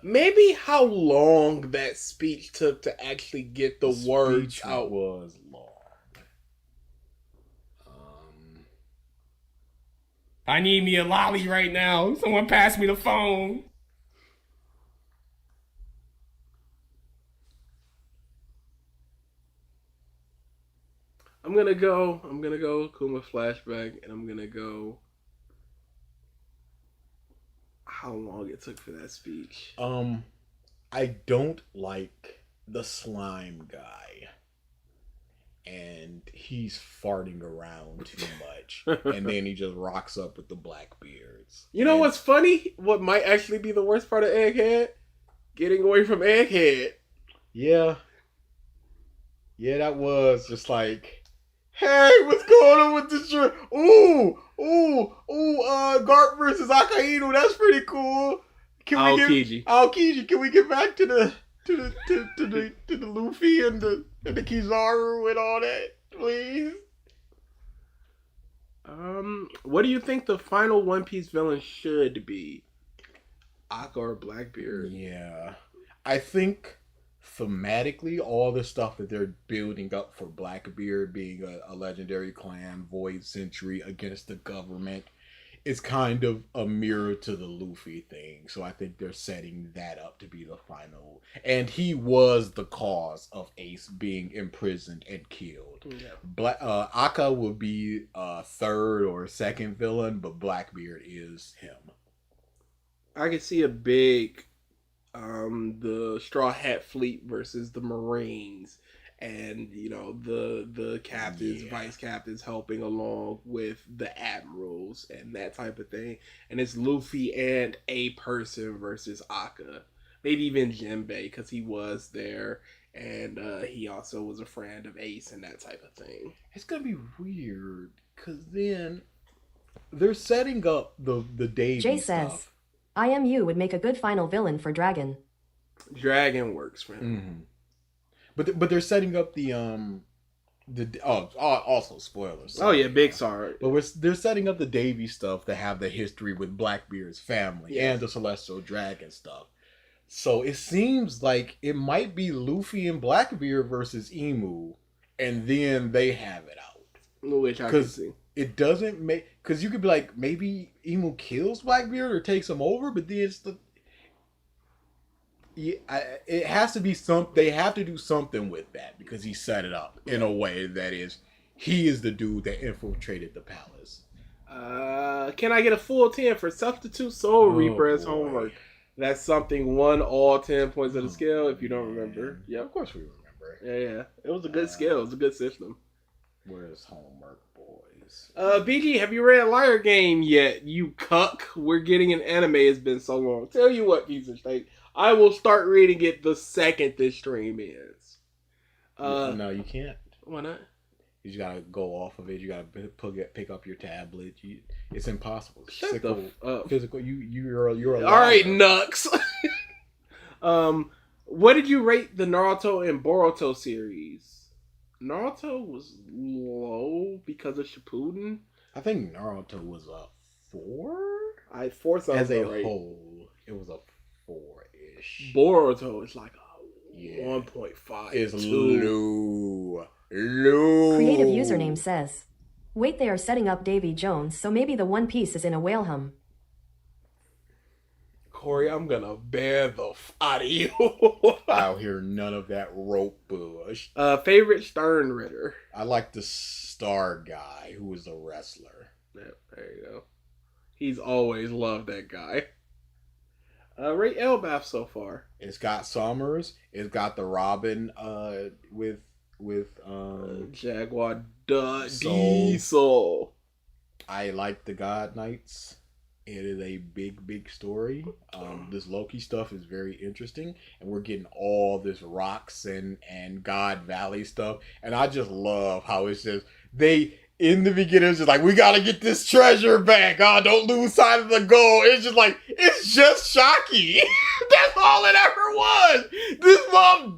maybe how long that speech took to actually get the words speech out. was long. I need me a lolly right now. Someone pass me the phone. I'm gonna go Kuma flashback, and I'm gonna go how long it took for that speech. I don't like the slime guy. And he's farting around too much. And then he just rocks up with the black beards. You know what's funny? What might actually be the worst part of Egghead? Getting away from Egghead. Yeah. Yeah, that was just like, hey, what's going on with this shirt? Garp versus Akainu, that's pretty cool. Aokiji, can we get back to the Luffy and the Kizaru and all that, please? What do you think the final One Piece villain should be? Akka or Blackbeard? Yeah. I think thematically, all the stuff that they're building up for Blackbeard being a legendary clan, Void Century against the government, is kind of a mirror to the Luffy thing. So I think they're setting that up to be the final. And he was the cause of Ace being imprisoned and killed. Yeah. Akka will be a third or second villain, but Blackbeard is him. I can see a big the Straw Hat Fleet versus the Marines, and the captains, vice captains helping along with the admirals and that type of thing. And it's Luffy and a person versus Akka, maybe even Jinbei, because he was there and he also was a friend of Ace and that type of thing. It's gonna be weird because then they're setting up the Davy Jay stuff. says, IMU would make a good final villain for Dragon. Dragon works for him. Mm-hmm. But they're setting up also spoilers. Oh yeah, big sorry. But they're setting up the Davy stuff to have the history with Blackbeard's family and the Celestial Dragon stuff. So it seems like it might be Luffy and Blackbeard versus Emu, and then they have it out. Which I can see. It doesn't make, because you could be like, maybe Emu kills Blackbeard or takes him over, but then it's it has to be they have to do something with that because he set it up in a way that he is the dude that infiltrated the palace. Can I get a full 10 for Substitute Soul Reaper as homework? That's something 1 all 10 points of the scale if you don't remember. Yeah, of course we remember. Yeah. It was a good skill. It was a good system. Where's homework, boys? BG, have you read Liar Game yet? You cuck. We're getting an anime. It's been so long. Tell you what, piece of steak. I will start reading it the second this stream ends. No, you can't. Why not? You just gotta go off of it. You gotta pick up your tablet. It's impossible. Shut the up. Physical. You're a all right, Nux. What did you rate the Naruto and Boruto series? Naruto was low because of Shippuden. I think Naruto was a 4. 4 sounds as a right. whole. It was a 4-ish. Boruto is like a 1.5. It's low. Creative username says, wait, they are setting up Davy Jones, so maybe the One Piece is in a whale hum. Corey, I'm gonna ban the out of you. I'll hear none of that rope bush. Favorite Stern Ritter? I like the Star guy who was a wrestler. Yep, there you go. He's always loved that guy. Rate Elbaf so far. It's got Summers. It's got the Robin with Jaguar Diesel. I like the God Knights. It is a big story. This Loki stuff is very interesting, and we're getting all this rocks and God Valley stuff, and I just love how it's just in the beginning it's just like, we gotta get this treasure back. Don't lose sight of the goal. It's just like, it's just Shocky. That's all it ever was. This mom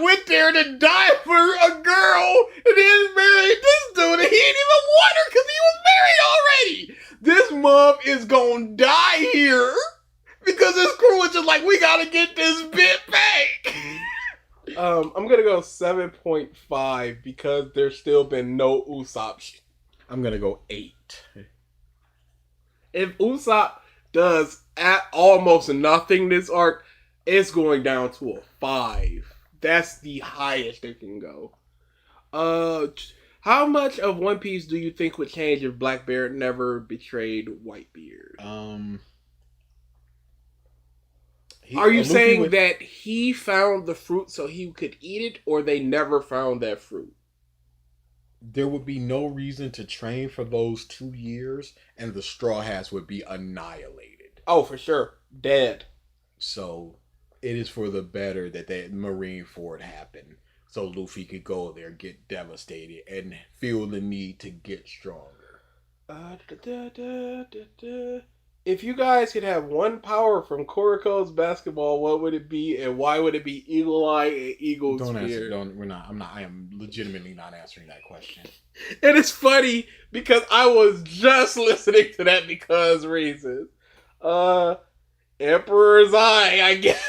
went there to die for a girl, and then married this dude, and he didn't even want her because he was married already. This mom is gonna die here because this crew is just like, we gotta get 7.5 because there's still been no Usopp shit. I'm gonna go 8. If Usopp does at almost nothing this arc, it's going down to a 5. That's the highest it can go. How much of One Piece do you think would change if Blackbeard never betrayed Whitebeard? Are you saying that he found the fruit so he could eat it, or they never found that fruit? There would be no reason to train for those 2 years, and the Straw Hats would be annihilated. Oh, for sure. Dead. So, it is for the better that Marineford happened. So Luffy could go there, get devastated, and feel the need to get stronger. If you guys could have one power from Kuriko's basketball, what would it be, and why would it be Eagle Eye and Eagle Spear? I am legitimately not answering that question. And it's funny because I was just listening to that because reasons. Emperor's Eye, I guess.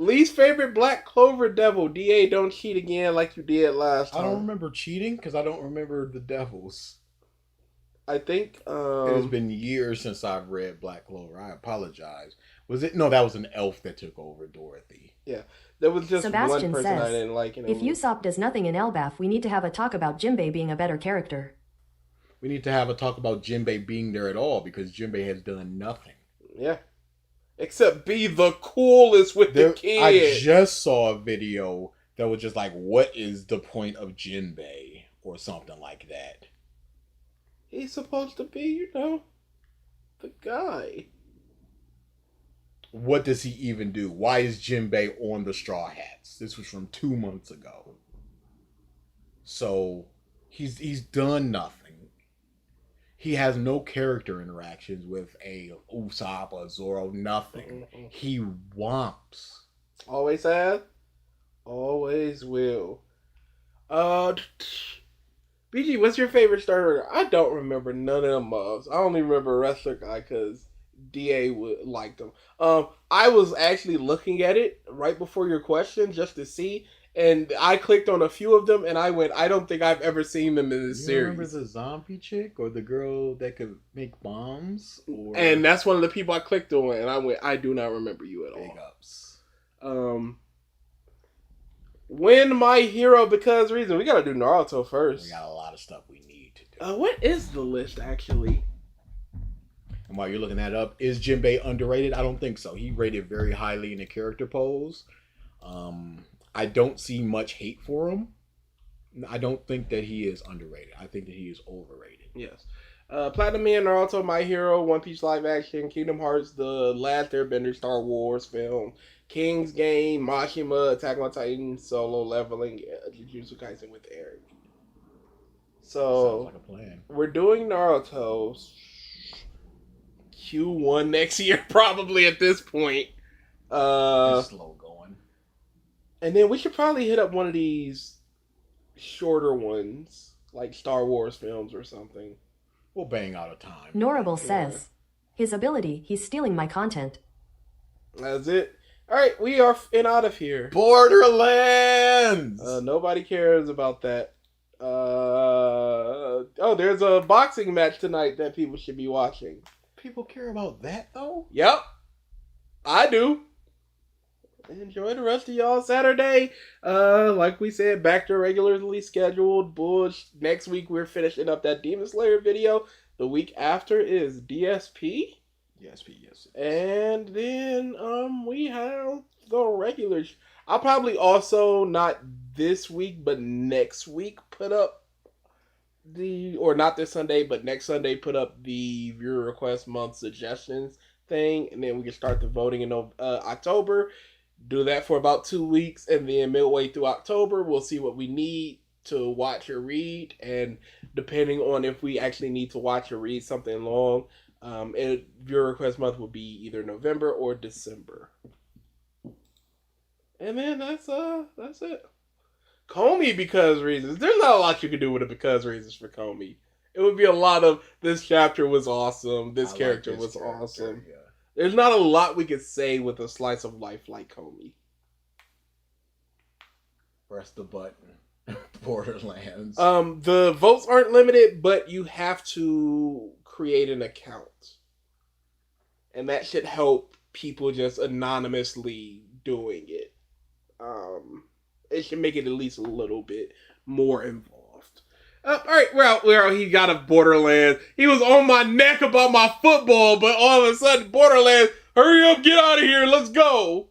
Least favorite Black Clover Devil. DA, don't cheat again like you did last time. I don't remember cheating because I don't remember the devils. I think it has been years since I've read Black Clover. I apologize. Was it? No, that was an elf that took over Dorothy. Yeah, there was just Sebastian one person says, I didn't like. If Usopp does nothing in Elbaf, we need to have a talk about Jinbei being a better character. We need to have a talk about Jinbei being there at all because Jinbei has done nothing. Yeah. Except be the coolest with the kid. I just saw a video that was just like, what is the point of Jinbei? Or something like that. He's supposed to be, the guy. What does he even do? Why is Jinbei on the Straw Hats? This was from 2 months ago. So, he's done nothing. He has no character interactions with a Usopp or Zoro, nothing. He womps. Always has. Always will. BG, what's your favorite starter? I don't remember none of them mobs. I only remember Wrestler Guy because DA liked them. I was actually looking at it right before your question just to see. And I clicked on a few of them, and I went, I don't think I've ever seen them in this series. Remember the zombie chick or the girl that could make bombs? And that's one of the people I clicked on, and I went, I do not remember you at all. Big ups. When My Hero Because Reason. We gotta do Naruto first. We got a lot of stuff we need to do. What is the list, actually? And while you're looking that up, is Jinbei underrated? I don't think so. He rated very highly in the character polls. I don't see much hate for him. I don't think that he is underrated. I think that he is overrated. Yes. Platinum Man, Naruto, My Hero, One Piece live action, Kingdom Hearts, The Last Airbender, Star Wars film, King's Game, Mashima, Attack on Titan, Solo Leveling, Jujutsu Kaisen with Eric. So, sounds like a plan. We're doing Naruto Q1 next year, probably at this point. It's slow going. And then we should probably hit up one of these shorter ones, like Star Wars films or something. We'll bang out a time. Norable says, his ability, he's stealing my content. That's it. Alright, we are out of here. Borderlands! Nobody cares about that. There's a boxing match tonight that people should be watching. People care about that, though? Yep. I do. Enjoy the rest of y'all Saturday. Like we said, back to regularly scheduled bullshit. Next week we're finishing up that Demon Slayer video. The week after is DSP. DSP, yes. And then we have the regular. I'll probably also not this week, but next week put up not this Sunday, but next Sunday put up the viewer request month suggestions thing, and then we can start the voting in October. Do that for about 2 weeks, and then midway through October, we'll see what we need to watch or read, and depending on if we actually need to watch or read something long, viewer request month will be either November or December. And then that's it. Comey because reasons. There's not a lot you can do with it because reasons for Comey. It would be a lot of this chapter was awesome. This character was awesome. Yeah. There's not a lot we could say with a slice of life like Comey. Press the button. Borderlands. The votes aren't limited, but you have to create an account. And that should help people just anonymously doing it. It should make it at least a little bit more involved. Alright, well, he got a Borderlands. He was on my neck about my football, but all of a sudden, Borderlands, hurry up, get out of here, let's go.